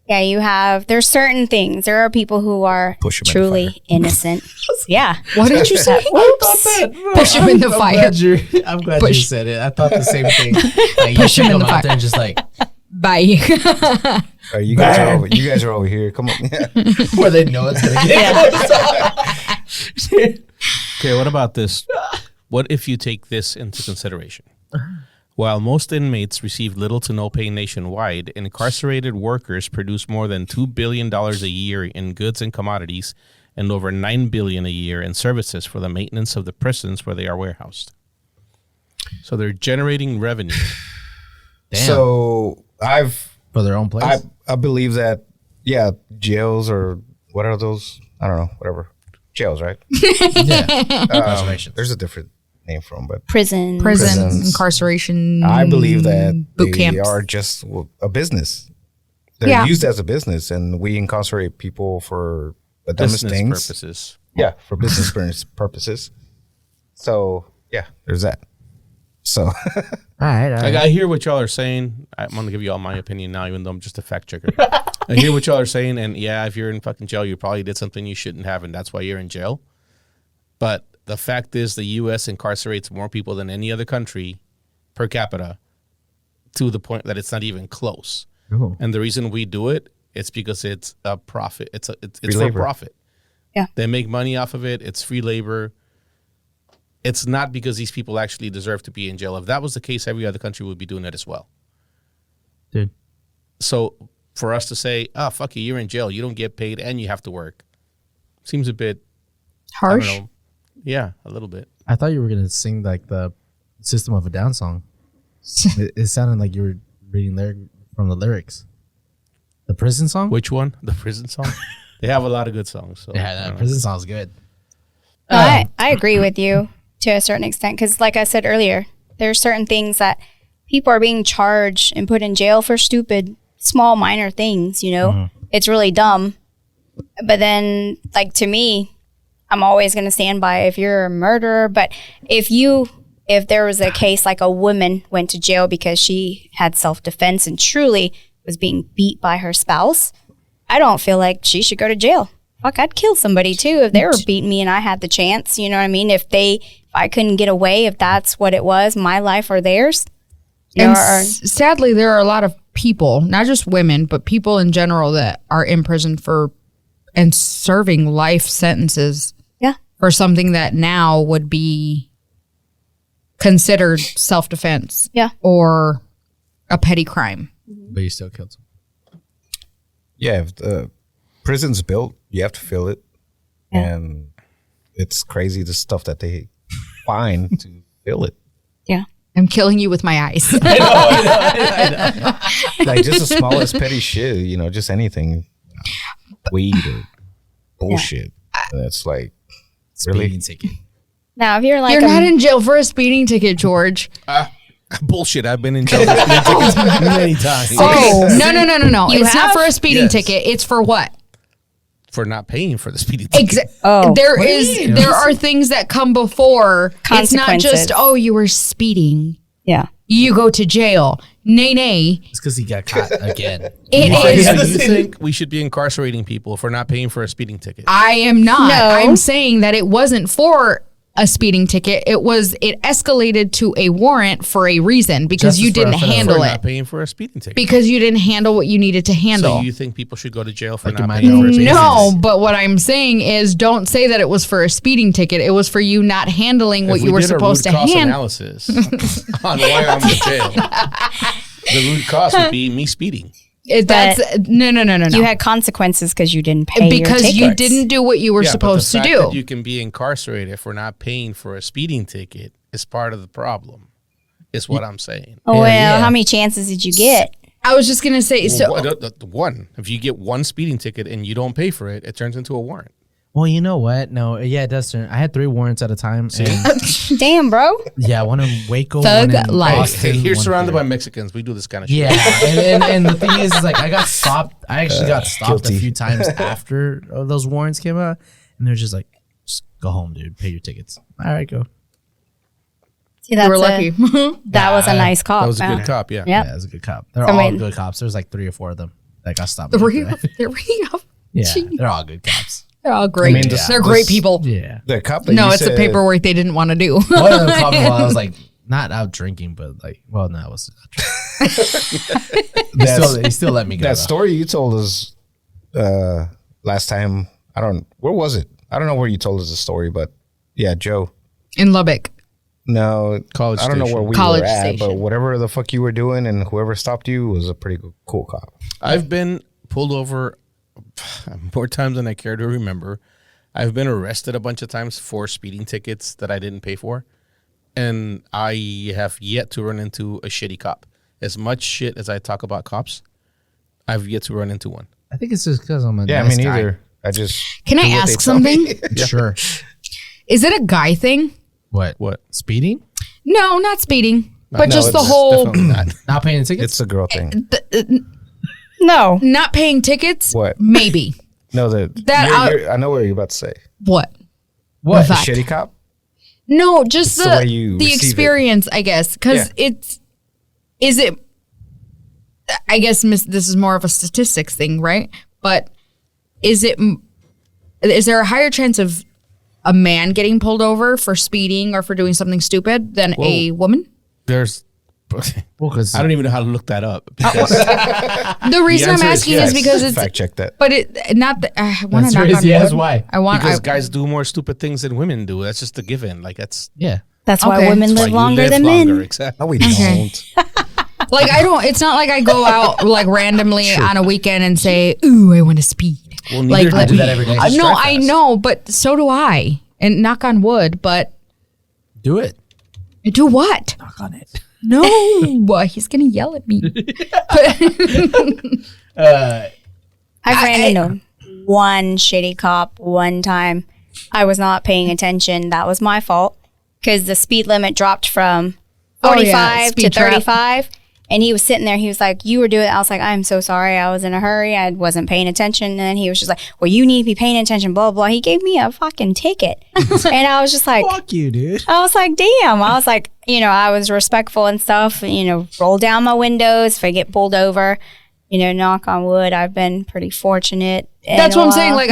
S4: yeah, there's certain things. There are people who are
S5: Push 'em in the
S4: truly innocent. Yeah.
S2: What did you say? Push him in the fire.
S1: I'm glad
S2: Push.
S1: you said it. I thought the same thing. Like,
S2: Push him in the
S1: out
S2: fire.
S1: there and just like,
S2: Bye.
S5: You guys are over here. Come on.
S1: where they know it's gonna get.
S3: Okay, what about this? What if you take this into consideration? While most inmates receive little to no pay nationwide, incarcerated workers produce more than $2 billion a year in goods and commodities and over $9 billion a year in services for the maintenance of the prisons where they are warehoused. So they're generating revenue.
S1: Damn.
S5: So
S1: For their own place.
S5: I believe that, yeah, jails or what are those? I don't know, whatever. Jails, right? There's a different name for them, but
S4: Prison.
S5: Prisons.
S2: Incarceration.
S5: I believe that
S2: boot
S5: they
S2: camps.
S5: are just a business. They're
S2: Yeah.
S5: used as a business, and we incarcerate people for the dumbest
S3: Business
S5: things.
S3: purposes.
S5: Yeah, for business purposes. So, yeah, there's that. So,
S1: all right.
S3: Like, I hear what y'all are saying. I'm going to give you all my opinion now, even though I'm just a fact checker. I hear what y'all are saying, and yeah, if you're in fucking jail, you probably did something you shouldn't have, and that's why you're in jail. But the fact is, the U.S. incarcerates more people than any other country per capita, to the point that it's not even close.
S1: Ooh.
S3: And the reason we do it, it's because it's a profit. It's
S5: Free
S3: for
S5: labor.
S3: profit.
S4: Yeah.
S3: They make money off of it. It's free labor. It's not because these people actually deserve to be in jail. If that was the case, every other country would be doing it as well.
S1: Dude.
S3: So for us to say, oh, fuck you, you're in jail, you don't get paid, and you have to work, seems a bit I don't
S2: Harsh.
S3: know. Yeah, a little bit.
S1: I thought you were gonna sing like the System of a Down song. It sounded like you were reading there from the lyrics. The prison song?
S3: Which one? The prison song? They have a lot of good songs. So I
S1: Yeah,
S3: don't
S1: that
S3: know.
S1: prison song's good.
S4: No, I agree with you to a certain extent because, like I said earlier, there are certain things that people are being charged and put in jail for stupid, small, minor things. You know, it's really dumb. But then, like, to me, I'm always going to stand by if you're a murderer. But if there was a case like a woman went to jail because she had self-defense and truly was being beat by her spouse, I don't feel like she should go to jail. Fuck, I'd kill somebody too if they were beating me and I had the chance. You know what I mean? If I couldn't get away, if that's what it was, my life or theirs. You know,
S2: And sadly, there are a lot of people, not just women, but people in general that are in prison for and serving life sentences
S4: yeah.
S2: for something that now would be considered self-defense
S4: Yeah.
S2: or a petty crime.
S1: But you still killed someone.
S5: yeah, if the prison's built, you have to fill it.
S4: Yeah.
S5: And it's crazy the stuff that they find to fill it.
S4: Yeah.
S2: I'm killing you with my eyes.
S5: Like just the smallest petty shit, just anything. Weed or bullshit. And it's like, really?
S1: Speeding ticket.
S4: Now, if you're like
S2: You're not in jail for a speeding ticket, George.
S3: Bullshit. I've been in jail for speeding tickets many times.
S2: Oh, no.
S4: You
S2: It's not
S4: have?
S2: for a speeding
S3: Yes.
S2: ticket. It's for what?
S3: For not paying for the speeding ticket.
S4: Oh.
S2: There are things that come before. It's not just,
S4: Consequences.
S2: oh, you were speeding.
S4: Yeah.
S2: You go to jail. Nay.
S1: It's because he got caught again.
S2: It
S3: So
S2: is.
S3: you think we should be incarcerating people for not paying for a speeding ticket?
S2: I am not.
S4: No.
S2: I'm saying that it wasn't for a speeding ticket. It escalated to a warrant for a reason because you
S1: Justice for
S2: didn't
S1: offense.
S2: handle
S3: for
S2: it.
S3: not paying for a speeding ticket.
S2: Because you didn't handle what you needed to handle.
S3: So you think people should go to jail for
S1: Like
S3: not
S1: in
S3: paying for a
S1: Minority
S3: speeding
S2: No,
S3: ticket?
S2: but what I'm saying is don't say that it was for a speeding ticket. It was for you not handling what
S3: If
S2: you
S3: we
S2: were
S3: did a
S2: supposed to
S3: root cause
S2: handle.
S3: analysis on why I'm in jail, the root cause would be me speeding.
S2: That's no.
S4: You had consequences because you didn't pay
S2: Because
S4: your
S2: you
S4: tickets.
S2: didn't do what you were
S3: Yeah,
S2: supposed
S3: but
S2: to
S3: the fact
S2: do.
S3: that you can be incarcerated for not paying for a speeding ticket is part of the problem. Is what I'm saying.
S4: Oh, well,
S1: yeah.
S4: how many chances did you get?
S2: I was just gonna say. So
S3: The one, if you get one speeding ticket and you don't pay for it, it turns into a warrant.
S1: Well, you know what? No, yeah, it does turn. I had 3 warrants at a time. And
S4: Damn, bro.
S1: yeah, one in Waco,
S2: Thug
S1: one in
S2: life.
S1: Boston.
S3: Hey, you're
S1: one
S3: surrounded
S1: here.
S3: by Mexicans. We do this kind of shit.
S1: Yeah, and the thing is like I got stopped. I actually got stopped
S5: guilty.
S1: a few times after those warrants came out, and they're just like, "Just go home, dude. Pay your tickets." All right, go.
S4: See,
S2: you were
S4: that's
S2: lucky.
S4: that was a nice cop.
S3: That was a
S4: huh?
S3: good cop, yeah.
S4: Yep.
S1: Yeah, it was a good cop. They're
S4: I
S1: all
S4: mean-
S1: good cops. There's like 3 or 4 of them that got stopped.
S2: Three
S1: after that.
S2: of
S1: Yeah,
S2: Jeez.
S1: they're all good cops.
S2: They're all great.
S5: mean,
S2: They're great people.
S1: Yeah.
S5: The cop that
S2: No,
S5: you
S2: it's the
S5: said-
S2: paperwork they didn't want to do.
S1: One of them caught me while I was like not out drinking, but like, well, no, I was. He still let me go.
S5: That
S1: though.
S5: story you told us last time. Where was it? I don't know where you told us the story, but yeah, Joe.
S2: In Lubbock.
S5: No,
S3: College
S5: I don't know
S3: Station.
S5: where we
S2: College
S5: were at,
S2: Station.
S5: but whatever the fuck you were doing and whoever stopped you was a pretty cool cop.
S3: I've been pulled over more times than I care to remember. I've been arrested a bunch of times for speeding tickets that I didn't pay for. And I have yet to run into a shitty cop. As much shit as I talk about cops, I've yet to run into one.
S1: I think it's just because I'm a
S5: Yeah,
S1: nice
S5: me
S1: guy.
S5: neither. I just
S2: Can I
S5: do what
S2: ask
S5: they tell me.
S2: something?
S1: Sure.
S2: Is it a guy thing?
S1: What?
S3: What?
S1: Speeding?
S2: No, not speeding, but
S5: No,
S2: just the
S5: it's
S2: whole
S3: Definitely not.
S1: Not paying the tickets?
S5: It's a girl thing.
S4: No.
S2: not paying tickets.
S5: What?
S2: Maybe.
S5: No, I know what you're about to say.
S2: What?
S1: What?
S2: The fact.
S5: Shitty cop?
S2: No, just
S5: It's the way you
S2: the
S5: receive it.
S2: experience, I guess. Because
S5: Yeah.
S2: is it? I guess this is more of a statistics thing, right? But is there a higher chance of a man getting pulled over for speeding or for doing something stupid than a woman?
S3: There's.
S1: Well, because
S3: I don't even know how to look that up. Because
S2: The reason I'm
S3: answer is
S2: asking
S3: yes.
S2: is because it's.
S5: Fact check that.
S2: But it not. I want to
S1: Answer
S2: knock
S1: is
S2: on
S1: yes,
S2: wood.
S1: why?
S2: I want.
S3: because
S2: I,
S3: guys do more stupid things than women do. That's just a given. Like that's
S1: yeah.
S4: That's why
S2: Okay.
S4: women
S3: why
S4: live
S3: you
S4: longer
S3: live
S4: than
S3: longer.
S4: men.
S3: Exactly.
S5: No, we
S2: Okay.
S5: don't.
S2: like I don't. It's not like I go out like randomly on a weekend and say, "Ooh, I want to speed."
S3: Well,
S2: Like,
S3: neither
S2: I
S3: do
S2: do
S3: we.
S1: that every day.
S3: We
S1: I
S3: just
S2: No,
S3: drive
S2: I
S3: fast.
S2: know, but so do I. And knock on wood, but
S1: Do it.
S2: do what?
S1: Knock on it.
S2: No, he's gonna yell at me.
S4: I ran into one shitty cop one time. I was not paying attention. That was my fault because the speed limit dropped from
S2: Oh,
S4: 45
S2: yeah,
S4: to
S2: speed trap.
S4: 35. And he was sitting there. He was like, you were doing it. I was like, I'm so sorry. I was in a hurry. I wasn't paying attention. And then he was just like, well, you need to be paying attention, blah, blah. He gave me a fucking ticket. And I was just like,
S1: Fuck you, dude.
S4: I was like, damn. I was like, I was respectful and stuff, roll down my windows if I get pulled over, knock on wood. I've been pretty fortunate.
S2: That's
S4: in
S2: what
S4: a
S2: I'm saying.
S4: while,
S2: Like,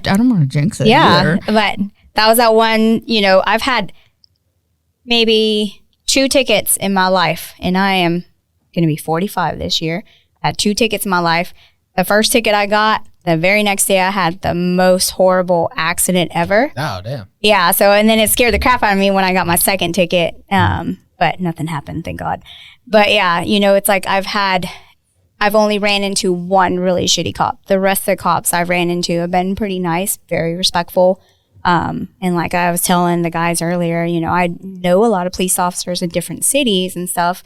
S2: I don't want to jinx it.
S4: Yeah.
S2: either.
S4: But that was that one, I've had maybe 2 tickets in my life, and I am going to be 45 this year. I had 2 tickets in my life. The first ticket I got, the very next day I had the most horrible accident ever.
S1: Oh, damn.
S4: Yeah. So, and then it scared the crap out of me when I got my second ticket. But nothing happened, thank God. But yeah, it's like I've only ran into one really shitty cop. The rest of the cops I've ran into have been pretty nice, very respectful. And like I was telling the guys earlier, I know a lot of police officers in different cities and stuff.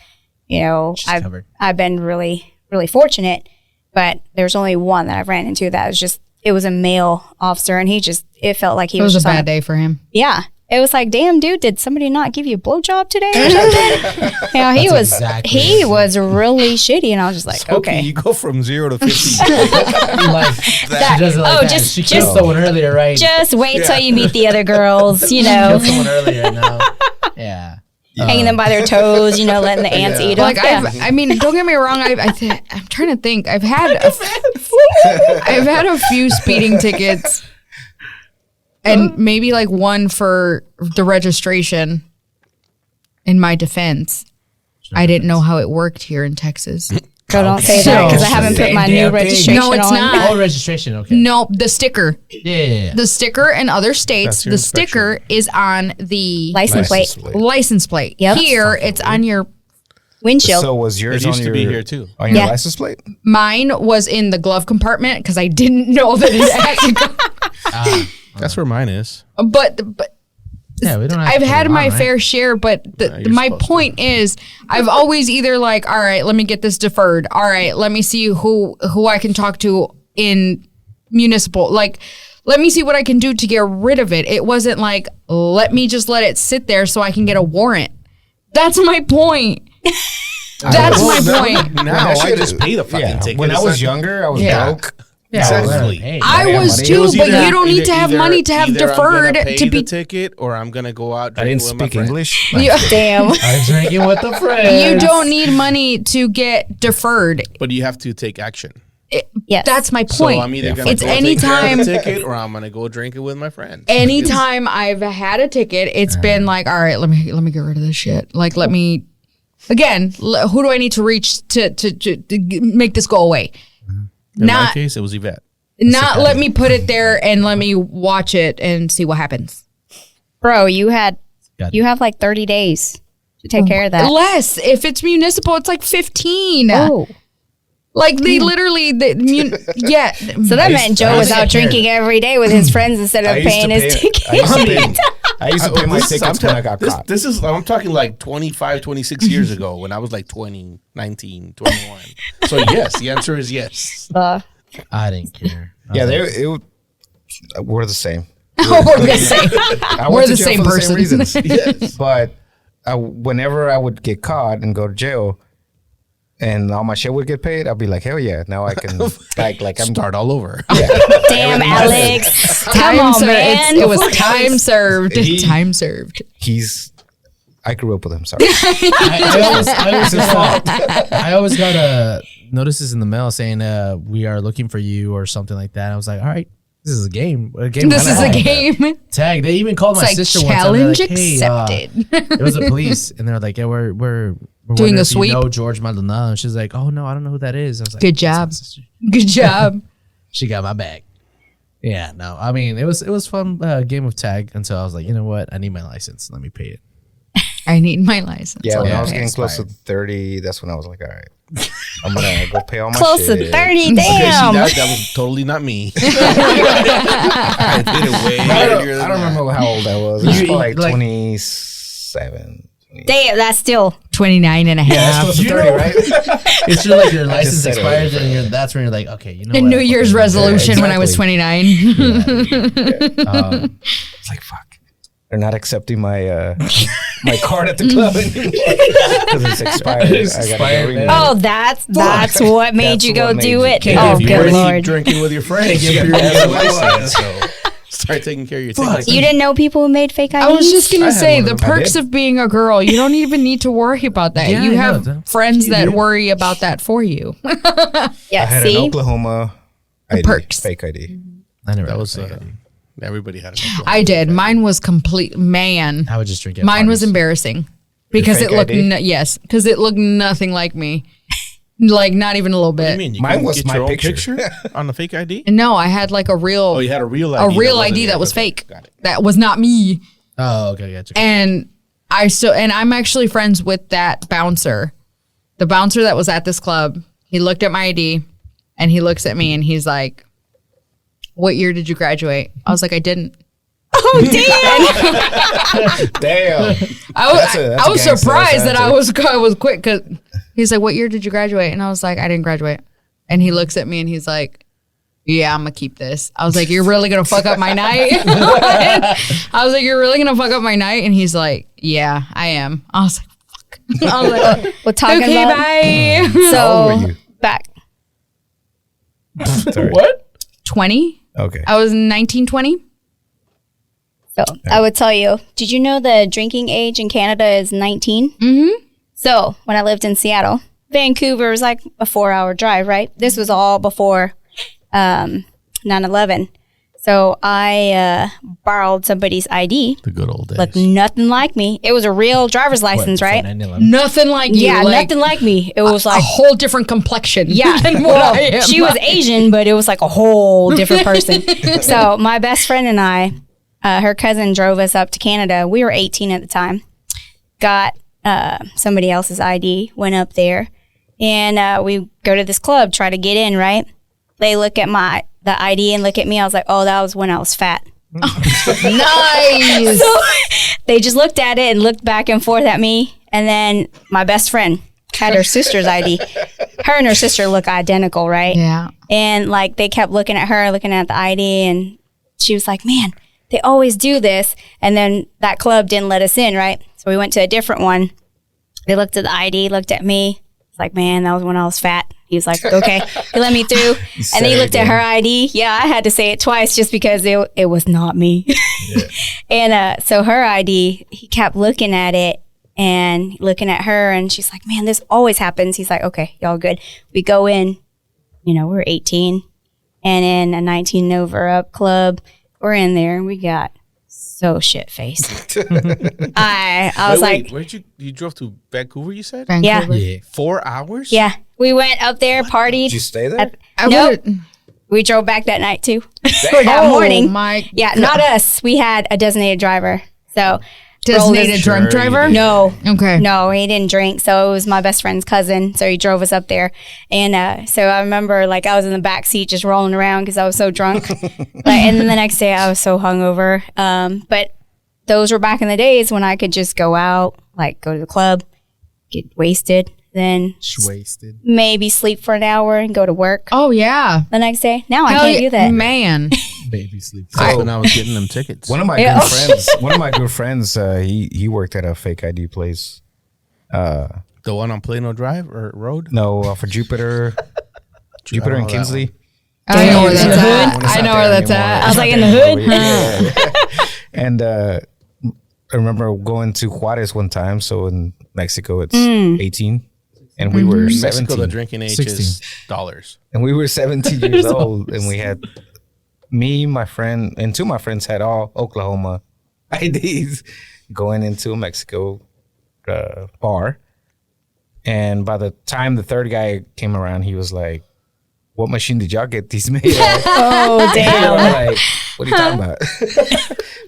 S1: covered.
S4: I've been really, really fortunate, but there's only one that I've ran into that was it was a male officer, and it felt like he
S2: It was a
S4: just on
S2: bad day for him.
S4: Yeah. It was like, damn, dude, did somebody not give you a blowjob today or something? He was
S1: exactly
S4: he
S1: what
S4: was really shitty, and I was just like,
S3: Okay,
S4: okay.
S3: you go from 0 to 50.
S1: Like, she does it like that.
S4: just-
S1: She
S4: just-
S1: killed someone earlier, right?
S4: Just wait till you meet the other girls,
S1: Killed someone earlier, no. Yeah.
S4: hanging them by their toes, letting the ants eat them.
S2: Like I mean, don't get me wrong. I'm trying to think. I've had a few speeding tickets, and maybe like one for the registration. In my defense, I didn't know how it worked here in Texas.
S4: So don't say that because I haven't put my new registration
S2: No, it's
S4: on.
S2: not.
S1: Oh, registration. Okay.
S2: No, the sticker.
S1: Yeah.
S2: The sticker in other states,
S3: That's your
S2: the sticker is on the
S4: License plate.
S2: license plate.
S4: Yep.
S2: Here, it's on your.
S4: Windshield.
S5: So was yours
S3: It used
S5: on
S3: to
S5: your
S3: be here too.
S5: on your
S4: Yeah.
S5: license plate?
S2: Mine was in the glove compartment because I didn't know that it had to go.
S3: That's where mine is.
S2: But
S1: Yeah, we don't. Have
S2: I've
S1: to put
S2: had
S1: it
S2: my
S1: on, right?
S2: fair share, but
S3: you're
S2: my
S3: supposed to.
S2: point is, I've always either like, all right, let me get this deferred. All right, let me see who I can talk to in municipal. Like, let me see what I can do to get rid of it. It wasn't like, let me just let it sit there so I can get a warrant. That's my point. That's my point.
S3: Now
S5: that
S3: I
S5: shit
S3: just
S5: is-
S3: pay the fucking
S5: Yeah.
S3: ticket.
S5: When I
S3: It's
S5: was
S3: not-
S5: younger, I was
S2: Yeah.
S5: broke.
S3: Exactly.
S1: Hey,
S2: I
S5: Yeah,
S2: was
S5: money.
S2: too,
S3: It was
S2: but
S3: either-
S2: you don't need to have
S3: either-
S2: money to have
S3: either I'm gonna
S2: deferred
S3: pay
S2: to be.
S3: the ticket, or I'm gonna go out.
S5: I
S3: drinking
S5: didn't
S3: with my
S5: speak
S3: friends.
S5: English.
S4: Damn.
S1: I'm drinking with the friends.
S2: You don't need money to get deferred.
S3: But you have to take action.
S4: Yes.
S2: That's my
S3: So
S2: point.
S3: I'm either
S5: Yeah,
S3: gonna
S2: it's
S3: go take care of
S2: anytime.
S3: the ticket, or I'm gonna go drink it with my friends.
S2: Anytime I've had a ticket, it's been like, all right, let me get rid of this shit. Like, let me again. Who do I need to reach to make this go away?
S3: In my
S2: Not
S3: case, it was Yvette.
S2: let me put it there and let me watch it and see what happens.
S4: Bro, you have
S1: Got it.
S4: like 30 days to take care of that.
S2: Less if it's municipal, it's like 15.
S4: Oh.
S2: Like they literally, yeah.
S4: So that meant Joe
S1: I
S4: was
S1: used to
S4: out
S1: pay
S4: drinking every day with his friends instead of paying his ticket.
S5: I used to pay my tickets when I got caught.
S3: This is, I'm talking like 25, 26 years ago when I was like 20, 19, 21. So yes, the answer is yes.
S1: I didn't care.
S5: Yeah, we're the same.
S2: We're the same.
S5: I
S2: We're
S5: went to
S2: the
S5: jail
S2: same
S5: for
S2: person.
S5: reasons. Yes. But whenever I would get caught and go to jail, and all my shit would get paid, I'd be like, hell yeah! Now I can like I'm
S3: Start all over.
S4: Damn, Alex. Come
S2: Time
S4: on,
S2: served.
S4: man.
S2: It was time served.
S5: He-
S2: Time served.
S5: I grew up with him. Sorry.
S1: I always got notices in the mail saying we are looking for you or something like that. I was like, all right, this is a game.
S2: This is a game.
S1: Tag. They even called my
S2: It's like
S1: sister one time. They're
S2: challenge
S1: like, hey,
S2: accepted.
S1: it was the police, and they're like, yeah, we're
S2: Doing
S1: wondering
S2: a
S1: if
S2: sweep?
S1: You know George Maldonado, and she's like, oh no, I don't know who that is. I was like,
S2: Good
S1: "That's my
S2: job.
S1: sister."
S2: Good job.
S1: She got my back. Yeah, no, I mean it was fun game of tag until I was like, you know what, I need my license. Let me pay it.
S2: I need my license.
S5: Yeah, when I was
S2: Okay.
S5: getting close to 30, that's when I was like, all right, I'm gonna go pay all my
S4: Close
S5: shit.
S4: to 30,
S3: Okay, see,
S4: damn.
S3: that was totally not me. I did it way
S5: I
S3: earlier
S5: don't,
S3: than
S5: I don't
S3: that.
S5: remember how old I was. It was
S1: You-
S5: probably like
S1: like-
S5: 27.
S4: Damn, that's still
S2: 29 and a half.
S5: That's close to
S1: You
S5: 30,
S1: know-
S5: right?
S1: It's really like your license
S5: said it.
S1: expires, and that's when you're like, okay, you know
S2: A
S1: what?
S2: New Year's
S1: Okay,
S2: resolution when I was
S5: exactly.
S2: 29.
S5: It's like fuck. They're not accepting my my card at the club anymore because it's expired.
S1: It's
S5: I gotta
S1: expired,
S5: go renew
S1: man.
S5: it.
S4: Oh, that's what made
S5: That's
S4: you go
S5: what made
S4: do
S5: you-
S4: it.
S5: Can't
S4: Oh,
S3: If you
S4: good
S3: already
S4: lord.
S3: drinking with your friends,
S1: Give
S3: you
S1: your
S3: got
S1: license.
S3: license. So start taking care of your tickets.
S4: You didn't know people who made fake IDs?
S2: I was just gonna
S3: had
S2: say
S3: one of
S2: the
S3: them. I
S2: perks
S5: did.
S2: of being a girl. You don't even need to worry about that.
S1: Yeah,
S2: you
S1: I know.
S2: have
S1: That's
S2: friends
S1: cute,
S2: that
S1: dude.
S2: worry about that for you.
S4: Yeah,
S5: I had an
S4: see?
S5: Oklahoma ID,
S2: perks.
S5: fake ID.
S1: I never.
S3: That
S1: had
S3: was
S1: a fake ID.
S3: everybody had it.
S2: I did. Mine was complete. Man,
S1: I would just drink. At
S2: mine was
S1: parties.
S2: embarrassing because
S5: fake
S2: it looked
S5: ID?
S2: yes, because it looked nothing like me. Like not even a little
S3: What do
S2: bit.
S3: you mean? You
S5: Mine
S3: couldn't
S5: was
S3: get
S5: my
S3: your own
S5: picture.
S3: on the fake ID?
S2: No, I had like a real,
S3: Oh, you had a real ID.
S2: ID that was
S3: okay,
S2: fake.
S3: Got it.
S2: That was not me.
S1: Oh, okay, gotcha.
S2: And I'm actually friends with that bouncer. The bouncer that was at this club, he looked at my ID and he looks at me and he's like, what year did you graduate? I was like, I didn't.
S5: Damn.
S2: I was,
S5: That's a
S2: I was
S5: gangster
S2: surprised that
S5: answer.
S2: I was quick because he's like, what year did you graduate? And I was like, I didn't graduate. And he looks at me and he's like, yeah, I'm gonna keep this. I was like, you're really gonna fuck up my night? I was like, you're really gonna fuck up my night? And he's like, yeah, I am. I was like, fuck. I was like,
S4: We're talking
S2: okay,
S4: about.
S2: bye.
S5: How old were
S4: So,
S5: you?
S4: back.
S5: Sorry.
S1: What?
S2: 20.
S5: Okay.
S2: I was 19, 20.
S4: So I would tell you, did you know the drinking age in Canada is 19? Mm-hmm. So when I lived in Seattle, Vancouver was like a 4-hour drive, right? This was all before 9/11. So I borrowed somebody's ID.
S1: The good old days.
S4: Looked nothing like me. It was a real driver's license, right?
S1: 9/11?
S2: Nothing like you.
S4: Yeah,
S2: like,
S4: nothing like me. It was
S2: a
S4: like,
S2: whole different complexion.
S4: yeah.
S2: than what
S4: Well,
S2: I am.
S4: she was Asian, but it was like a whole different person. So my best friend and I, her cousin drove us up to Canada. We were 18 at the time. Got somebody else's ID, went up there, and we go to this club, try to get in, right? They look at the ID and look at me. I was like, oh, that was when I was fat.
S2: Nice.
S4: So they just looked at it and looked back and forth at me. And then my best friend had her sister's ID. Her and her sister look identical, right?
S2: Yeah.
S4: And like they kept looking at her, looking at the ID, and she was like, man, they always do this. And then that club didn't let us in, right? So we went to a different one. They looked at the ID, looked at me. It's like, man, that was when I was fat. He was like, okay. He let me through. And then he looked at her ID. Yeah, I had to say it twice just because it was not me. And so her ID, he kept looking at it and looking at her. And she's like, man, this always happens. He's like, okay, y'all good. We go in, we're 18 and in a 19 over up club. We're in there and we got so shit faced. I was like,
S3: where'd you drove to Vancouver, you said?
S2: Vancouver.
S1: Yeah.
S3: 4 hours?
S4: yeah, we went up there, partied.
S5: Did you stay there?
S4: Nope. We drove back that night too. Or that morning.
S2: My
S4: Yeah, not us. We had a designated driver. So
S2: designated drunk
S3: Sure you
S2: driver?
S3: did.
S4: no,
S2: Okay.
S4: no, he didn't drink. So it was my best friend's cousin. So he drove us up there. And so I remember like I was in the back seat just rolling around because I was so drunk. And then the next day I was so hungover. But those were back in the days when I could just go out, like go to the club, get wasted, then
S6: Wasted.
S4: maybe sleep for an hour and go to work
S2: Oh, yeah.
S4: the next day. Now I
S2: Hell
S4: can't
S2: yeah.
S4: do that.
S2: Man.
S6: Baby sleep.
S3: That's when I was getting them tickets.
S5: One of my
S4: Yeah.
S5: good friends. One of my good friends. He worked at a fake ID place.
S3: The one on Plano Drive or Road?
S5: No, for Jupiter. Jupiter and
S3: that
S5: Kinsley.
S2: I know where
S4: Damn.
S2: that's
S4: In the
S2: at.
S5: When it's
S2: I
S5: not
S2: know where
S5: there
S2: that's
S5: anymore.
S2: at.
S4: I was
S5: It's
S4: like,
S5: not
S4: in the
S5: there
S4: hood?
S5: anymore. Yeah. And I remember going to Juarez one time. So in Mexico, it's 18. And we were
S3: In Mexico,
S5: 17.
S3: the drinking age
S1: 16.
S3: is dollars.
S5: And we were 17 years old. And we had me, my friend, and two of my friends had all Oklahoma IDs going into a Mexico bar. And by the time the third guy came around, he was like, what machine did y'all get these made at?
S4: Oh,
S5: And we
S4: damn.
S5: were like, what are you talking about?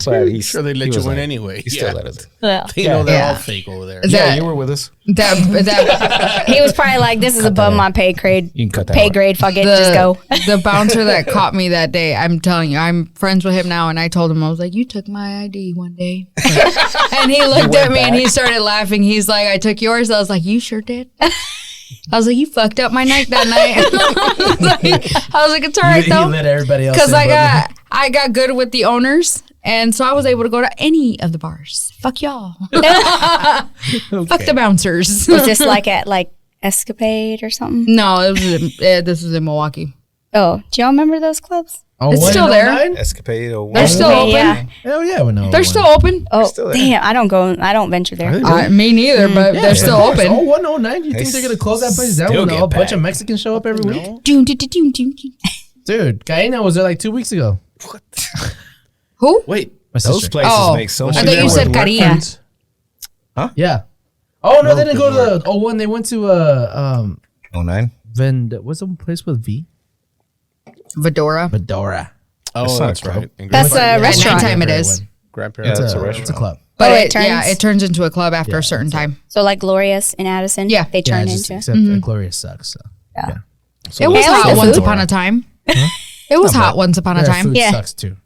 S5: But he's
S3: Sure, they let you in anyway.
S5: He still let us.
S4: Well,
S3: You know they're
S2: Yeah.
S3: all fake over there.
S2: Is
S5: Yeah,
S2: that,
S5: you were with us.
S2: that
S4: he was probably like, this is above my pay grade.
S5: You can cut that
S4: Pay
S5: out.
S4: grade, fuck it, just go.
S2: the bouncer that caught me that day, I'm telling you, I'm friends with him now, and I told him, I was like, you took my ID one day. And he looked at me and he started laughing. He's like, I took yours. I was like, you sure did? I was like, you fucked up my night that night. I was like, it's all right
S1: You
S2: though.
S1: let everybody else
S2: Because
S1: in, but
S2: I got good with the owners. And so I was able to go to any of the bars. Fuck y'all. Fuck the bouncers.
S4: Was this like at like Escapade or something?
S2: No, it was this was in Milwaukee.
S4: Oh, do y'all remember those clubs?
S1: Oh,
S2: It's
S1: what,
S2: still
S1: in
S2: there.
S1: 09?
S5: Escapade or
S2: They're still open.
S4: Yeah.
S1: Hell yeah, we know.
S2: They're still open.
S4: Oh,
S5: still there.
S4: damn. I don't venture there.
S2: Me neither, but they're still open.
S1: Oh, 109. You think
S5: They
S1: they're gonna close that place down
S5: still
S1: when
S5: get
S1: a bunch
S5: packed.
S1: of Mexicans show up every week?
S2: Doom, doom, doom, doom, doom.
S1: Dude, Gaina was there like 2 weeks ago.
S2: Who?
S3: Wait,
S1: My
S5: Those
S1: sister.
S5: places
S2: Oh,
S5: make so
S2: I
S5: much
S2: thought you
S5: sense.
S2: said Karina.
S1: Yeah. Oh no, they didn't go to the 01. They went to
S5: 09?
S1: what's the place with V?
S2: Vedora.
S1: Fedora.
S3: oh,
S5: not
S3: that's
S5: a club.
S3: right. In
S4: That's
S3: Grand-
S4: a restaurant.
S2: Nighttime it is.
S3: Grandparents.
S5: Yeah,
S1: It's
S5: that's a
S1: a
S5: restaurant.
S1: club.
S2: But
S4: Oh,
S2: it
S4: it turns?
S2: turns into a club after a certain time.
S4: So like Glorious in Addison?
S2: Yeah.
S4: They
S1: Yeah,
S4: turn
S1: just,
S4: into.
S1: except Gloria sucks. So.
S2: It was
S4: I like
S2: hot
S4: the
S2: once
S4: food.
S2: upon a time. It was hot once upon a
S1: Their
S2: time.
S1: food
S4: Yeah.
S1: sucks too.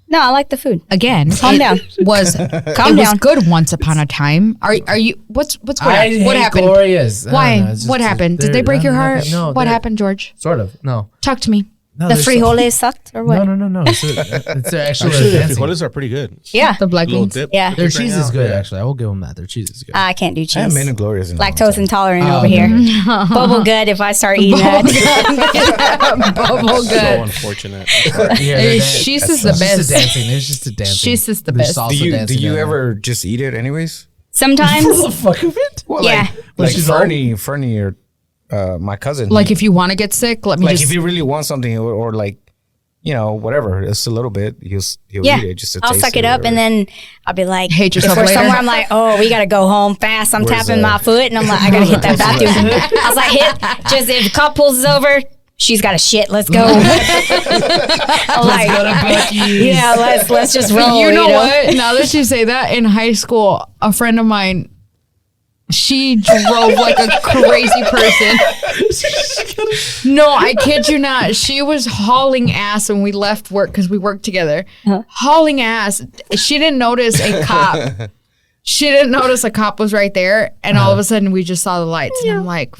S4: No, I like the food.
S2: Again,
S4: Calm
S2: it
S4: down.
S2: Was
S4: Calm
S2: it was
S4: down.
S2: good once upon a time? Are you? What's going on?
S1: I hate
S2: What happened?
S1: Gloria's. I don't
S2: Why?
S1: know, it's just-
S2: What happened? Did they break your heart?
S1: No,
S2: What
S1: they're-
S2: happened, George?
S1: Sort of. No.
S2: Talk to me.
S6: No,
S4: The
S6: there's
S4: frijoles sucked or what?
S6: No. It's actually
S3: Actually, the
S6: dancing.
S3: frijoles are pretty good.
S4: Yeah.
S2: The black
S3: Little
S2: beans.
S3: dip.
S4: Yeah.
S1: Their
S3: Dip right
S1: cheese is
S3: now.
S1: good,
S3: Yeah.
S1: actually. I will give them that. Their cheese is good.
S4: I can't do
S5: I haven't
S4: cheese.
S5: been to Gloria's in a long
S4: Lactose
S5: time.
S4: intolerant
S1: Oh,
S4: over
S1: okay.
S4: here. Bubble good if I start eating that.
S2: Bubble
S3: So
S2: good.
S3: unfortunate.
S1: Yeah,
S2: Hey, she's just the
S1: It's just
S2: best.
S1: a dancing. There's just a dancing.
S2: She's just the
S1: There's
S2: best.
S1: salsa
S5: Do
S1: dancing
S5: you
S1: down there.
S5: ever just eat it anyways?
S4: Sometimes.
S1: For the fuck of it?
S5: Well,
S4: Yeah.
S5: like
S1: she's
S5: Fernie or my cousin.
S2: Like if you want to get sick, let me
S5: like
S2: just.
S5: if you really want something or like, you know, whatever, it's a little bit, he'll
S4: Yeah.
S5: eat it just to
S4: I'll
S5: taste
S4: suck it
S5: or
S4: up and
S5: whatever.
S4: then I'll be like,
S2: Hate
S4: if
S2: yourself
S4: we're
S2: later.
S4: somewhere, I'm like, oh, we got to go home fast. I'm
S5: Where's
S4: tapping my foot and I'm like, I got to hit that bathroom. I was like, just if the cop pulls us over, she's got to shit. Let's go. I'm like, yeah, let's just roll.
S2: You know what? Now that you say that, in high school, a friend of mine, she drove like a crazy person. No, I kid you not. She was hauling ass when we left work because we worked together. Hauling ass. She didn't notice a cop. She didn't notice a cop was right there. And all of a sudden, we just saw the lights. And I'm like,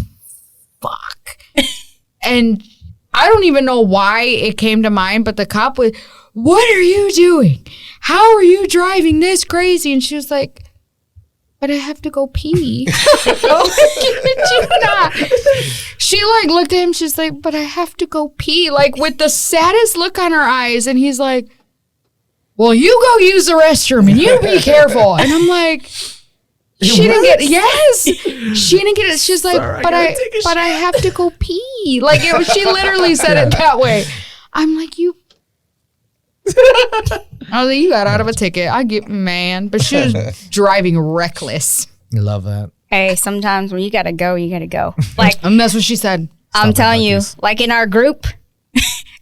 S2: fuck. And I don't even know why it came to mind, but the cop was, what are you doing? How are you driving this crazy? And she was like, but I have to go pee. She like looked at him. She's like, but I have to go pee. Like with the saddest look on her eyes. And he's like, well, you go use the restroom and you be careful. And I'm like, she didn't get she didn't get it. She's like, but I have to go pee. Like she literally said it that way. I'm like, you. I was like, you got out of a ticket. I get man, but she was driving reckless.
S1: I love that.
S4: Hey, sometimes when you got to go, you got to go. Like,
S2: And that's what she said.
S4: I'm telling you, like in our group,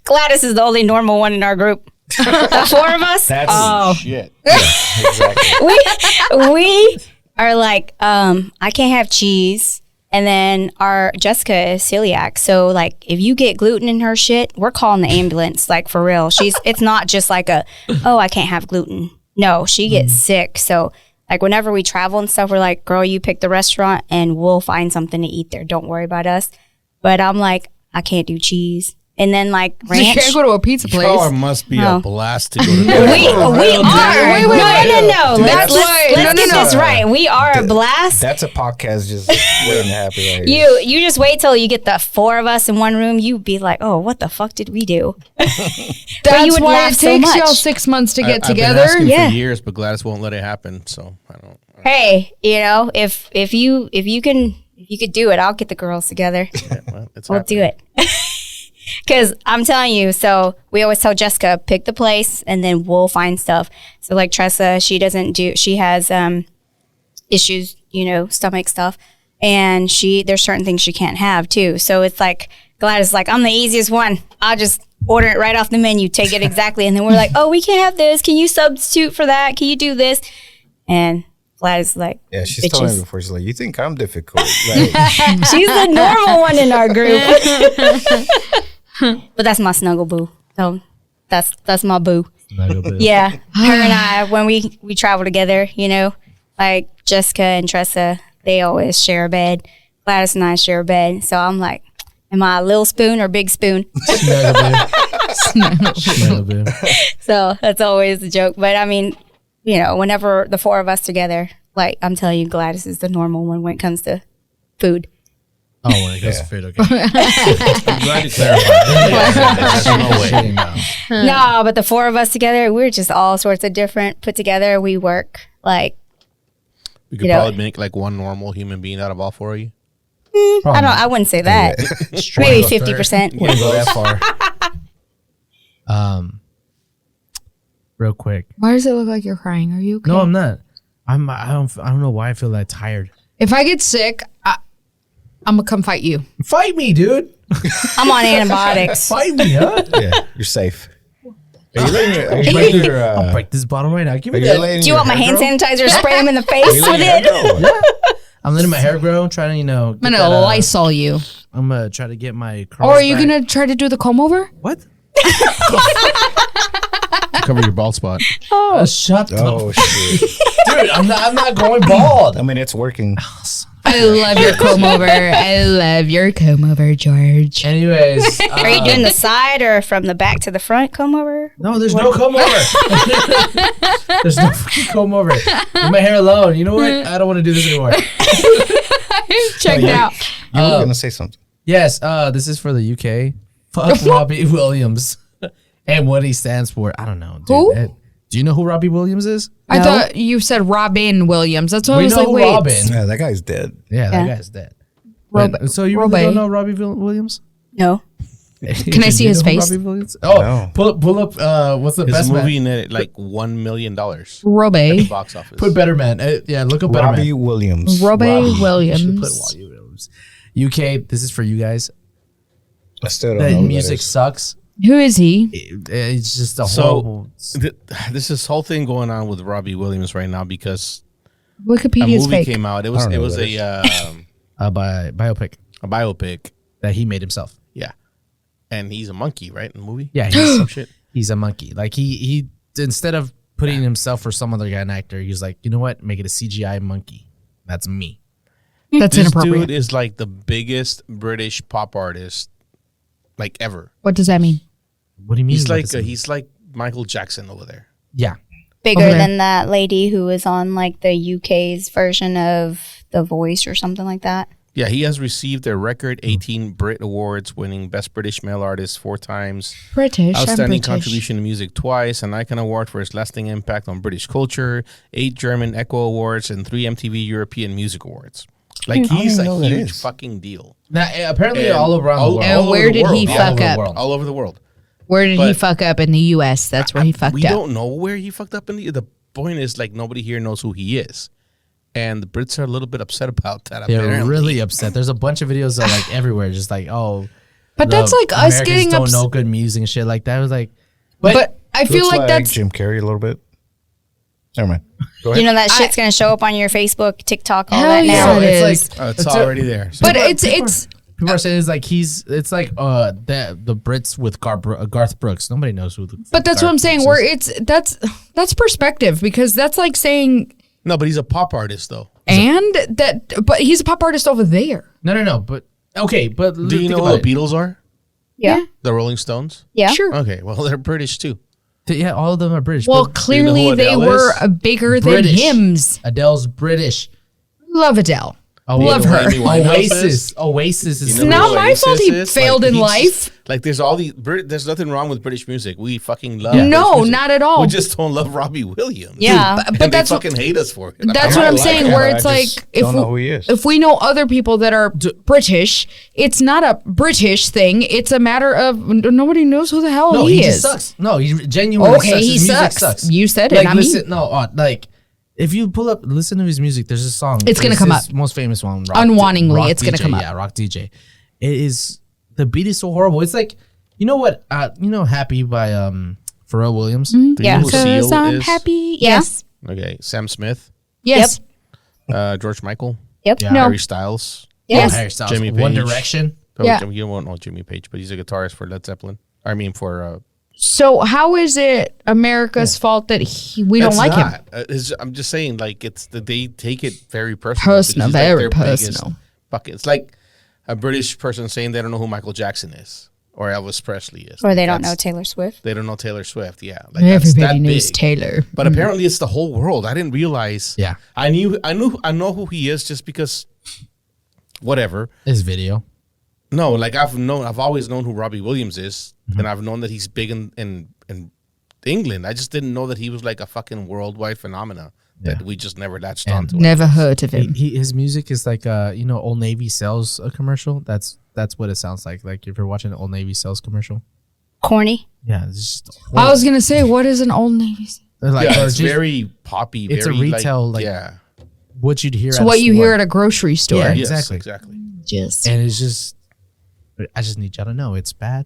S4: Gladys is the only normal one in our group. The four of us.
S5: That's
S3: Shit.
S5: exactly.
S4: we are like, I can't have cheese. And then our Jessica is celiac. So like if you get gluten in her shit, we're calling the ambulance, like for real. It's not just like oh, I can't have gluten. No, she gets sick. So like whenever we travel and stuff, we're like, girl, you pick the restaurant and we'll find something to eat there. Don't worry about us. But I'm like, I can't do cheese. And then like
S2: You
S4: ranch.
S2: can't go to a pizza place.
S3: Oh, it must be
S4: Oh.
S3: a blast to go to
S4: We are.
S2: Wait.
S4: No.
S2: That's why-
S4: Let's get this right. We are a blast.
S5: That's a podcast just waiting to happen right here.
S4: You just wait till you get the four of us in one room. You be like, oh, what the fuck did we do?
S2: That's
S4: you would
S2: why
S4: laugh
S2: it
S4: so
S2: takes
S4: much.
S2: y'all 6 months to get
S3: I've been
S2: together.
S3: asking
S4: Yeah.
S3: for years, but Gladys won't let it happen. So I don't.
S4: Hey, you know, if you could do it, I'll get the girls together.
S3: Well, it's
S4: We'll do it. Because I'm telling you, so we always tell Jessica, pick the place and then we'll find stuff. So like Tressa, she has issues, you know, stomach stuff. And there's certain things she can't have too. So it's like, Gladys like, I'm the easiest one. I'll just order it right off the menu, take it exactly. And then we're like, oh, we can't have this. Can you substitute for that? Can you do this? And Gladys is like,
S5: Yeah, she's told me
S4: bitches.
S5: before. She's like, you think I'm difficult? Like,
S4: She's the normal one in our group. But that's my snuggle boo. So that's my boo. Yeah. Her and I, when we travel together, you know, like Jessica and Tressa, they always share a bed. Gladys and I share a bed. So I'm like, am I a little spoon or big spoon?
S1: Snuggle.
S4: So that's always the joke. But I mean, you know, whenever the four of us together, like I'm telling you, Gladys is the normal one when it comes to food.
S1: Oh, when it goes to food, okay.
S3: I'm glad you clarified. There's no way.
S4: No, but the four of us together, we're just all sorts of different put together. We work like,
S3: We could
S4: You know-
S3: probably make like one normal human being out of all four of you.
S4: I wouldn't say that. Maybe 50%.
S5: wouldn't go that far.
S1: Real quick.
S2: Why does it look like you're crying? Are you okay?
S1: No, I'm not. I don't know why I feel that tired.
S2: If I get sick, I'm gonna come fight you.
S1: Fight me, dude.
S4: I'm on antibiotics.
S1: Fight me, huh?
S5: Yeah, you're safe. Are you letting your,
S1: I'll break this bottle right now. Give
S5: are
S1: me
S5: you
S1: that.
S5: letting
S4: Do you
S5: your
S4: want my
S5: hair
S4: hand
S5: grow?
S4: sanitizer? Spray them in the
S5: Are
S4: face
S5: you
S4: with
S5: letting your hair
S4: it?
S5: grow?
S1: I'm letting my hair grow. Trying to, you know.
S2: I'm gonna Lysol you.
S1: I'm gonna try to get my. curls
S2: Or are you
S1: back.
S2: gonna try to do the comb over?
S1: What?
S3: Cover your bald spot.
S1: Shut up,
S5: Oh shit!
S1: dude. I'm not going bald.
S5: I mean, it's working.
S1: Son
S2: I love your comb over. I love your comb over, George.
S1: Anyways,
S4: Are you doing the side or from the back to the front comb over?
S1: no, there's no comb over. There's no fucking comb over. Leave my hair alone. You know what? I don't want to do this anymore.
S2: Checked out.
S5: You were gonna say something.
S1: Yes, this is for the UK. Fuck Robbie Williams and what he stands for. I don't know. Dude.
S2: Who?
S1: Do you know who Robbie Williams is?
S2: I thought you said Robin Williams. That's what I
S1: We
S2: was
S1: know
S2: like,
S1: who
S2: wait.
S1: Robin.
S5: Yeah, that guy's dead.
S1: Yeah, that
S4: Yeah.
S1: guy's dead.
S2: Rob-
S1: But- so you
S2: Robbie.
S1: really don't know Robbie Williams?
S4: No.
S2: Can I see his face?
S1: Oh,
S5: No.
S1: pull up. What's the
S3: His
S1: best
S3: movie
S1: man?
S3: netted like $1 million
S2: Robbie.
S3: box office.
S1: Put Better Man. Yeah, look up Better
S5: Robbie
S1: Man.
S5: Williams.
S2: Robbie
S1: You should put
S2: Williams.
S1: Robbie Williams. UK. This is for you guys.
S5: I still don't
S1: The
S5: know. who that
S1: music
S5: is.
S1: sucks.
S2: Who is he?
S1: It's just a
S3: So
S1: horrible.
S3: this is whole thing going on with Robbie Williams right now because a
S2: Wicipedia's
S3: movie
S2: fake.
S3: came out. It
S5: I
S3: was
S5: don't
S3: it
S5: know
S3: was
S5: who
S3: a
S1: Biopic
S3: a biopic.
S1: that he made himself.
S3: Yeah, and he's a monkey, right? In the movie.
S1: Yeah, he's
S3: Some shit.
S1: he's a monkey. Like he instead of putting himself for some other guy, an actor, he's like, you know what? Make it a CGI monkey. That's me.
S2: That's
S3: This
S2: inappropriate.
S3: dude is like the biggest British pop artist, like ever.
S2: What does that mean?
S1: What do you mean?
S3: He's
S1: what
S3: like
S1: does it mean?
S3: he's like Michael Jackson over there.
S1: Yeah.
S4: Bigger
S2: Over there.
S4: than that lady who was on like the UK's version of The Voice or something like that.
S3: Yeah, he has received a record 18 Brit Awards, winning Best British Male Artist 4 times,
S2: British. I'm
S3: Outstanding
S2: British.
S3: Contribution to Music twice, an Icon Award for his lasting impact on British culture, 8 German Echo Awards, and 3 MTV European Music Awards. Like he's
S5: even
S3: a
S5: know that
S3: huge
S5: is.
S3: fucking deal
S1: Now, apparently,
S3: And
S1: all around the world.
S2: And
S3: all over
S2: where
S3: the
S2: did he
S3: world.
S1: All
S2: fuck
S1: over the
S2: up?
S1: world.
S3: all over the world.
S2: Where did he
S3: But-
S2: fuck up in the U.S.? That's where he fucked
S3: We
S2: up.
S3: don't know where he fucked up. The point is, like, nobody here knows who he is, and the Brits are a little bit upset about that.
S1: They're
S3: apparently.
S1: really upset. There's a bunch of videos that like everywhere, just like, oh.
S2: But
S1: the
S2: that's like us
S1: Americans
S2: getting
S1: don't
S2: upset.
S1: know good music and shit like that. It was like,
S2: But I feel
S5: Looks
S2: like that's
S5: Jim Carrey a little bit. Never mind. Go
S4: You
S5: ahead.
S4: know that shit's gonna show up on your Facebook, TikTok, all
S2: Hell
S4: that
S2: yeah,
S4: now.
S2: it
S1: it's
S2: is.
S1: like
S3: It's already there. So
S2: But
S1: People-
S2: it's
S1: people are saying it's like it's like the Brits with Garth Brooks. Nobody knows who.
S2: but that's what I'm
S1: Garth
S2: saying.
S1: Brooks
S2: Where
S1: is.
S2: that's perspective, because that's like saying
S3: no, but he's a pop artist, though.
S2: but he's a pop artist over there.
S1: No. But okay, but
S3: Do you
S1: think
S3: know
S1: about
S3: who the Beatles are?
S4: Yeah.
S3: The Rolling Stones?
S4: Yeah.
S2: Sure.
S3: Okay, well, they're British, too.
S1: Yeah, all of them are British.
S2: Well,
S1: but
S2: clearly
S3: who
S2: they
S3: Adele
S2: were
S3: is?
S2: bigger than
S1: British.
S2: hymns.
S1: Adele's British.
S2: Love Adele.
S1: Oh,
S2: Love her.
S3: Amy Winehouse is?
S1: Oasis is.
S3: You
S2: It's
S3: know
S2: not
S3: who
S2: my
S3: Oasis
S2: fault he
S3: is?
S2: failed in
S3: he's
S2: life.
S3: just- like, there's all these. There's nothing wrong with British music. We fucking love.
S1: Yeah.
S3: British
S2: No,
S3: music.
S2: not at all.
S3: We just don't love Robbie Williams.
S4: Yeah.
S2: But
S3: And
S2: that's
S3: they
S2: what-
S3: fucking hate us for it.
S2: That's
S5: I
S2: what I'm
S5: like
S2: saying.
S5: him,
S2: Where
S5: but
S2: it's
S5: I
S2: like
S5: just don't know who he is.
S2: if we know other people that are British, it's not a British thing. It's a matter of nobody knows who the hell
S1: No,
S2: he
S1: he
S2: is.
S1: just sucks. No, he genuinely
S2: Okay,
S1: sucks.
S2: he
S1: His music
S2: sucks. You said it,
S1: Like,
S2: not me.
S1: listen, no, like if you pull up, listen to his music. There's a song.
S2: It's gonna come
S1: his
S2: up.
S1: Most famous one.
S2: Unwanningly,
S1: Rock
S2: it's gonna
S1: DJ,
S2: come up.
S1: Yeah, Rock DJ. It is the beat is so horrible. It's like you know what? Happy by Pharrell Williams.
S3: Do you
S4: Yeah.
S3: know who Seal
S2: Because I'm
S3: is?
S2: happy.
S4: Yeah.
S2: Yes.
S3: Okay, Sam Smith,
S2: Yes.
S3: George Michael,
S4: Yep.
S1: Yeah.
S2: No.
S3: Harry Styles.
S2: Yes.
S1: Harry Styles,
S3: Jimmy
S1: One
S3: Page.
S1: Direction.
S3: Oh,
S2: Yeah.
S3: You won't know Jimmy Page, but he's a guitarist for Led Zeppelin. I mean, for
S2: So how is it America's fault that we don't
S3: It's
S2: like him?
S3: not. I'm just saying, like, it's that they take it very personal.
S2: Personal,
S3: because he's,
S2: very
S3: their biggest
S2: personal.
S3: bucket. It's like a British person saying they don't know who Michael Jackson is or Elvis Presley is.
S4: Or they don't know
S3: That's-
S4: Taylor Swift.
S3: They don't know Taylor Swift. Yeah, like that's
S2: Everybody
S3: that
S2: knows
S3: big.
S2: Taylor.
S3: But apparently, it's the whole world. I didn't realize.
S1: Yeah.
S3: I know who he is just because. Whatever.
S1: His video.
S3: No, like I've always known who Robbie Williams is,
S1: Mm-hmm.
S3: and I've known that he's big in England. I just didn't know that he was like a fucking worldwide phenomena that we just never latched
S1: And
S3: onto.
S2: Never heard of him.
S1: His music is like Old Navy sales a commercial. That's what it sounds like. Like if you're watching an Old Navy sales commercial.
S4: Corny.
S1: Yeah, it's just
S2: I was gonna say, what is an old Navy?
S1: like
S3: Yeah,
S1: or
S3: it's
S1: just
S3: very poppy.
S1: it's a
S3: very,
S1: retail, like-
S3: yeah,
S1: what you'd hear.
S2: So
S1: at
S2: what
S1: a
S2: you
S1: store.
S2: hear at a grocery store.
S1: Yeah.
S3: yes,
S1: Exactly.
S3: exactly.
S2: Just
S1: And it's just, I just need y'all to know it's bad.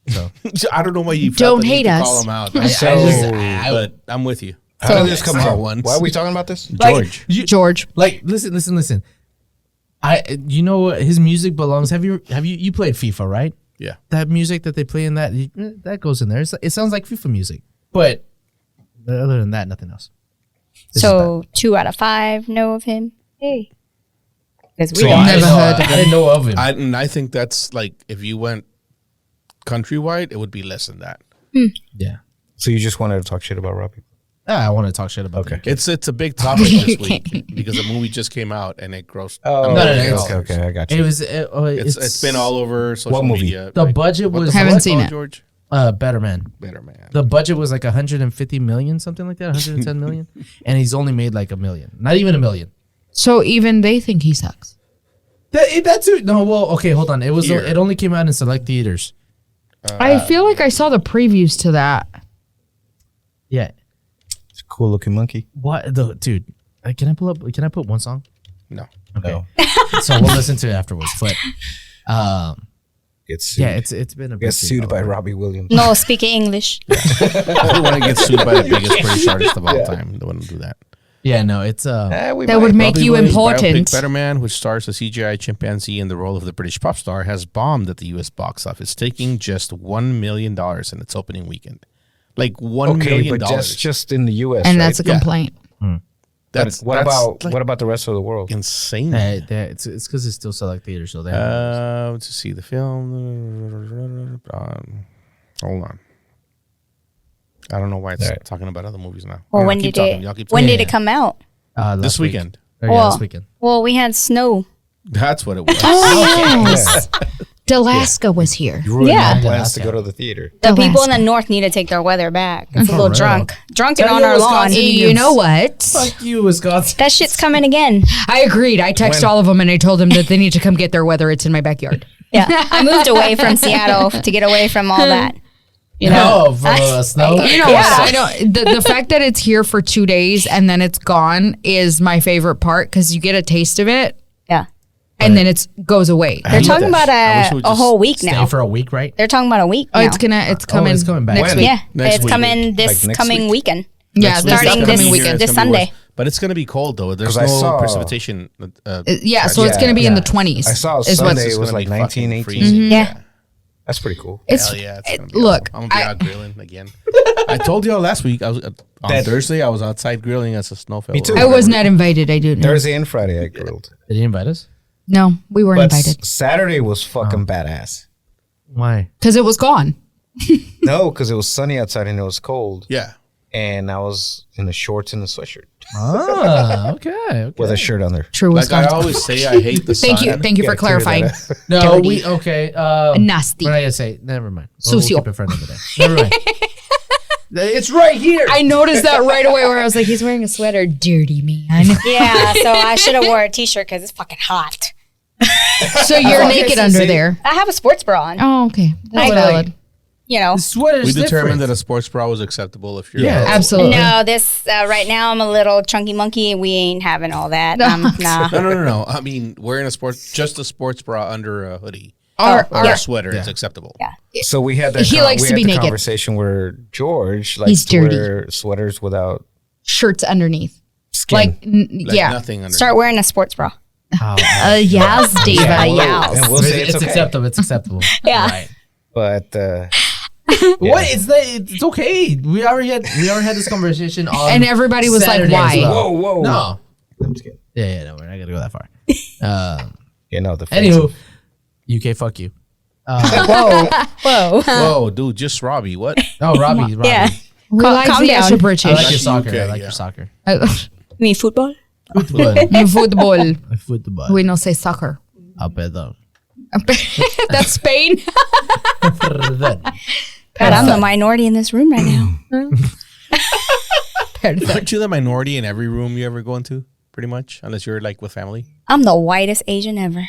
S1: So
S3: I don't know why you
S2: Don't
S3: felt the need
S2: hate
S3: to
S2: us.
S3: call him out,
S5: So-
S3: but I'm with you.
S5: How did this come
S3: For
S5: out?
S3: once.
S5: Why are we talking about this?
S3: George.
S2: George.
S1: like listen. His music belongs. Have you played FIFA, right?
S3: Yeah.
S1: That music that they play in that goes in there. It sounds like FIFA music, but other than that, nothing else. It's just
S4: So 2 out of 5 know of him. Hey. because we
S5: So
S4: don't.
S2: Never heard of
S1: I didn't know of him.
S3: I think that's like if you went countrywide, it would be less than that.
S1: Yeah.
S5: So you just wanted to talk shit about Robbie?
S1: I want to talk shit about
S5: Okay.
S1: them.
S3: It's a big topic this week because the movie just came out and it grossed.
S5: Oh,
S1: no,
S5: okay,
S1: no.
S5: okay, I got you.
S1: It was.
S3: It's been all over social
S5: What movie?
S3: media.
S1: The
S3: Like,
S1: budget
S3: what
S1: was
S3: the
S2: Haven't
S3: fuck,
S2: seen it.
S3: George.
S1: Better Man.
S3: Better Man.
S1: The budget was like 150 million, something like that, 110 million, and he's only made like $1 million. Not even $1 million.
S2: So even they think he sucks.
S1: That's it. No, well, okay, hold on. It was.
S3: Here.
S1: It only came out in select theaters.
S2: I feel like I saw the previews to that.
S1: Yeah.
S5: It's a cool looking monkey.
S1: What the dude? Can I pull up? Can I put one song?
S3: No.
S1: Okay.
S5: No.
S1: So we'll listen to it afterwards. But
S5: Gets sued.
S1: yeah, it's been a
S5: Gets
S1: bit
S5: sued by Robbie Williams.
S4: No, speaking English.
S3: I don't want to get sued by the biggest British artist of all time. Don't want to do that.
S1: Yeah, no, it's
S2: That would make you
S3: Williams'
S2: important.
S3: Biopic Better Man, which stars a CGI chimpanzee in the role of the British pop star, has bombed at the U.S. box office, taking just $1 million in its opening weekend. Like $1
S5: Okay,
S3: million.
S5: but just in the U.S.
S2: And
S5: right?
S2: that's a
S3: Yeah.
S2: complaint.
S3: That's
S5: what
S3: that's,
S5: about
S3: like,
S5: what about the rest of the world?
S3: insane?
S1: it's because it's still select theaters, so they have
S3: To see the film. Hold on. I don't know why it's
S5: All right.
S3: talking about other movies now.
S4: Well,
S3: Y'all
S4: when
S3: keep
S4: did
S3: talking.
S4: it?
S3: Y'all keep
S4: When
S3: talking.
S4: did it come out?
S1: last
S3: This
S1: week.
S3: weekend.
S1: Or, yeah, this weekend.
S4: Well, we had snow.
S3: That's what it was.
S2: Yes. Dalaska was here.
S5: You ruined
S4: Yeah.
S5: my plans to
S1: Okay.
S5: go to the theater.
S4: The people in
S2: Alaska.
S4: the north need to take their weather back. It's a
S1: For
S4: little
S1: real.
S4: drunken
S1: Tell
S4: on
S1: me
S4: our
S1: what's
S4: lawn.
S1: Wisconsin-
S2: You know what?
S1: Fuck you, Wisconsin.
S4: That shit's coming again.
S2: I agreed. I texted all of them and I told them that they need to come get their weather. It's in my backyard.
S4: Yeah, I moved away from Seattle to get away from all that. You know,
S1: No, for snow.
S2: You know
S4: Yeah.
S2: what? I know the fact that it's here for 2 days and then it's gone is my favorite part because you get a taste of it
S4: yeah.
S2: and then it goes away.
S4: They're talking about
S3: I wish
S4: a
S3: we would
S4: a
S3: just
S4: whole week
S1: Stay
S4: now.
S1: for a week, right?
S4: They're talking about a week
S2: Oh,
S4: now.
S2: it's coming.
S1: it's coming back.
S2: next
S5: When?
S2: week.
S4: Yeah,
S3: Next
S4: it's
S3: week.
S4: coming this
S5: Like next
S4: coming
S5: week?
S4: weekend.
S2: Yeah,
S3: Next
S2: this
S3: week.
S4: Starting
S2: upcoming
S4: this-
S2: weekend.
S4: this
S3: It's gonna be
S4: Sunday.
S3: worse. But it's going to be cold, though. There's
S5: 'Cause I
S3: no
S5: saw-
S3: precipitation.
S2: Yeah, so it's
S5: Yeah.
S2: going to be in the
S1: Yeah.
S2: 20s.
S5: I saw
S2: is
S5: Sunday
S2: what's-
S5: it was
S3: gonna
S5: like
S3: be
S5: 19,
S3: fucking
S5: 18.
S3: freezing.
S4: Yeah.
S5: That's pretty cool.
S2: It's
S3: Hell yeah, it's gonna be
S2: look,
S3: awesome. I'm gonna be out grilling again. I told y'all last week. I was on Thursday. I was outside grilling as a snow fell.
S5: Me too.
S2: I was not invited. I do know.
S5: Thursday and Friday I grilled.
S1: Did he invite us?
S2: No, we weren't
S5: But
S2: invited
S5: Saturday was fucking badass.
S1: Why?
S2: because it was gone.
S5: No, because it was sunny outside and it was cold.
S3: Yeah.
S5: And I was in the shorts and the sweatshirt
S1: Ah, okay.
S5: with a shirt under.
S2: True
S3: Like I
S2: Wisconsin.
S3: always say, I hate the sun.
S2: Thank you for
S5: Gotta clear that
S2: clarifying.
S5: up.
S1: No,
S2: Dirty.
S1: we okay.
S2: Nasty.
S1: What did I say? Never mind. We'll
S2: Sucio.
S1: keep it for another day. Never mind. It's right here.
S2: I noticed that right away where I was like, he's wearing a sweater. Dirty man.
S4: Yeah, so I should have wore a t-shirt because it's fucking hot.
S2: So you're
S5: Okay,
S2: naked
S5: so
S2: under
S5: see-
S2: there.
S4: I have a sports bra on.
S2: Oh, okay. That's
S4: I-
S2: valid.
S4: You know.
S1: The sweater's
S3: We determined
S1: different.
S3: that a sports bra was acceptable if you're
S1: Yeah,
S2: Absolutely.
S4: No, this right now I'm a little chunky monkey. We ain't having all that. Nah.
S3: No. I mean, wearing just a sports bra under a hoodie
S2: Our,
S3: or
S2: our,
S3: a sweater is acceptable.
S4: Yeah.
S5: So we had that.
S2: He likes
S5: we
S2: to
S5: had
S2: be
S5: the
S2: naked.
S5: conversation where George
S2: He's
S5: likes to
S2: dirty.
S5: wear sweaters without
S2: shirts underneath.
S5: skin.
S2: Like,
S3: Like
S2: yeah.
S3: nothing under.
S4: Start wearing a sports bra.
S2: Yes, Diva, yes.
S5: and we'll say
S1: it's
S5: it's, okay.
S1: acceptable. It's acceptable.
S4: Yeah.
S1: Right.
S5: But
S1: What? It's okay. We already had this conversation on.
S2: And everybody was like,
S1: Saturday
S2: why?
S1: as well.
S5: whoa.
S1: No.
S5: I'm just kidding.
S1: Yeah, no, we're not gonna go that far.
S5: Yeah, no. The
S1: Anywho, UK, fuck you.
S4: Whoa.
S3: Whoa, dude, just Robbie. What?
S1: Oh, Robbie.
S4: Yeah.
S2: We like
S4: calm
S2: the
S4: down.
S2: extra British.
S1: I like your
S3: That's
S1: soccer.
S3: UK,
S1: I like
S3: yeah.
S1: your soccer.
S4: You mean football?
S1: Football.
S2: Football.
S1: Football.
S2: We don't say soccer.
S1: Perdón.
S2: That's Spain.
S1: Perdón.
S4: God, I'm the minority in this room right now.
S3: Aren't you the minority in every room you ever go into? Pretty much, unless you're like with family.
S4: I'm the whitest Asian ever.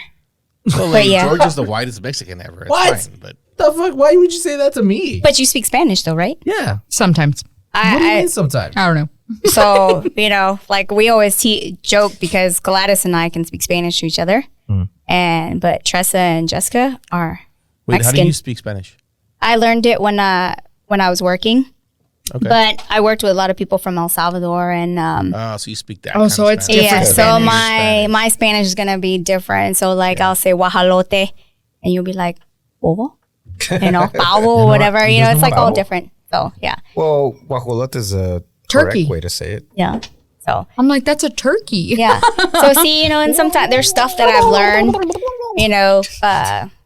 S3: Well, like,
S4: yeah.
S3: George is the whitest Mexican ever. It's
S1: What?
S3: fine, but
S1: The fuck? Why would you say that to me?
S4: But you speak Spanish though, right?
S1: Yeah.
S2: Sometimes.
S1: What do you
S4: I
S1: mean sometimes?
S2: I don't know.
S4: so like we always joke because Gladys and I can speak Spanish to each other, but Tressa and Jessica are
S3: wait, how do
S4: Mexican.
S3: you speak Spanish?
S4: I learned it when I was working,
S3: Okay.
S4: but I worked with a lot of people from El Salvador and
S3: So you speak that.
S2: Oh,
S3: kind
S2: so
S3: of
S2: it's
S3: Spanish.
S4: yeah.
S2: different
S4: So
S2: Spanish.
S4: my Spanish is gonna be different. So like I'll say guajalote, and you'll be like bobo, pavo, or whatever. You know, it's like all different. So yeah,
S5: Well, guajolote is a
S2: Turkey.
S5: correct way to say it.
S4: yeah. So
S2: I'm like, that's a turkey.
S4: yeah. So see, and sometimes there's stuff that I've learned,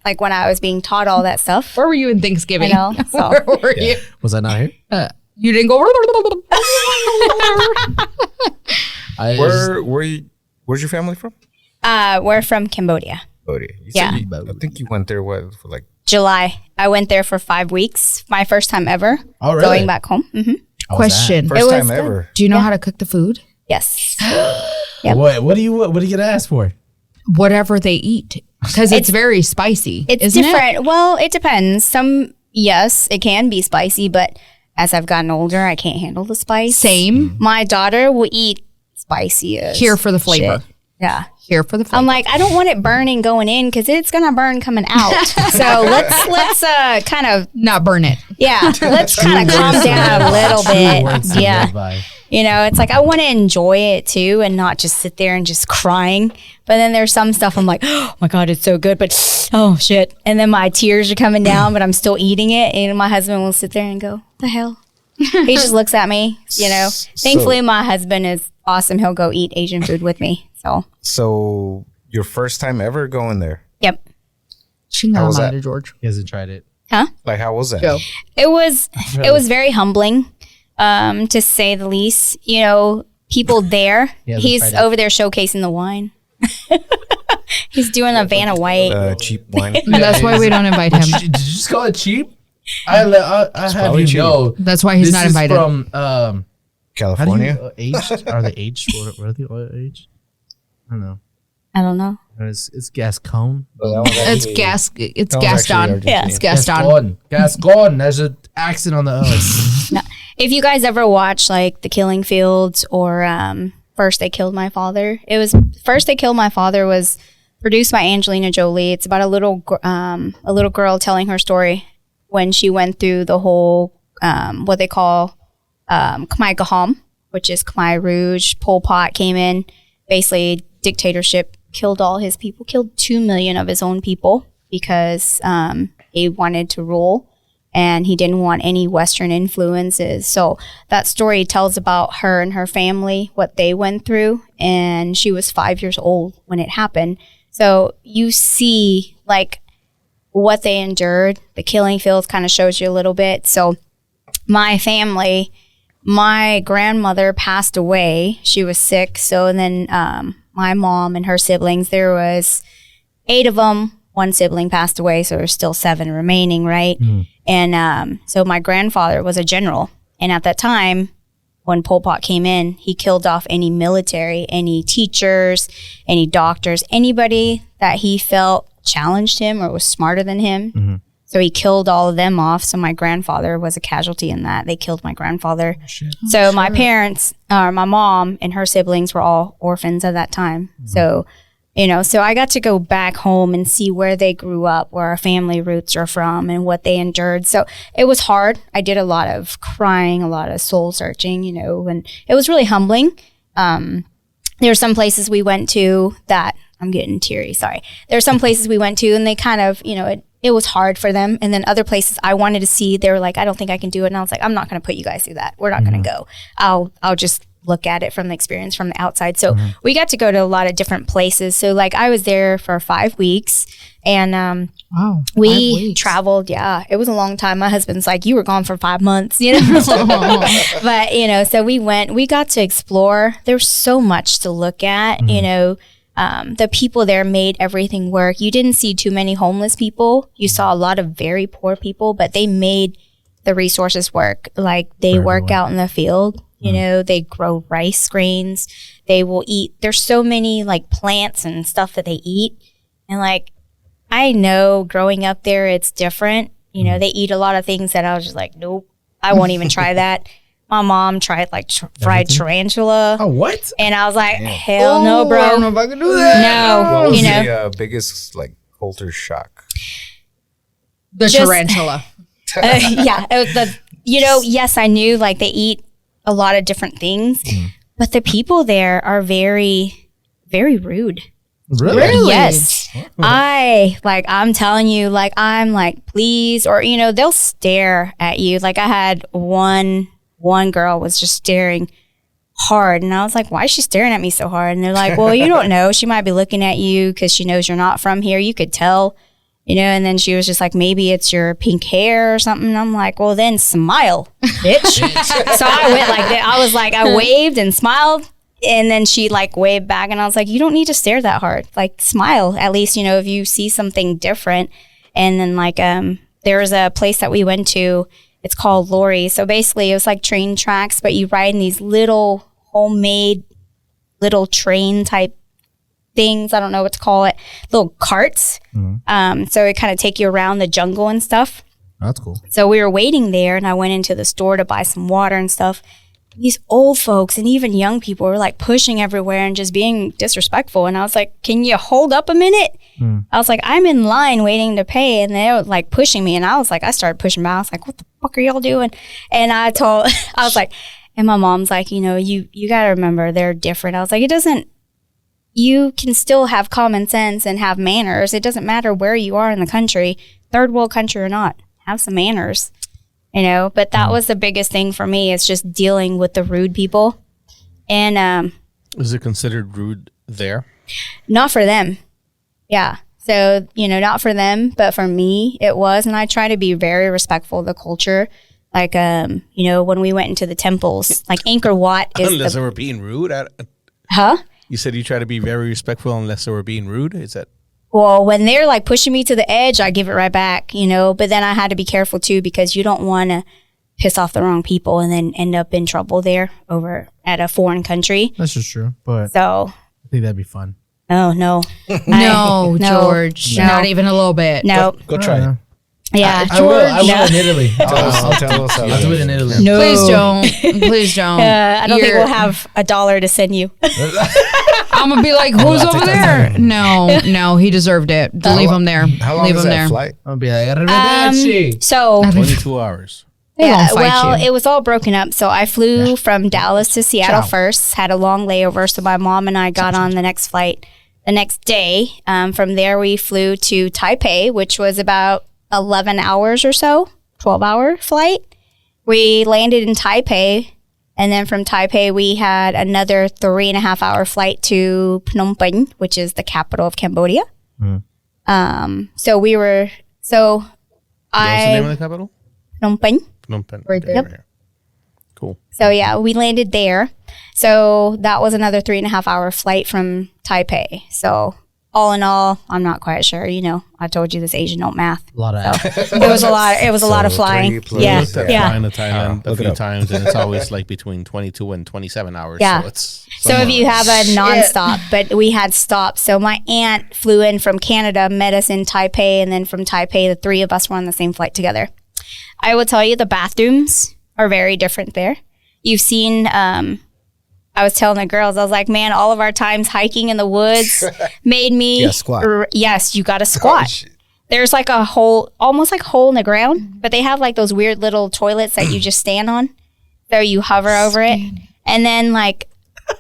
S4: like when I was being taught all that stuff.
S2: Where were you in Thanksgiving?
S4: I know, so.
S2: Where were you?
S1: Was I not here?
S2: You didn't go.
S5: Where's your family from?
S4: We're from Cambodia.
S5: Cambodia.
S4: Yeah.
S5: I think you went there for like
S4: July. I went there for 5 weeks. My first time ever.
S1: Oh, really?
S4: Going back home. Hmm.
S1: How was
S2: Question:
S5: first
S4: It was
S5: time
S4: good.
S5: ever.
S2: Do you know how to cook the food?
S4: Yes.
S1: that? What do you get asked for?
S2: Whatever they eat, because it's very spicy.
S4: It's
S2: isn't
S4: different.
S2: It?
S4: Well, it depends. Yes, it can be spicy, but as I've gotten older, I can't handle the spice.
S2: Same.
S4: My daughter will eat spicy as
S2: Here for the flavor.
S4: shit. Yeah.
S2: Here for the flavor.
S4: I'm like, I don't want it burning going in because it's gonna burn coming out. So let's kind of
S2: not burn it.
S4: let's kind of calm down a little bit. Yeah. It's like I want to enjoy it too and not just sit there and just crying. But then there's some stuff I'm like, oh my God, it's so good, but oh shit. And then my tears are coming down, but I'm still eating it. And my husband will sit there and go, the hell? He just looks at me, Thankfully, my husband is awesome. He'll go eat Asian food with me.
S5: So your first time ever going there?
S4: Yep.
S5: How was that?
S2: George.
S1: He hasn't tried it.
S4: Huh?
S5: Like, how was that?
S2: Go.
S4: It was very humbling, to say the least. People there. He's
S1: tried it.
S4: over there showcasing the wine. He's doing a Vanna White.
S5: Cheap wine.
S2: That's why we don't invite him.
S1: Did you just call it cheap? I have
S5: probably
S1: you
S5: cheap.
S1: know.
S2: That's why he's
S1: This
S2: not
S1: is
S2: invited.
S1: from how do
S5: California.
S1: you aged? Are they aged? What are they aged? I don't know.
S4: I don't know.
S1: It's Gascon.
S2: It's gas. It's
S5: That was actually
S2: Gaston.
S4: Yeah.
S2: It's Gaston.
S1: Gascon. There's an accent on the O.
S4: If you guys ever watch like The Killing Fields or First They Killed My Father, First They Killed My Father was produced by Angelina Jolie. It's about a little girl telling her story when she went through the whole what they call Khmer Gahom, which is Khmer Rouge. Pol Pot came in, basically dictatorship, killed all his people, killed 2 million of his own people because he wanted to rule and he didn't want any Western influences. So that story tells about her and her family, what they went through, and she was 5 years old when it happened. So you see like what they endured. The Killing Fields kind of shows you a little bit. So my family, my grandmother passed away. She was sick. So then my mom and her siblings, there was 8 of them. One sibling passed away, so there's still 7 remaining, right? And so my grandfather was a general. And at that time, when Pol Pot came in, he killed off any military, any teachers, any doctors, anybody that he felt challenged him or was smarter than him. So he killed all of them off. So my grandfather was a casualty in that. They killed my grandfather. So my parents, my mom and her siblings were all orphans at that time. So, so I got to go back home and see where they grew up, where our family roots are from and what they endured. So it was hard. I did a lot of crying, a lot of soul searching, and it was really humbling. There were some places we went to that I'm getting teary. Sorry. There are some places we went to and they kind of, it was hard for them. And then other places I wanted to see, they were like, I don't think I can do it. And I was like, I'm not going to put you guys through that. We're not going to go. I'll just look at it from the experience from the outside. So we got to go to a lot of different places. So like I was there for 5 weeks and
S2: Wow.
S4: we traveled. Yeah, it was a long time. My husband's like, you were gone for 5 months, but so we got to explore. There's so much to look at, the people there made everything work. You didn't see too many homeless people. You saw a lot of very poor people, but they made the resources work. Like they work out in the field, they grow rice grains. They will eat. There's so many like plants and stuff that they eat. And like, I know growing up there, it's different. They eat a lot of things that I was just like, nope, I won't even try that. My mom tried like fried tarantula.
S1: Oh, what?
S4: And I was like, hell no, bro.
S2: I don't know if I can do that.
S4: No,
S5: What was the biggest like culture shock?
S2: The tarantula.
S4: Yeah, it was yes, I knew like they eat a lot of different things, but the people there are very, very rude.
S1: Really?
S4: Yes. I'm telling you, like, I'm like, please, or, they'll stare at you. Like I had one girl was just staring hard. And I was like, why is she staring at me so hard? And they're like, well, you don't know. She might be looking at you because she knows you're not from here. You could tell, you know. And then she was just like, maybe it's your pink hair or something. And I'm like, well, then smile, bitch. So I went like that. I was like, I waved and smiled. And then she like waved back. And I was like, you don't need to stare that hard. Like, smile at least, you know, if you see something different. And then like, there was a place that we went to. It's called Lori. So basically it was like train tracks, but you ride in these little homemade little train type things. I don't know what to call it. Little carts. So it kind of take you around the jungle and stuff.
S1: That's cool.
S4: So we were waiting there and I went into the store to buy some water and stuff. These old folks and even young people were like pushing everywhere and just being disrespectful. And I was like, can you hold up a minute? I was like, I'm in line waiting to pay. And they were like pushing me. And I was like, I started pushing back. I was like, what the fuck are y'all doing? And I was like, and my mom's like, you know, you got to remember they're different. I was like, you can still have common sense and have manners. It doesn't matter where you are in the country, third world country or not, have some manners. You know, but that was the biggest thing for me. It's just dealing with the rude people. And
S3: Is it considered rude there?
S4: not for them. Yeah. So, you know, not for them, but for me, it was. And I try to be very respectful of the culture. Like, you know, when we went into the temples, like Angkor Wat is
S3: Unless they were being rude.
S4: huh?
S3: You said you try to be very respectful unless they were being rude. Is that?
S4: Well, when they're like pushing me to the edge, I give it right back, you know, but then I had to be careful too, because you don't want to piss off the wrong people and then end up in trouble there over at a foreign country.
S1: That's just true. But
S4: So,
S1: I think that'd be fun.
S4: oh, no.
S2: No,
S4: No,
S2: George.
S4: no.
S2: Not even a little bit.
S4: No.
S5: Go try it.
S4: Yeah.
S1: I will. I will
S4: No.
S1: in Italy.
S5: I'll tell us how
S1: I'll do it in Italy.
S4: No.
S2: Please don't. Please don't.
S4: I don't think
S2: You're-
S4: we'll have $1 to send you.
S2: I'm gonna be like, who's over there? No, he deserved it. Leave him there.
S5: How long
S2: Leave
S5: is
S2: him
S5: that
S2: there.
S5: flight?
S1: I'll be like, arrivederci.
S4: So,
S3: 22 hours.
S2: They
S4: yeah,
S2: won't fight
S4: well,
S2: you.
S4: it was all broken up. So I flew from Dallas to Seattle first, had a long layover. So my mom and I got on the next flight the next day. From there, we flew to Taipei, which was about 11 hours or so, 12-hour flight. We landed in Taipei. And then from Taipei, we had another 3.5-hour flight to Phnom Penh, which is the capital of Cambodia. So we were, so
S3: What's the name of
S4: I,
S3: the capital?
S4: Phnom Penh.
S3: Phnom Penh.
S2: Right there.
S3: Over here. Cool.
S4: So yeah, we landed there. So that was another 3.5-hour flight from Taipei. So all in all, I'm not quite sure. You know, I told you this Asian don't math.
S1: A lot of
S4: It was a lot. It was a lot of
S5: So
S4: flying.
S5: 3 plus-
S4: Yeah,
S3: Looked at
S4: yeah.
S3: flying to Thailand a
S5: Look it
S3: few
S5: up.
S3: times, and it's always like between 22 and 27 hours.
S4: Yeah.
S3: So it's
S4: So if you have a nonstop, but we had stops. So my aunt flew in from Canada, met us in Taipei, and then from Taipei, the three of us were on the same flight together. I will tell you, the bathrooms are very different there. You've seen. I was telling the girls, I was like, man, all of our times hiking in the woods made me.
S5: Yeah, squat.
S4: Yes, you got to squat.
S5: shit.
S4: There's like a hole, almost like a hole in the ground, but they have like those weird little toilets that you just stand on. So you hover over it. And then like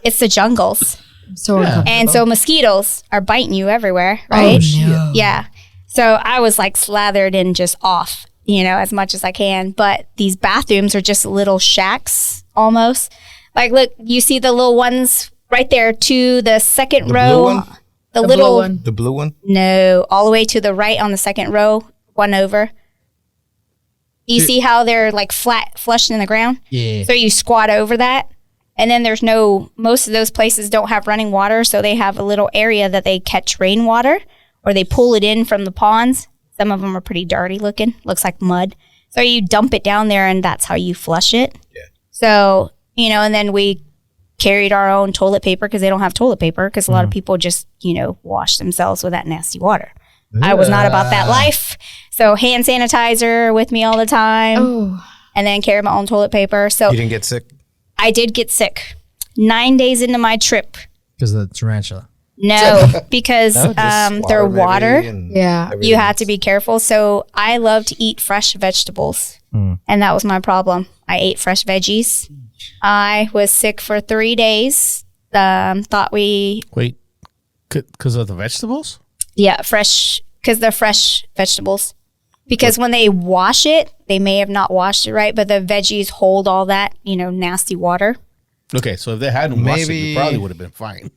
S4: it's the jungles.
S2: So uncomfortable.
S4: And so mosquitoes are biting you everywhere, right?
S2: no.
S4: Yeah. So I was like slathered and just off, you know, as much as I can. But these bathrooms are just little shacks almost. Like, look, you see the little ones right there to the second
S5: The
S4: row.
S5: blue one?
S4: The
S2: blue
S4: little
S2: one.
S5: The blue one?
S4: No, all the way to the right on the second row, one over. You see how they're like flat, flushed in the ground?
S1: Yeah.
S4: So you squat over that. And then there's most of those places don't have running water. So they have a little area that they catch rainwater or they pull it in from the ponds. Some of them are pretty dirty looking, looks like mud. So you dump it down there and that's how you flush it.
S5: Yeah.
S4: So, you know, and then we carried our own toilet paper because they don't have toilet paper because a lot of people just, you know, wash themselves with that nasty water. I was not about that life. So hand sanitizer with me all the time
S2: Oh,
S4: and then carry my own toilet paper. So
S5: You didn't get sick?
S4: I did get sick 9 days into my trip.
S1: Because of the tarantula.
S4: No, because
S5: No, just
S4: their
S5: maybe
S4: water,
S5: and
S2: yeah.
S4: you
S5: everything.
S4: had to be careful. So I love to eat fresh vegetables. And that was my problem. I ate fresh veggies. I was sick for 3 days. Thought we,
S3: Wait, because of the vegetables?
S4: yeah, fresh, because they're fresh vegetables. Because when they wash it, they may have not washed it right, but the veggies hold all that, you know, nasty water.
S3: Okay, so if they hadn't washed it,
S5: Maybe-
S3: you probably would have been fine.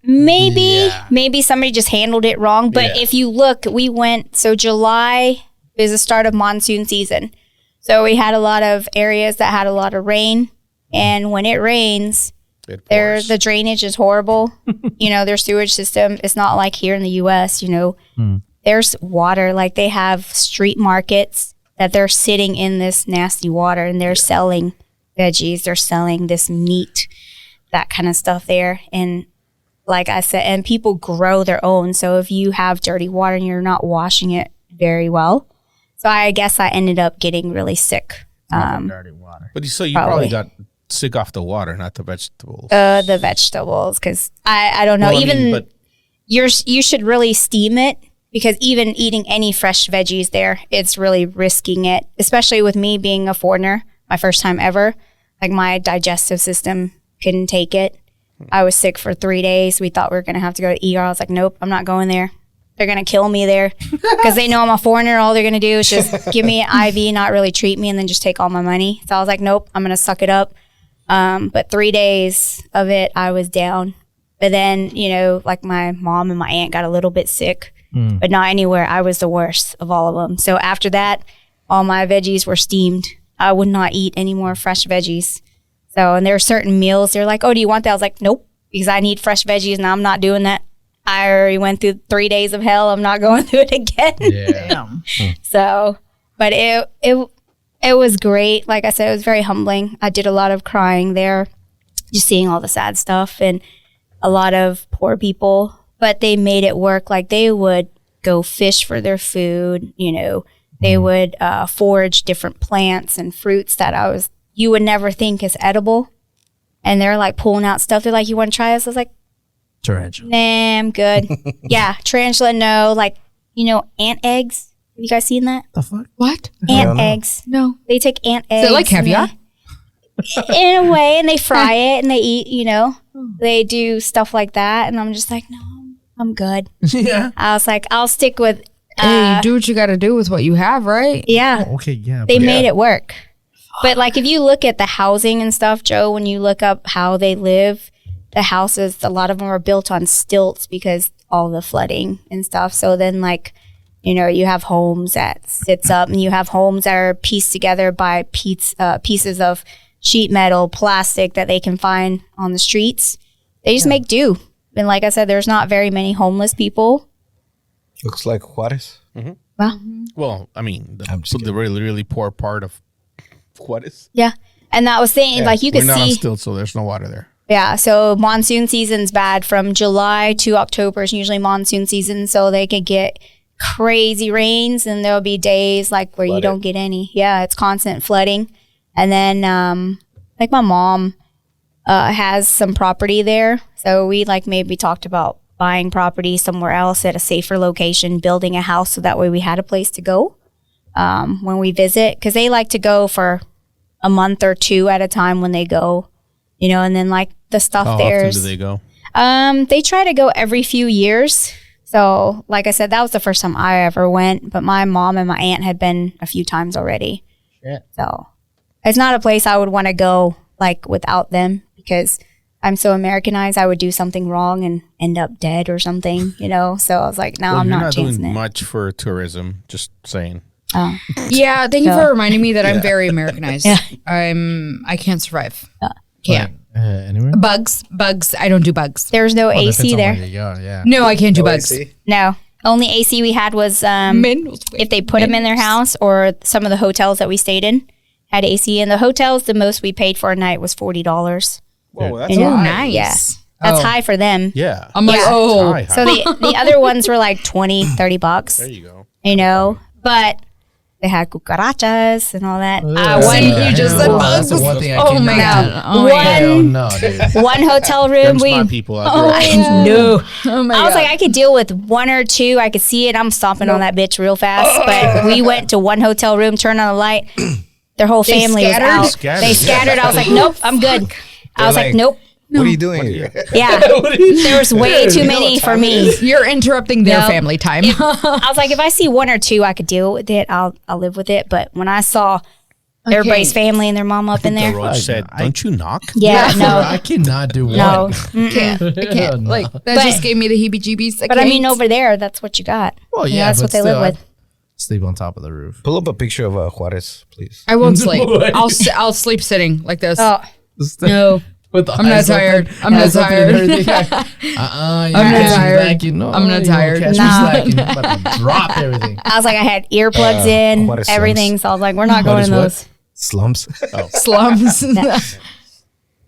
S4: Maybe somebody just handled it wrong. But
S3: Yeah.
S4: if you look, we went, so July is the start of monsoon season. So we had a lot of areas that had a lot of rain. And when it rains,
S3: It pours.
S4: the drainage is horrible. Their sewage system, it's not like here in the US, there's water. Like they have street markets that they're sitting in this nasty water and they're selling veggies, they're selling this meat, that kind of stuff there. And like I said, and people grow their own. So if you have dirty water and you're not washing it very well. So I guess I ended up getting really sick.
S1: Dirty water.
S3: But you
S4: Probably.
S3: probably got sick off the water, not the vegetables.
S4: The vegetables, because I don't know.
S3: Well, I
S4: even
S3: mean, but
S4: you should really steam it, because even eating any fresh veggies there, it's really risking it, especially with me being a foreigner, my first time ever. Like my digestive system couldn't take it. I was sick for 3 days. We thought we were going to have to go to ER. I was like, nope, I'm not going there. They're going to kill me there because they know I'm a foreigner. All they're going to do is just give me an IV, not really treat me, and then just take all my money. So I was like, nope, I'm going to suck it up. But 3 days of it, I was down. But then, like my mom and my aunt got a little bit sick, but not anywhere. I was the worst of all of them. So after that, all my veggies were steamed. I would not eat any more fresh veggies. So, and there are certain meals, they're like, oh, do you want that? I was like, nope, because I need fresh veggies and I'm not doing that. I already went through 3 days of hell. I'm not going through it again.
S1: Yeah.
S4: So, but it was great. Like I said, it was very humbling. I did a lot of crying there, just seeing all the sad stuff and a lot of poor people, but they made it work. Like they would go fish for their food, they would forage different plants and fruits that you would never think is edible. And they're like pulling out stuff. They're like, you want to try this? I was like,
S1: Tarantula.
S4: nah, I'm good. Yeah, tarantula, no. Like, ant eggs. Have you guys seen that?
S1: The fuck?
S2: What?
S4: Ant eggs.
S2: No.
S4: They take ant eggs.
S2: Is it like
S4: and
S2: caviar?
S4: in a way, and they fry it and they eat, they do stuff like that. And I'm just like, no, I'm good.
S1: Yeah.
S4: I was like, I'll stick with,
S2: Hey, you do what you got to do with what you have, right?
S4: yeah,
S1: Okay, yeah.
S4: they
S1: but-
S4: made it work. But like, if you look at the housing and stuff, Joe, when you look up how they live, the houses, a lot of them are built on stilts because all the flooding and stuff. So then like, you have homes that sits up and you have homes that are pieced together by pieces of sheet metal, plastic that they can find on the streets. They just make do. And like I said, there's not very many homeless people.
S5: Looks like Juarez.
S3: well, I mean,
S5: I'm just
S3: the really, really poor part of Juarez.
S4: Yeah. And that was saying, like, you
S3: We're
S4: could
S3: not on
S4: see.
S3: still, so there's no water there.
S4: Yeah, so monsoon season's bad. From July to October is usually monsoon season, so they could get crazy rains, and there'll be days like where you don't get any. Yeah, it's constant flooding. And then, like my mom has some property there, so we like maybe talked about buying property somewhere else at a safer location, building a house, so that way we had a place to go when we visit, because they like to go for a month or two at a time when they go. And then like the stuff
S3: How often
S4: there's,
S3: do they go?
S4: they try to go every few years. So like I said, that was the first time I ever went, but my mom and my aunt had been a few times already.
S1: Shit.
S4: So it's not a place I would want to go like without them, because I'm so Americanized. I would do something wrong and end up dead or something, So I was like, no,
S3: Well,
S4: I'm
S3: you're
S4: not chancing
S3: doing
S4: it.
S3: much for tourism. Just saying.
S2: Yeah, thank you
S4: So-
S2: for reminding me that I'm very Americanized. I can't survive. Can't.
S1: Anywhere?
S2: Bugs. I don't do bugs.
S4: There's no
S1: Well,
S4: AC
S1: depends on
S4: there.
S1: where you go, yeah.
S2: No, I can't do bugs.
S4: No. Only AC we had was if they put them in their house, or some of the hotels that we stayed in had AC. And the hotels, the most we paid for a night was $40.
S3: Whoa, that's
S4: Yeah.
S2: Oh,
S3: high.
S2: nice.
S4: Yeah. That's
S2: Oh.
S4: high for them.
S3: Yeah.
S2: I'm like,
S4: Yeah.
S2: oh,
S3: High.
S4: So the other ones were like $20-$30,
S3: There you go.
S4: but they had cucarachas and all that.
S2: when
S1: Yeah.
S2: you just said
S1: Well, that's
S2: bugs.
S1: the one thing I
S2: Oh
S1: cannot
S2: my
S1: do.
S2: god. Oh
S4: One-
S2: my god.
S1: Hell no, dude.
S4: One hotel room,
S3: Them's
S4: we
S3: my people. I grew up
S4: I know.
S2: Oh my
S4: I was
S2: god.
S4: like, I could deal with one or two. I could see it. I'm stomping on that bitch real fast. But we went to one hotel room, turned on the light. Their whole family was
S2: scattered?
S4: out.
S3: Scattered,
S4: They
S3: yeah.
S4: scattered. I was like, nope, I'm good. I was like, nope.
S5: What are you doing here?
S4: Yeah. There was way too many for me.
S2: You're interrupting their
S4: No.
S2: family time.
S4: I was like, if I see one or two, I could deal with it. I'll live with it. But when I saw everybody's family and their mom up in
S3: The
S4: there.
S3: roach said, "Don't you knock?"
S4: Yeah, no,
S1: I cannot do
S4: no.
S1: one.
S2: I can't.
S1: No.
S2: Like that
S4: But-
S2: just gave me the heebie-jeebies.
S4: But I mean, over there, that's what you got.
S1: Well,
S4: You know,
S1: yeah,
S4: that's
S1: but
S4: what they
S1: still,
S4: live with.
S1: I'd sleep on top of the roof.
S5: Pull up a picture of Juarez, please.
S2: I won't sleep.
S1: What?
S2: I'll sleep sitting like this.
S4: Oh,
S2: No.
S1: With the
S2: I'm not
S1: eyes open,
S2: tired. I'm not
S1: eyes open and
S2: tired.
S1: everything. I'm
S2: not tired.
S1: No,
S2: I'm not
S1: you won't
S2: tired.
S1: catch me
S4: Nah.
S1: slacking. I'm about to drop everything.
S4: I was like, I had earplugs in,
S5: what is
S4: everything. So I was like, we're not
S1: What
S4: going
S1: is
S4: in
S1: what?
S4: those.
S5: Slums.
S2: Slums.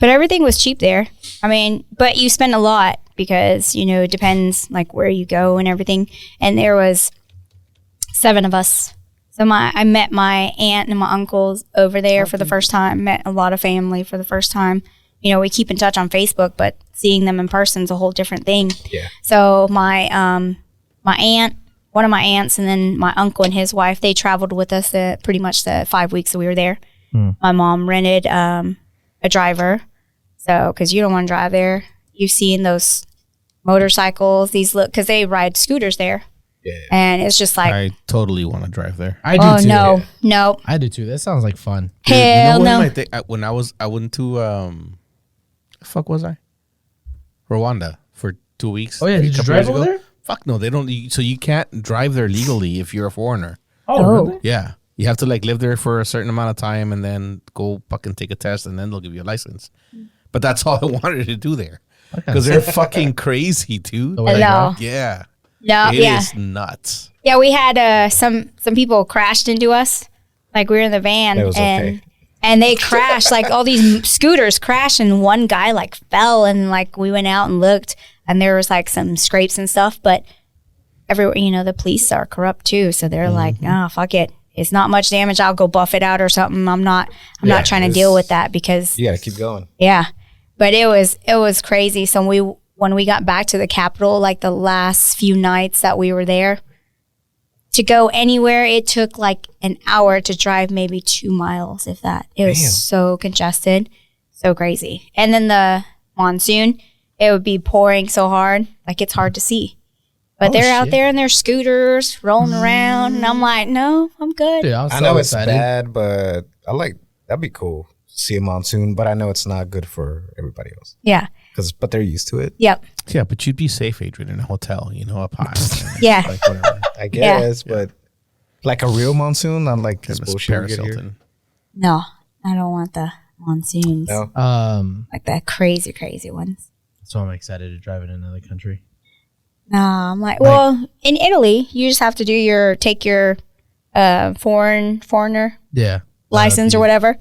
S4: But everything was cheap there. I mean, but you spend a lot because, you know, it depends like where you go and everything. And there was 7 of us. So I met my aunt and my uncles over there for the first time, met a lot of family for the first time. You know, we keep in touch on Facebook, but seeing them in person is a whole different thing.
S5: Yeah.
S4: So my aunt, one of my aunts, and then my uncle and his wife, they traveled with us pretty much the 5 weeks that we were there. My mom rented a driver, so because you don't want to drive there. You've seen those motorcycles, because they ride scooters there, and it's just like,
S3: I totally want to drive there.
S1: I do
S4: oh
S1: too.
S4: no, no,
S1: I do too. That sounds like fun.
S4: hell
S3: what
S4: no.
S3: my when I went to the fuck was I? Rwanda for 2 weeks.
S1: Oh yeah,
S3: a
S1: did you
S3: couple
S1: drive
S3: years
S1: over
S3: ago.
S1: there?
S3: Fuck no, they don't. So you can't drive there legally if you're a foreigner.
S1: Oh, really?
S3: Yeah, you have to like live there for a certain amount of time and then go fucking take a test and then they'll give you a license. But that's all I wanted to do there because they're fucking crazy, dude.
S1: The way they
S4: No.
S1: go?
S3: Yeah,
S4: No,
S3: it
S4: yeah.
S3: is nuts.
S4: Yeah, we had some people crashed into us. Like we were in the van
S5: That was
S4: and
S5: okay.
S4: and they crashed. Like all these scooters crashed and one guy like fell and like we went out and looked and there was like some scrapes and stuff. But everywhere, you know, the police are corrupt too, so they're like, nah, fuck it. It's not much damage. I'll go buff it out or something. I'm not trying to deal with that because
S5: You gotta keep going.
S4: yeah. But it was crazy. So when we got back to the capital, like the last few nights that we were there, to go anywhere, it took like an hour to drive maybe 2 miles, if that. It was
S5: Damn.
S4: so congested, so crazy. And then the monsoon, it would be pouring so hard, like it's hard to see. But
S5: Oh,
S4: they're out
S5: shit.
S4: there in their scooters rolling around, and I'm like, no, I'm good.
S1: Dude, I'm
S5: I
S1: so
S5: know it's
S1: excited.
S5: bad, but that'd be cool. See a monsoon, but I know it's not good for everybody else.
S4: Yeah.
S5: But they're used to it.
S4: Yep.
S3: Yeah, but you'd be safe, Adrian, in a hotel, you know, up high.
S4: Yeah.
S3: Like whatever.
S5: I guess, but like a real monsoon, not like this
S3: Kind of
S5: bullshit we
S3: Paris
S5: get here.
S3: Hilton.
S4: No, I don't want the monsoons.
S5: No.
S4: Like the crazy, crazy ones.
S1: So I'm excited to drive in another country.
S4: No, I'm like, well, in Italy, you just have to take your foreigner
S1: Yeah.
S4: license or whatever.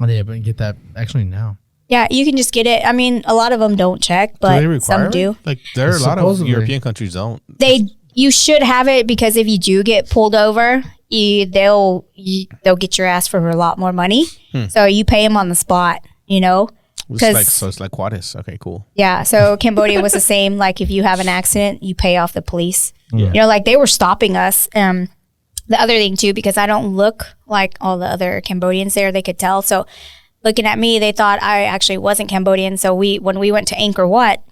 S1: Oh, yeah, but get that actually now.
S4: Yeah, you can just get it. I mean, a lot of them don't check,
S3: Do they
S4: but
S3: require
S4: some
S3: it?
S4: do.
S3: Like there are a lot of
S1: Supposedly.
S3: European countries don't.
S4: You should have it because if you do get pulled over, they'll get your ass for a lot more money. So you pay them on the spot, you know.
S3: It's like Juarez. Okay, cool.
S4: Yeah, so Cambodia was the same. Like if you have an accident, you pay off the police.
S1: Yeah.
S4: You know, like they were stopping us. The other thing too, because I don't look like all the other Cambodians there, they could tell. So looking at me, they thought I actually wasn't Cambodian. So when we went to Angkor Wat,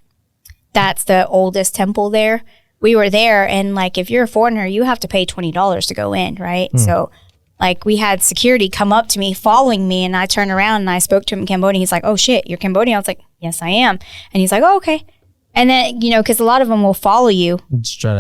S4: that's the oldest temple there. We were there, and like if you're a foreigner, you have to pay $20 to go in, right? So like we had security come up to me, following me, and I turned around and I spoke to him in Cambodian. He's like, "Oh shit, you're Cambodian?" I was like, "Yes, I am." And he's like, "Oh, okay." And then because a lot of them will follow you,
S1: Just try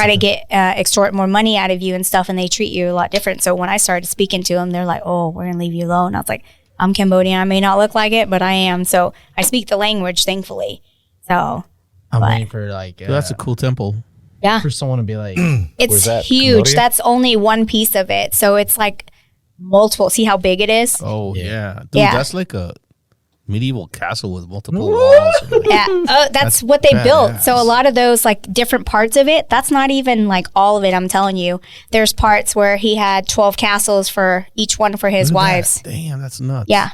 S1: to
S4: get extort more money out of you and stuff, and they treat you a lot different. So when I started speaking to them, they're like, "Oh, we're gonna leave you alone." I was like, "I'm Cambodian. I may not look like it, but I am." So I speak the language, thankfully. So
S1: I'm
S4: but-
S1: waiting for like
S3: So that's a cool temple.
S4: yeah,
S1: for someone to be like,
S4: it's
S5: Where's that?
S4: huge.
S5: Cambodia?
S4: That's only one piece of it. So it's like multiple. See how big it is?
S3: Oh yeah, dude,
S4: Yeah.
S3: that's like a medieval castle with multiple walls.
S4: Yeah, that's what they built. So a
S3: badass.
S4: lot of those like different parts of it, that's not even like all of it. I'm telling you, there's parts where he had 12 castles for each one for his
S3: Look at that.
S4: wives.
S3: Damn, that's nuts.
S4: Yeah.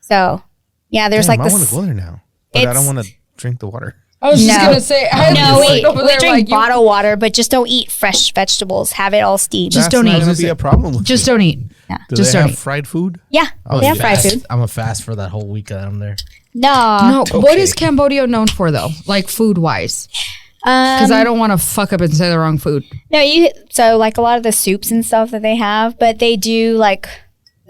S4: So yeah, there's
S3: Damn,
S4: like
S3: I want
S4: this.
S3: to go there now, but I
S4: It's-
S3: don't want to drink the water.
S2: I was just
S4: No.
S2: gonna say, I
S4: No,
S2: was
S4: we,
S2: over
S4: we
S2: there
S4: drink
S2: like, you-
S4: bottled water, but just don't eat fresh vegetables. Have it all steamed.
S2: Just don't
S3: That's
S2: eat.
S3: not gonna be a problem. With
S2: just
S3: it.
S2: don't eat.
S4: Yeah.
S3: Do
S2: just
S3: they
S2: don't
S3: have
S2: eat.
S3: fried food?
S4: Yeah, they have fried
S1: fast.
S4: food.
S1: I'm a fast for that whole week that I'm there.
S4: No,
S2: No, what
S5: okay.
S2: is Cambodia known for though? Like food wise? Because I don't want to fuck up and say the wrong food.
S4: no, so like a lot of the soups and stuff that they have, but they do like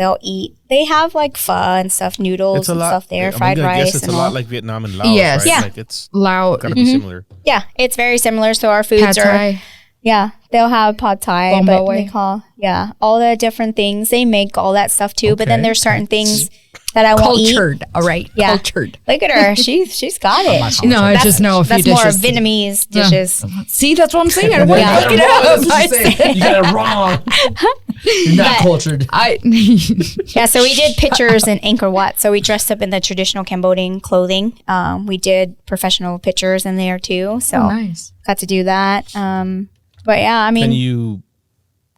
S4: they'll eat. They have like pho and stuff, noodles and stuff there, fried
S3: I
S4: rice.
S3: guess it's
S4: and
S3: a
S4: all.
S3: lot like Vietnam and Laos,
S2: Yes.
S3: right?
S4: Yeah.
S3: Like it's
S2: Lao,
S3: gotta be similar.
S4: Yeah, it's very similar. So our foods
S2: pad
S4: are.
S2: thai.
S4: Yeah, they'll have pad thai,
S2: Bom
S4: but
S2: boy.
S4: they call all the different things. They make all that stuff too. But then
S1: Okay.
S4: there's certain things that I won't eat.
S2: Cultured. All right.
S4: Yeah.
S2: Cultured.
S4: Look at her. She's got it.
S2: No, I just know a few
S4: That's more
S2: dishes.
S4: Vietnamese dishes.
S2: See, that's what I'm saying. I want to
S4: Yeah.
S2: look it
S1: That's
S2: up.
S1: what she's saying. You got it wrong. You're not
S4: But-
S1: cultured.
S4: Yeah, so we did pictures in Angkor Wat. So we dressed up in the traditional Cambodian clothing. We did professional pictures in there too. So
S2: Nice.
S4: got to do that. But yeah, I mean,
S3: Can you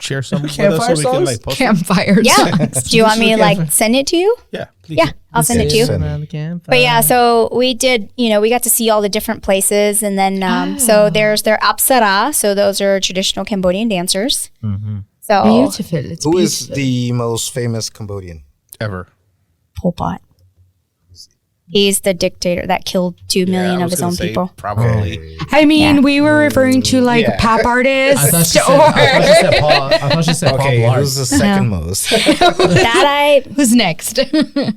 S3: share some with us so
S1: Campfire
S3: we can
S1: songs?
S3: like post it?
S2: Campfire.
S4: yeah.
S2: songs.
S4: Do you want me to like send it to you?
S3: Yeah, please.
S4: Yeah, I'll send it to you.
S1: Around the campfire.
S4: But yeah, so we did, we got to see all the different places. And then, so there's their Apsara. So those are traditional Cambodian dancers. So
S2: Beautiful. It's
S5: Who is
S2: beautiful.
S5: the most famous Cambodian?
S3: Ever.
S4: Pol Pot. He's the dictator that killed 2 million
S3: I
S4: of
S3: was
S4: his
S3: gonna
S4: own
S3: say
S4: people.
S3: Probably.
S2: I mean, we were referring to like
S5: Yeah.
S2: pop artists.
S1: I thought she said Paul. I thought she said
S5: Okay,
S1: Paul
S5: who's
S1: Blart.
S5: the second most?
S4: That
S2: Who's next?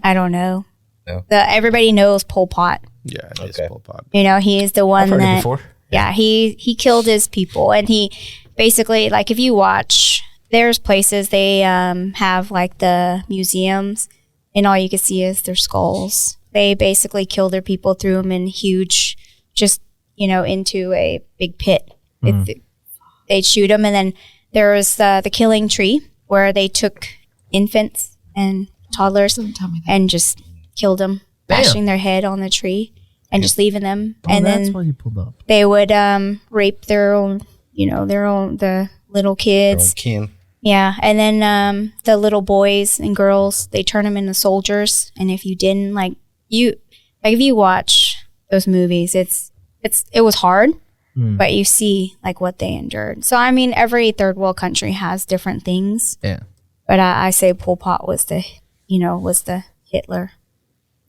S4: I don't know.
S5: No.
S4: Everybody knows Pol Pot.
S3: Yeah, it is
S5: Okay.
S3: Pol Pot.
S4: He is the one
S5: I've heard it
S4: that
S5: before.
S4: Yeah, he killed his people, and he basically, like, if you watch, there's places they have like the museums, and all you can see is their skulls. They basically kill their people, threw them in huge, just into a big pit. They'd shoot them, and then there was the killing tree where they took infants and toddlers
S2: Tell me that.
S4: and just killed them,
S1: Bam.
S4: bashing their head on the tree and just leaving them,
S1: Oh,
S4: and
S1: that's
S4: then
S1: what he pulled up.
S4: they would rape their own the little kids.
S5: Kin.
S4: Yeah, and then the little boys and girls, they turn them into soldiers. And if you didn't if you watch those movies, it was hard, but you see like what they endured. So I mean, every third world country has different things,
S1: Yeah.
S4: but I say Pol Pot was the Hitler,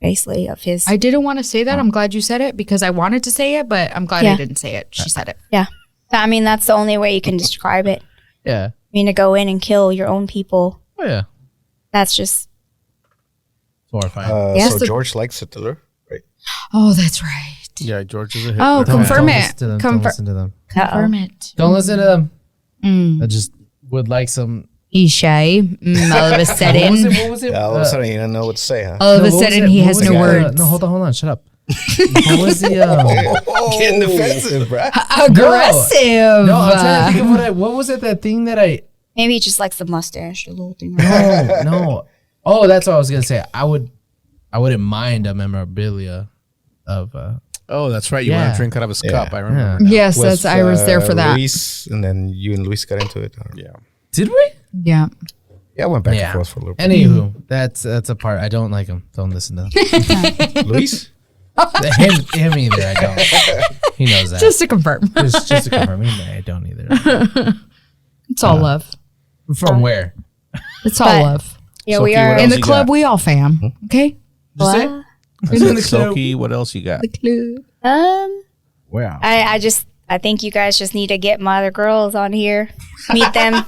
S4: basically, of his.
S2: I didn't want to say that. I'm glad you said it because I wanted to say it, but I'm glad I
S4: Yeah.
S2: didn't say it. She said it.
S4: Yeah, I mean that's the only way you can describe it.
S1: Yeah.
S4: I mean, to go in and kill your own people,
S1: Oh yeah.
S4: that's just
S1: Horrifying.
S4: Yes,
S5: So
S4: the-
S5: George likes Hitler, right?
S2: Oh, that's right.
S3: Yeah, George is a hit.
S2: Oh,
S1: Don't-
S2: confirm
S1: don't
S2: it.
S1: listen to them. Don't
S2: Confirm.
S1: listen to them.
S2: Confirm it.
S1: Don't listen to them. I just would like some.
S2: He's shy. All of a sudden,
S1: What was it?
S5: All of a sudden, you don't know what to say, huh?
S2: all of a
S1: what was
S2: sudden,
S1: it?
S2: he
S1: What
S2: has
S1: was
S2: no
S1: it?
S2: words.
S1: No, hold on. Shut up. What was the?
S5: Getting defensive, bro.
S2: Aggressive.
S1: No, I'm trying to think of what was it? That thing that I.
S4: maybe he just likes the mustache, the little thing.
S1: No. Oh, that's what I was gonna say. I wouldn't mind a memorabilia of.
S3: Oh, that's right. You want
S1: Yeah.
S3: to drink out of his
S5: Yeah.
S3: cup. I remember. now.
S2: Yes, that's. I was there for that.
S5: Luis, and then you and Luis got into it. Or-
S3: Yeah.
S1: Did we?
S2: Yeah.
S5: Yeah, I went back
S1: Yeah.
S5: and forth for a little bit.
S1: Anywho, that's a part I don't like him. Don't listen to him.
S5: Luis?
S1: him either. I don't. He knows that.
S2: Just to confirm,
S1: just to confirm, I don't either.
S2: it's all love.
S1: From where?
S2: It's all
S4: But-
S2: love.
S4: Yeah,
S3: So
S4: we
S3: Key,
S4: are
S3: what
S2: In
S3: else
S2: the
S3: you
S2: club,
S3: got?
S2: we all fam. Okay.
S1: Just say?
S4: What?
S3: I said, Soki, what else you got?
S1: Wow.
S4: I think you guys just need to get my other girls on here, meet them,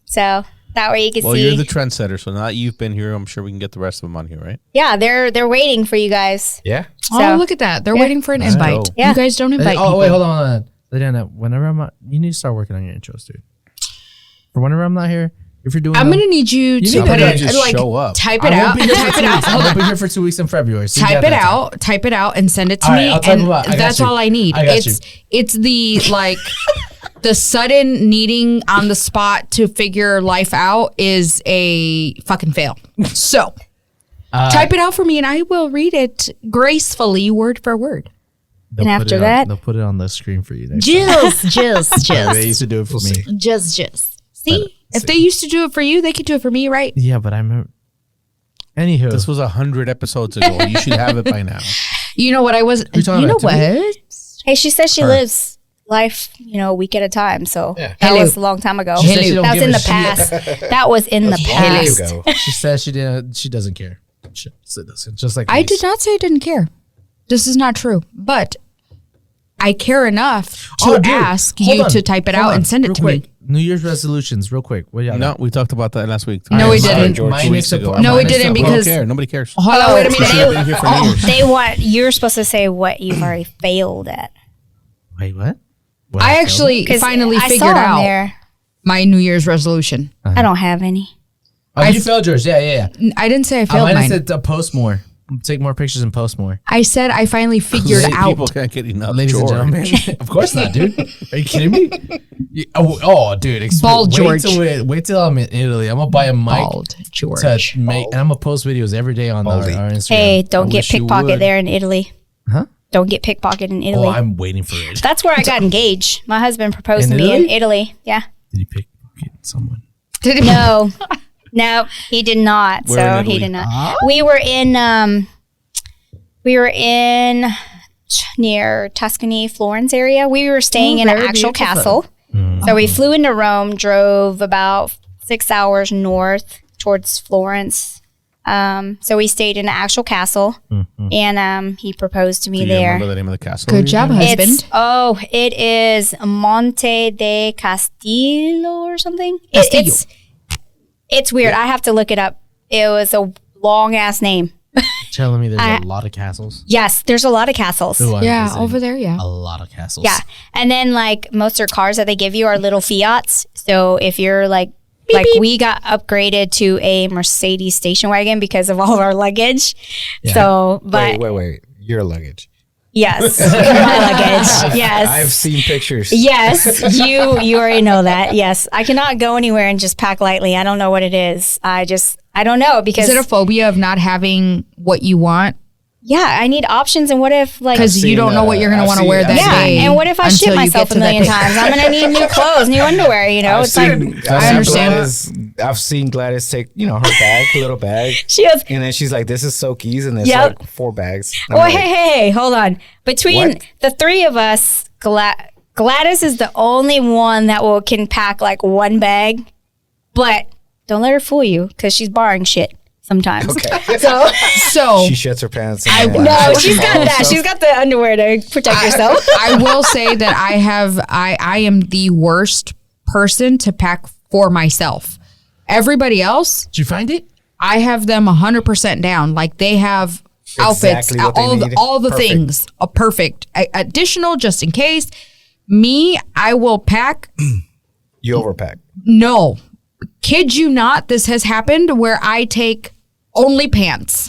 S4: so that way you can
S3: Well,
S4: see.
S3: you're the trendsetter, so now that you've been here, I'm sure we can get the rest of them on here, right?
S4: Yeah, they're waiting for you guys.
S5: Yeah.
S2: Oh,
S4: So-
S2: look at that. They're waiting for an invite.
S4: Yeah.
S2: You guys don't invite people.
S1: Wait, hold on. Lidiana, whenever I'm not, you need to start working on your intros, dude. For whenever I'm not here, if you're doing
S2: I'm
S1: them,
S2: gonna need you to
S1: need
S2: put
S1: to
S2: it
S3: just
S2: like
S3: show up.
S2: type
S1: I
S2: it
S1: won't
S2: out.
S1: be here for
S2: Type
S1: 2
S2: it
S1: weeks.
S2: out.
S1: I won't be here for 2 weeks in February. So you
S2: Type
S1: got
S2: it
S1: that time.
S2: out. Type it out and send it to
S1: All
S2: me.
S1: right, I'll type
S2: and
S1: them out. I got
S2: that's
S1: you.
S2: all I need.
S1: I got
S2: It's the like the sudden needing on the spot to figure life out is a fucking fail. So type it out for me and I will read it gracefully, word for word.
S1: They'll
S4: And
S1: put
S4: after
S1: it on-
S4: that-
S1: they'll put it on the screen for you. Next
S2: Just.
S1: time. They used to do it for me.
S2: Just. See? If they used to do it for you, they could do it for me, right?
S1: Yeah, but I remember. Anywho,
S3: This was 100 episodes ago. You should have it by now.
S2: You know what I was
S1: you talking
S2: you know
S1: about,
S2: what?
S4: Hey, she says she
S1: Her.
S4: lives life, a week at a time. So
S5: Yeah.
S4: that
S2: Hello.
S4: was a long time ago.
S1: She said she don't
S4: That was
S1: give
S4: in
S1: a
S4: the
S1: shit.
S4: past. That was in the
S5: There you
S4: past.
S5: go.
S1: she says she didn't. She doesn't care. She doesn't. Just like
S2: I
S1: Lise.
S2: did not say I didn't care. This is not true. But I care enough to
S1: Oh, dude,
S2: ask
S1: hold
S2: you
S1: on,
S2: to type it
S1: hold
S2: out
S1: on,
S2: and send it
S1: real
S2: to
S1: quick.
S2: me.
S1: New Year's resolutions, real quick. What y'all
S3: No,
S1: got?
S3: we talked about that last week.
S2: No, we
S1: Mine-
S2: didn't.
S5: George,
S1: mine
S3: 2
S1: is
S3: weeks ago.
S1: suppo-
S2: No, we
S1: mine is
S2: didn't
S1: suppo-
S3: We
S2: because-
S3: don't care. Nobody cares.
S2: Hold on, wait a
S3: We should have been
S2: minute.
S3: here for New Year's.
S4: They want you're supposed to say what you've already failed at.
S1: Wait, what? What
S2: I
S1: failed?
S2: actually
S4: 'Cause
S2: finally
S4: I
S2: figured
S4: saw on
S2: out
S4: there.
S2: my New Year's resolution.
S4: I don't have any.
S1: Oh, you failed yours. Yeah.
S2: I didn't say I failed
S1: Mine
S2: mine.
S1: said to post more. Take more pictures and post more.
S2: I said I finally figured
S3: People
S2: out.
S3: can't get enough.
S1: Ladies and
S3: George.
S1: gentlemen. Of course not, dude. Are you kidding me? Dude.
S2: Bald George.
S1: Wait till I'm in Italy. I'm going to buy a mic
S2: Bald George.
S1: to make, and I'm going to post videos every day on our
S5: Baldy.
S1: Instagram.
S4: Hey, don't
S1: I
S4: get
S1: wish you
S4: pickpocketed
S1: would.
S4: there in Italy.
S1: Huh?
S4: Don't get pickpocketed in Italy.
S1: Oh, I'm waiting for it.
S4: That's where I got engaged. My husband proposed
S1: In
S4: to me in
S1: Italy?
S4: Italy. Yeah.
S1: Did he pickpocket someone?
S4: No. No, he did not.
S3: Where
S4: So
S3: in
S4: he
S3: Italy?
S4: did not. We were in near Tuscany, Florence area. We were staying in an
S2: very
S4: actual
S2: beautiful.
S4: castle. So we flew into Rome, drove about 6 hours north towards Florence. So we stayed in an actual castle, and he proposed to me
S3: Do you
S4: there.
S3: remember the name of the castle?
S2: Good job, husband.
S4: It is Monte de Castillo or something.
S2: Castillo.
S4: It's weird. I have to look it up. It was a long ass name.
S1: Telling me there's a lot of castles.
S4: Yes, there's a lot of castles.
S1: Ooh, I'm
S2: Yeah,
S1: visiting
S2: over there, yeah.
S1: A lot of castles.
S4: Yeah, and then like most of their cars that they give you are little Fiats. So if you're like we got upgraded to a Mercedes station wagon because of all of our luggage. So, but
S5: Wait. Your luggage.
S4: yes, my luggage. Yes,
S5: I've seen pictures.
S4: yes, you already know that. Yes, I cannot go anywhere and just pack lightly. I don't know what it is. I don't know because
S2: Is it a phobia of not having what you want?
S4: yeah, I need options. And what if like
S2: Because you don't know what you're going to want to wear that
S4: yeah,
S2: day.
S4: and what if I shit
S2: until you
S4: myself
S2: get
S4: a
S2: to that
S4: million
S2: day.
S4: times? I'm gonna need new clothes, new underwear. You know, it's like
S2: I understand.
S5: I've seen Gladys take, her bag, little bag,
S4: she goes.
S5: and then she's like, "This is Soki's," and it's
S4: Yep.
S5: like 4 bags. I'm
S4: Oh,
S5: like,
S4: hey, hold on. Between
S5: What?
S4: the three of us, Gladys is the only one that can pack like one bag, but don't let her fool you because she's borrowing shit sometimes.
S5: Okay.
S4: So
S2: So
S5: She shits her pants. And
S4: no, she's got that. She's got the underwear to protect herself.
S2: I will say that I am the worst person to pack for myself. Everybody else,
S1: Did you find it?
S2: I have them 100% down. Like they have outfits,
S5: Exactly what they need.
S2: all the
S5: Perfect.
S2: things, perfect. Additional, just in case. Me, I will pack.
S5: You overpack.
S2: No, kid you not, this has happened where I take only pants.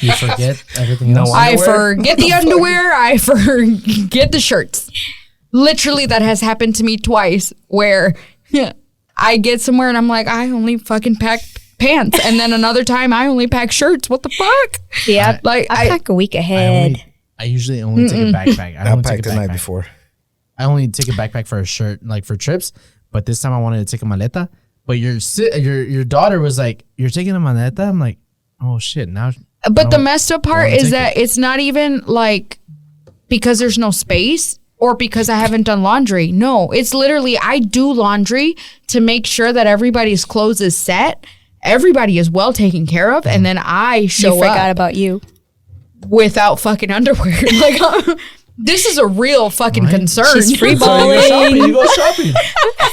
S1: You forget everything else.
S2: I forget the underwear. I forget the shirts. Literally, that has happened to me twice where I get somewhere and I'm like, I only fucking pack pants. And then another time I only pack shirts. What the fuck?
S4: Yeah,
S2: Like,
S4: I pack a week ahead.
S1: I usually only take a backpack.
S5: I
S1: only take
S5: packed
S1: a
S5: the night
S1: backpack.
S5: before.
S1: I only take a backpack for a shirt, like for trips. But this time I wanted to take a maleta. But your daughter was like, "You're taking a maleta." I'm like, "Oh shit!" Now,
S2: But the messed up part
S1: wanna
S2: is
S1: take
S2: that it's not even like because there's no space or because I haven't done laundry. No, it's literally I do laundry to make sure that everybody's clothes is set, everybody is well taken care of, and then I
S4: You
S2: show
S4: forgot
S2: up
S4: about you.
S2: without fucking underwear. Like this is a real fucking concern.
S4: She's free
S1: you go
S4: balling.
S1: shopping. You go shopping.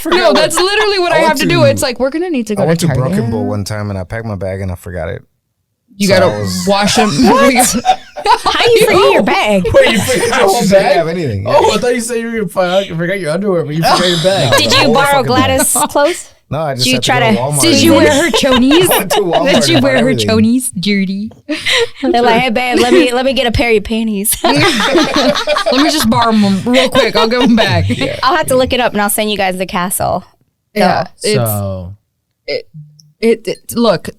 S2: No, that's literally what I,
S5: went
S2: have to do.
S5: to-
S2: It's like we're gonna need to go
S5: I went to
S2: Target.
S5: Broken Bowl one time and I packed my bag and I forgot it.
S2: You
S5: So I
S2: gotta
S5: was-
S2: wash them.
S4: How you forget your bag?
S1: Wait, you forgot your whole
S5: She didn't
S1: bag?
S5: have anything.
S1: Oh, I thought you said you were gonna forgot your underwear, but you forgot your bag.
S4: Did
S5: the
S4: you
S5: whole
S4: borrow
S5: fucking bag.
S4: Gladys' clothes?
S5: No, I just
S4: Did you
S5: had to
S4: try
S5: go to
S4: to-
S5: Walmart.
S2: Did you wear her chonies?
S5: went to Walmart
S2: Did you
S5: and
S2: wear
S5: bought
S2: her
S5: everything.
S2: chonies, Judy?
S4: They're like, hey babe, let me get a pair of your panties.
S2: Let me just borrow them real quick. I'll give them back.
S4: I'll have to look it up and I'll send you guys the castle.
S2: Yeah.
S1: So
S2: Look,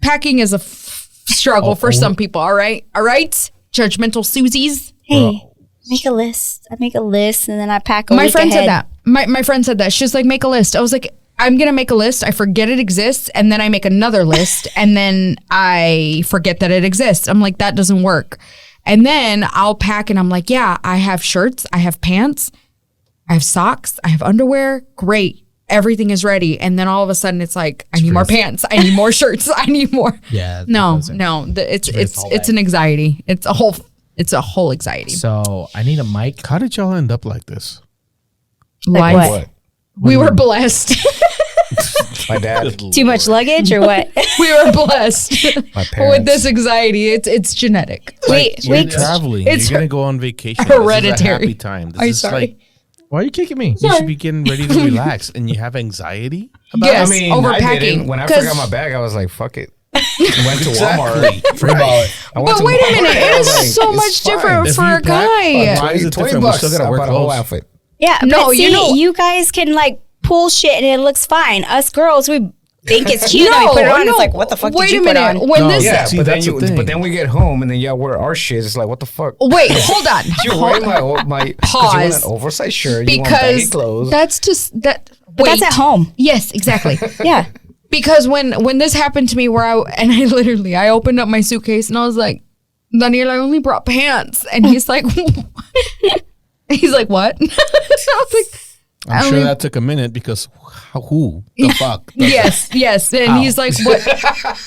S2: packing is a struggle for some people. All right. Judgmental Susies.
S4: Hey, make a list. I make a list and then I pack a
S2: My
S4: week
S2: friend
S4: ahead.
S2: said that. My friend said that. She's like, make a list. I was like, I'm gonna make a list. I forget it exists, and then I make another list, and then I forget that it exists. I'm like, that doesn't work. And then I'll pack, and I'm like, yeah, I have shirts, I have pants, I have socks, I have underwear. Great, everything is ready. And then all of a sudden, it's like, I need more pants, I need more shirts, I need more.
S1: yeah,
S2: No,
S1: that's it.
S2: no, it's
S1: fall
S2: it's
S1: back.
S2: an anxiety. It's a whole anxiety.
S1: So I need a mic.
S3: How did y'all end up like this?
S4: Like
S2: Life.
S4: what?
S5: What?
S2: We were blessed.
S5: My dad,
S4: Too much luggage or what?
S2: We were blessed
S5: my
S2: with
S5: parents.
S2: this anxiety. It's genetic.
S3: You're traveling.
S2: it's
S3: You're gonna go on vacation.
S2: hereditary.
S3: This is a happy time. This
S2: I'm
S3: is
S2: sorry.
S3: like
S1: Why are you kicking me?
S3: you should be getting ready to relax, and you have anxiety.
S2: Yes,
S5: I mean,
S2: overpacking.
S5: I didn't. When I
S2: 'Cause-
S5: forgot my bag, I was like, "Fuck it." Went to Walmart.
S1: Free ball it.
S5: I went
S2: But
S5: to
S2: wait a
S5: Walmart.
S2: minute,
S5: I
S2: it
S5: was
S2: is
S5: like,
S2: so
S5: it's
S2: much
S5: fine.
S2: different
S3: If
S2: for
S3: you
S2: a
S3: pack,
S2: guy.
S3: why is it
S5: $20
S3: different? We still gotta
S5: I
S3: wear
S5: bought a whole
S3: clothes.
S5: outfit.
S4: Yeah,
S2: No,
S4: but see,
S2: you know-
S4: you guys can like pull shit and it looks fine. Us girls, we think it's cute. and we put it on. It's like, what the fuck
S2: Wait
S4: did you
S2: a
S4: put
S2: minute.
S4: on?
S2: When
S3: No,
S2: this,
S5: Yeah,
S3: See,
S5: but then
S3: that's the thing.
S5: but then we get home and then y'all wear our shit. It's like, what the fuck?
S2: wait, hold on.
S5: You're wearing my 'cause
S2: Pause.
S5: You want an oversized shirt. You want baggy
S2: Because
S5: clothes.
S2: that's just that.
S4: But that's at home.
S2: Yes, exactly.
S4: Yeah.
S2: Because when this happened to me, I opened up my suitcase and I was like, Daniel, I only brought pants, and he's like, what? I was like,
S3: I'm
S2: I
S3: sure
S2: only-
S3: that took a minute because who the fuck? does
S2: yes, and he's like, what?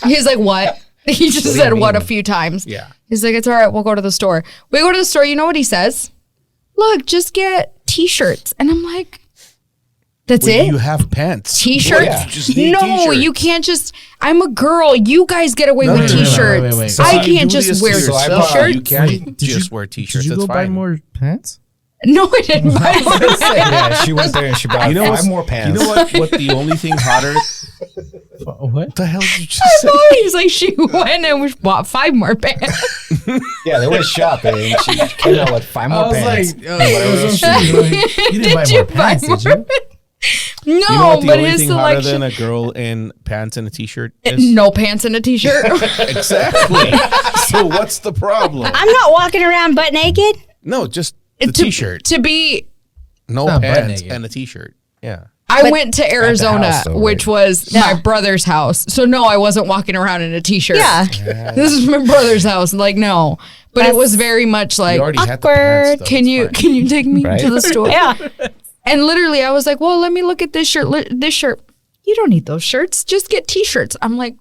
S2: He's like, what? He just said what a few times.
S3: Yeah.
S2: He's like, it's all right. We'll go to the store. We go to the store. You know what he says? Look, just get t-shirts, and I'm like, that's
S3: Well,
S2: it.
S3: you have pants.
S2: T-shirts?
S5: Yeah.
S3: You just need
S2: No,
S3: t-shirts.
S2: you can't just. I'm a girl. You guys get away
S3: No,
S2: with
S3: no, no, no,
S2: t-shirts.
S1: wait.
S3: So
S2: I
S3: you
S2: can't
S3: do
S2: just
S3: this
S2: wear
S3: to
S5: So I
S3: yourself.
S5: bought-
S3: You can't
S1: Wait, did
S3: just
S1: you-
S3: wear
S1: Did
S3: t-shirts.
S1: you
S3: That's
S1: go buy
S3: fine.
S1: more pants?
S2: No, I didn't buy more.
S5: Yeah, she went there and she bought
S3: You know
S5: 5
S3: what's-
S5: more pants.
S3: You know what? What the only thing hotter?
S1: What?
S3: What the hell did you just
S2: I
S3: say?
S2: know. He's like, she went and we bought 5 more pants.
S5: Yeah, they went shopping and she came out with 5 more pants.
S1: you didn't buy
S2: Did
S1: more
S2: you buy
S1: pants,
S2: more?
S1: did you?
S2: No,
S3: You know what the
S2: but
S3: only
S2: his
S3: thing hotter
S2: selection.
S3: than a girl in pants and a t-shirt is?
S2: No pants and a t-shirt.
S3: Exactly. So what's the problem?
S4: I'm not walking around butt naked.
S3: No, just the
S2: To-
S3: t-shirt.
S2: To be,
S3: No
S1: not butt
S3: pants
S1: naked.
S3: and a t-shirt. Yeah.
S2: I went to Arizona,
S5: house, though,
S2: which
S5: right?
S2: was my brother's house. So no, I wasn't walking around in a t-shirt.
S4: Yeah.
S2: This is my brother's house. Like, no. But it
S4: That's-
S2: was very much like,
S3: You already had the
S4: awkward.
S3: pants, though.
S2: can
S3: It's
S2: you
S3: fine.
S2: can you take me
S5: Right?
S2: to the store?
S4: Yeah.
S2: And literally, I was like, well, let me look at this shirt. This shirt. You don't need those shirts. Just get t-shirts. I'm like,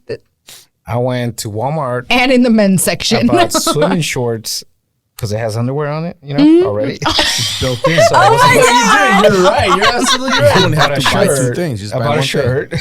S5: I went to Walmart.
S2: and in the men's
S5: I
S2: section.
S5: bought swimming shorts because it has underwear on it, you know,
S2: Mm-hmm.
S5: already.
S3: built in.
S5: So I was like,
S1: You're right. You're absolutely
S3: You
S1: right.
S3: don't have
S5: I
S3: to
S5: bought
S3: buy
S5: a
S3: 2
S5: shirt.
S3: things. Just
S5: I
S3: buy
S5: bought
S3: one
S5: a shirt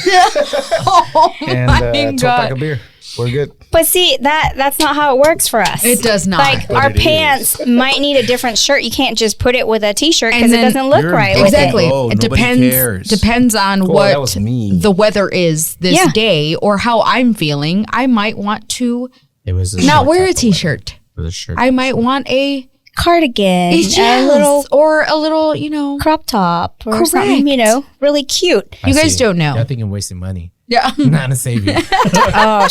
S2: oh
S5: and
S2: my
S5: a 12
S2: God.
S5: pack of beer. We're good.
S4: But see, that's not how it works for us.
S2: It does not.
S4: Like
S3: But
S4: our
S3: it is.
S4: pants might need a different shirt. You can't just put it with a t-shirt
S2: And
S4: because it
S2: then-
S4: doesn't look
S3: You're
S4: right.
S3: both-
S4: With
S2: Exactly.
S3: Oh,
S2: it
S3: nobody
S2: depends.
S3: cares.
S2: Depends on
S5: Cool, that
S2: what
S5: was me.
S2: the weather is this
S4: Yeah.
S2: day or how I'm feeling. I might want to
S1: It was
S2: not wear a t-shirt.
S1: for the shirt.
S2: I might want a
S4: Cardigan,
S2: yes,
S4: a little
S2: or a little, you know.
S4: crop top or
S2: Correct.
S4: something, really cute.
S2: You guys don't know.
S1: I think I'm wasting money.
S2: Yeah.
S1: Not to save you.
S4: Oh,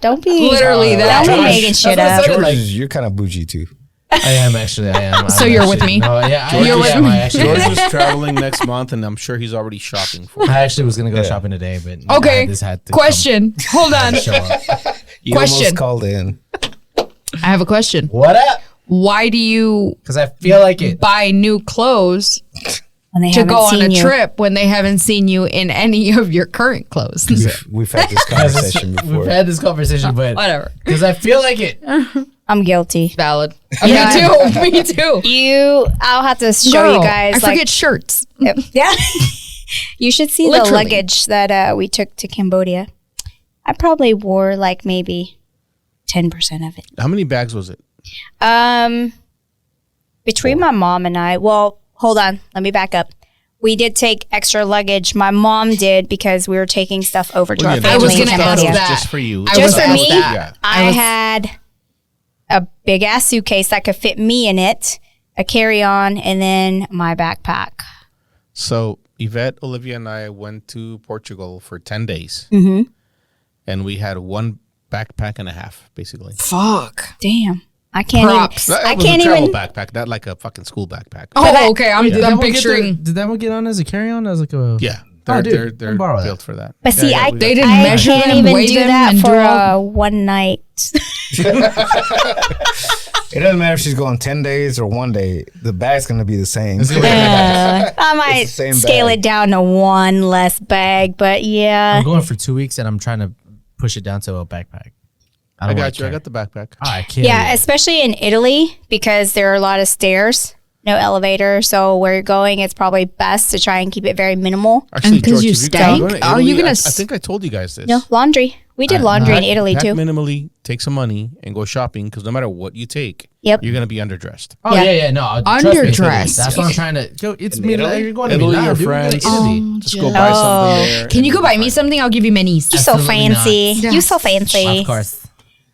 S4: don't be
S2: Literally that.
S4: Don't be making shit
S1: That's
S4: up.
S1: what I said.
S5: George, you're kind of bougie too.
S1: I am actually. I am.
S2: So
S1: I'm
S2: you're
S1: actually-
S2: with me?
S1: No, yeah,
S3: George
S2: You're
S3: is-
S2: with
S1: am.
S2: me?
S1: I actually,
S3: George is traveling next month, and I'm sure he's already shopping for it.
S1: I actually was gonna go shopping today, but
S2: Okay.
S1: this had to
S2: Question. Hold on.
S1: show up.
S5: You
S2: Question.
S5: almost called in.
S2: I have a question.
S1: What up?
S2: Why do you
S1: Because I feel like it.
S2: buy new clothes
S4: When they
S2: to
S4: haven't
S2: go on a
S4: seen you.
S2: trip when they haven't seen you in any of your current clothes?
S5: We've had this conversation before.
S1: We've had this conversation, but
S2: Whatever.
S1: because I feel like it.
S4: I'm guilty.
S2: Valid.
S4: Yeah.
S2: Me too.
S4: I'll have to show
S2: Girl,
S4: you guys.
S2: I
S4: like,
S2: forget shirts.
S4: yeah. You should see
S2: Literally.
S4: the luggage that we took to Cambodia. I probably wore like maybe 10% of it.
S3: How many bags was it?
S4: Between my mom and I, well, hold on, let me back up. We did take extra luggage. My mom did because we were taking stuff over to our
S3: yeah,
S4: family.
S2: I was
S4: in
S2: gonna
S3: stuff
S2: ask
S3: was
S4: Cambodia.
S2: that.
S3: just for you.
S2: I
S4: Just
S2: was
S4: for
S2: asked
S4: me?
S2: that.
S3: Yeah.
S4: I
S2: was-
S4: had a big ass suitcase that could fit me in it, a carry on, and then my backpack.
S3: So Yvette, Olivia, and I went to Portugal for 10 days. And we had one backpack and a half, basically.
S2: Fuck.
S4: Damn. I can't
S2: Props.
S4: even.
S3: That
S4: I
S3: was
S4: can't
S3: a travel
S4: even.
S3: backpack, not like a fucking school backpack.
S2: Oh, okay. I'm
S1: Did that one get
S2: picturing.
S1: did that one get on as a carry-on? As like a
S3: Yeah.
S1: Oh, dude,
S3: They're
S1: I'll borrow that.
S3: built for that.
S4: But see, I,
S3: we
S2: They
S3: got-
S2: didn't
S4: I
S2: measure
S4: can't
S2: them,
S4: even
S2: weigh
S4: do
S2: them,
S4: that
S2: and
S4: for
S2: do all-
S4: one night.
S5: It doesn't matter if she's going 10 days or 1 day. The bag's going to be the same.
S4: I might
S5: the same
S4: scale
S5: bag.
S4: it down to one less bag, but yeah.
S1: I'm going for 2 weeks, and I'm trying to push it down to a backpack.
S3: I got you. I got the backpack.
S1: I can't.
S4: Yeah, especially in Italy because there are a lot of stairs. no elevator. So where you're going, it's probably best to try and keep it very minimal.
S3: Actually,
S2: 'cause
S3: George,
S2: you
S3: if you guys
S2: stank?
S3: go to
S2: Are you
S3: Italy,
S2: gonna
S3: I
S2: s-
S3: think I told you guys this.
S4: No, laundry. We did laundry in
S3: Pack-
S4: Italy
S3: pack
S4: too.
S3: minimally, take some money, and go shopping because no matter what you take,
S4: Yep.
S3: you're gonna be underdressed.
S1: Oh
S4: Yeah.
S1: yeah, no. trust me, it's Italy.
S2: Underdressed.
S1: That's what I'm trying to. Go. It's me.
S5: Italy?
S1: You're going to
S3: Italy
S1: Milan,
S3: or
S1: dude. You're going to
S3: France?
S1: Italy.
S3: Just go buy something there.
S2: Can you
S3: and
S2: go buy
S3: you'll
S2: me
S3: be
S2: something? I'll give you minis.
S4: You're so
S1: Absolutely not.
S4: fancy. You so fancy.
S1: Of course.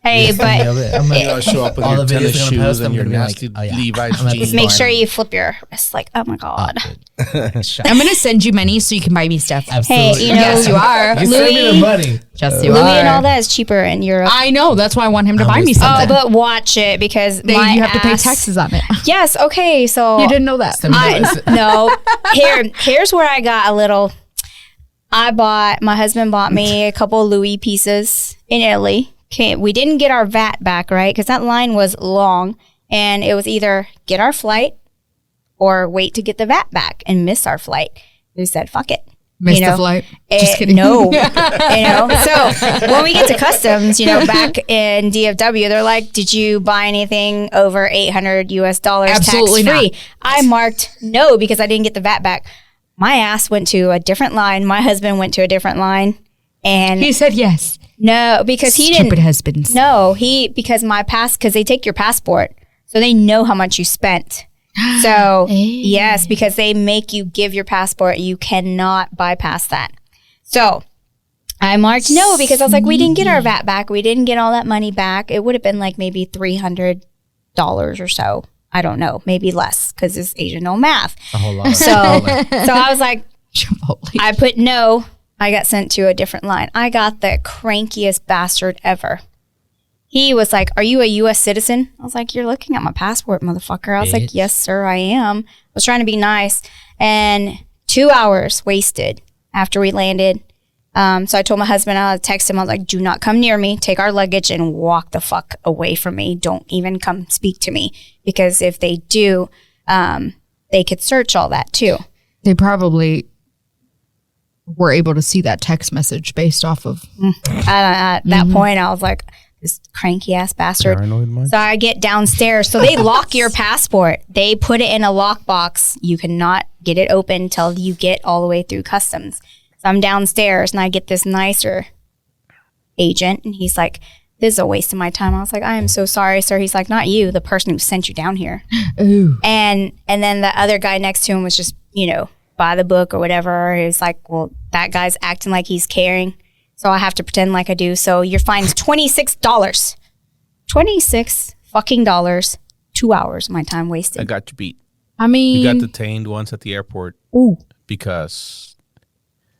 S4: Hey, but
S1: I'm
S3: fine. You know, show up with
S1: all
S3: your
S1: the videos
S3: tennis
S1: they're gonna
S3: shoes
S1: post,
S3: and
S1: I'm
S3: your
S1: gonna be like,
S3: nasty
S1: oh, yeah.
S3: Levi's
S1: I'm at
S3: jeans.
S4: just make sure you flip your wrist like, oh my God.
S2: I'm gonna send you minis so you can buy me stuff.
S4: Hey, you know,
S2: Yes, you are.
S1: You send me the
S4: Louis,
S1: money.
S2: Yes, you
S4: Louis
S2: are.
S4: and all that is cheaper in Europe.
S2: I know. That's why I want him to buy me
S1: always-
S4: Oh,
S2: something.
S4: but watch it because
S2: They-
S4: my
S2: you have to pay
S4: ass-
S2: taxes on it.
S4: Yes. Okay. So
S2: You didn't know that.
S1: Send me the-
S4: no. Here's where I got a little. My husband bought me a couple of Louis pieces in Italy. Okay, we didn't get our VAT back, right? Because that line was long, and it was either get our flight or wait to get the VAT back and miss our flight. We said, "Fuck it."
S2: Missed
S4: You
S2: the
S4: know?
S2: flight. Just kidding.
S4: No, So when we get to customs, back in DFW, they're like, "Did you buy anything over $800
S2: Absolutely
S4: tax free?"
S2: not.
S4: I marked no because I didn't get the VAT back. My ass went to a different line. My husband went to a different line, and
S2: He said yes.
S4: no, because he
S2: Stupid
S4: didn't.
S2: husbands.
S4: No, because because they take your passport, so they know how much you spent. So yes, because they make you give your passport, you cannot bypass that. So I marked no because I was like, we didn't get our VAT back, we didn't get all that money back. It would have been like maybe $300 or so. I don't know, maybe less because it's Asian no math.
S1: A whole lot.
S4: So I was like,
S2: Chipotle.
S4: I put no. I got sent to a different line. I got the crankiest bastard ever. He was like, "Are you a U.S. citizen?" I was like, "You're looking at my passport, motherfucker." I was
S1: Bitch.
S4: like, "Yes, sir, I am." I was trying to be nice. And 2 hours wasted after we landed. So I told my husband, I texted him, I was like, "Do not come near me. Take our luggage and walk the fuck away from me. Don't even come speak to me. Because if they do, they could search all that too."
S2: They probably were able to see that text message based off of.
S4: At that point, I was like, this cranky ass bastard.
S3: Paranoid much?
S4: So I get downstairs. So they lock your passport. They put it in a lockbox. You cannot get it open until you get all the way through customs. So I'm downstairs and I get this nicer agent, and he's like, "This is a waste of my time." I was like, "I am so sorry, sir." He's like, "Not you, the person who sent you down here."
S2: Ooh.
S4: And then the other guy next to him was just, by the book or whatever. He was like, "Well, that guy's acting like he's caring. So I have to pretend like I do. So your fine's $26. $26 fucking dollars. 2 hours of my time
S3: I
S4: wasted.
S3: got you beat.
S2: I
S3: We got
S2: mean,
S3: detained once at the airport
S2: ooh,
S3: because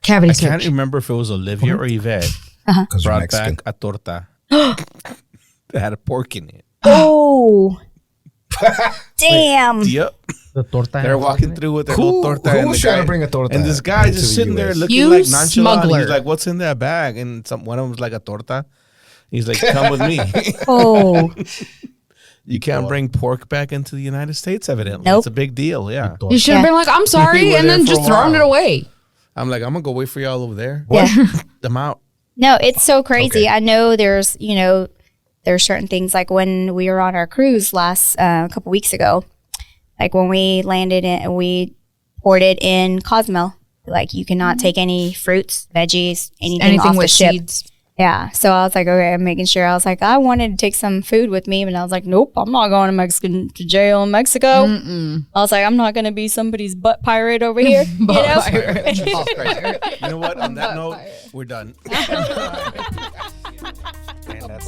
S2: cavity
S3: I can't
S2: search.
S3: remember if it was Olivia or Yvette
S5: Because we're
S3: brought
S5: Mexican.
S3: back a torta that had a pork in it.
S4: Oh. Damn.
S3: Yep.
S1: The torta.
S3: They're walking through with their
S5: Who-
S3: little torta.
S5: who
S3: and
S5: was
S3: the
S5: trying to
S3: guy-
S5: bring a torta
S3: And this guy
S5: into
S3: just
S5: the
S3: sitting there
S5: US?
S3: looking
S2: You
S3: like nonchalant.
S2: smuggler.
S3: He's like, "What's in that bag?" And one of them was like a torta. He's like, "Come with me."
S4: Oh.
S3: You can't bring pork back into the United States, evidently.
S4: Nope.
S3: It's a big deal, yeah.
S2: You should have
S4: Yeah.
S2: been like, I'm
S3: We
S2: sorry,
S3: were
S2: and
S3: there
S2: then
S3: for a
S2: just thrown
S3: while.
S2: it away.
S3: I'm like, I'm going to go wait for y'all over there.
S4: Yeah.
S3: Them out.
S4: No, it's so crazy.
S3: Okay.
S4: I know there's certain things like when we were on our cruise last a couple weeks ago, like when we landed and we ported in Cozumel, like you cannot take any fruits, veggies, anything off
S2: Anything
S4: the
S2: with
S4: ship.
S2: seeds.
S4: Yeah. So I was like, okay, I'm making sure. I was like, I wanted to take some food with me, but I was like, nope, I'm not going to jail in Mexico. I was like, I'm not going to be somebody's butt pirate over here. you know?
S3: You know what? On that note, we're done.
S5: And that's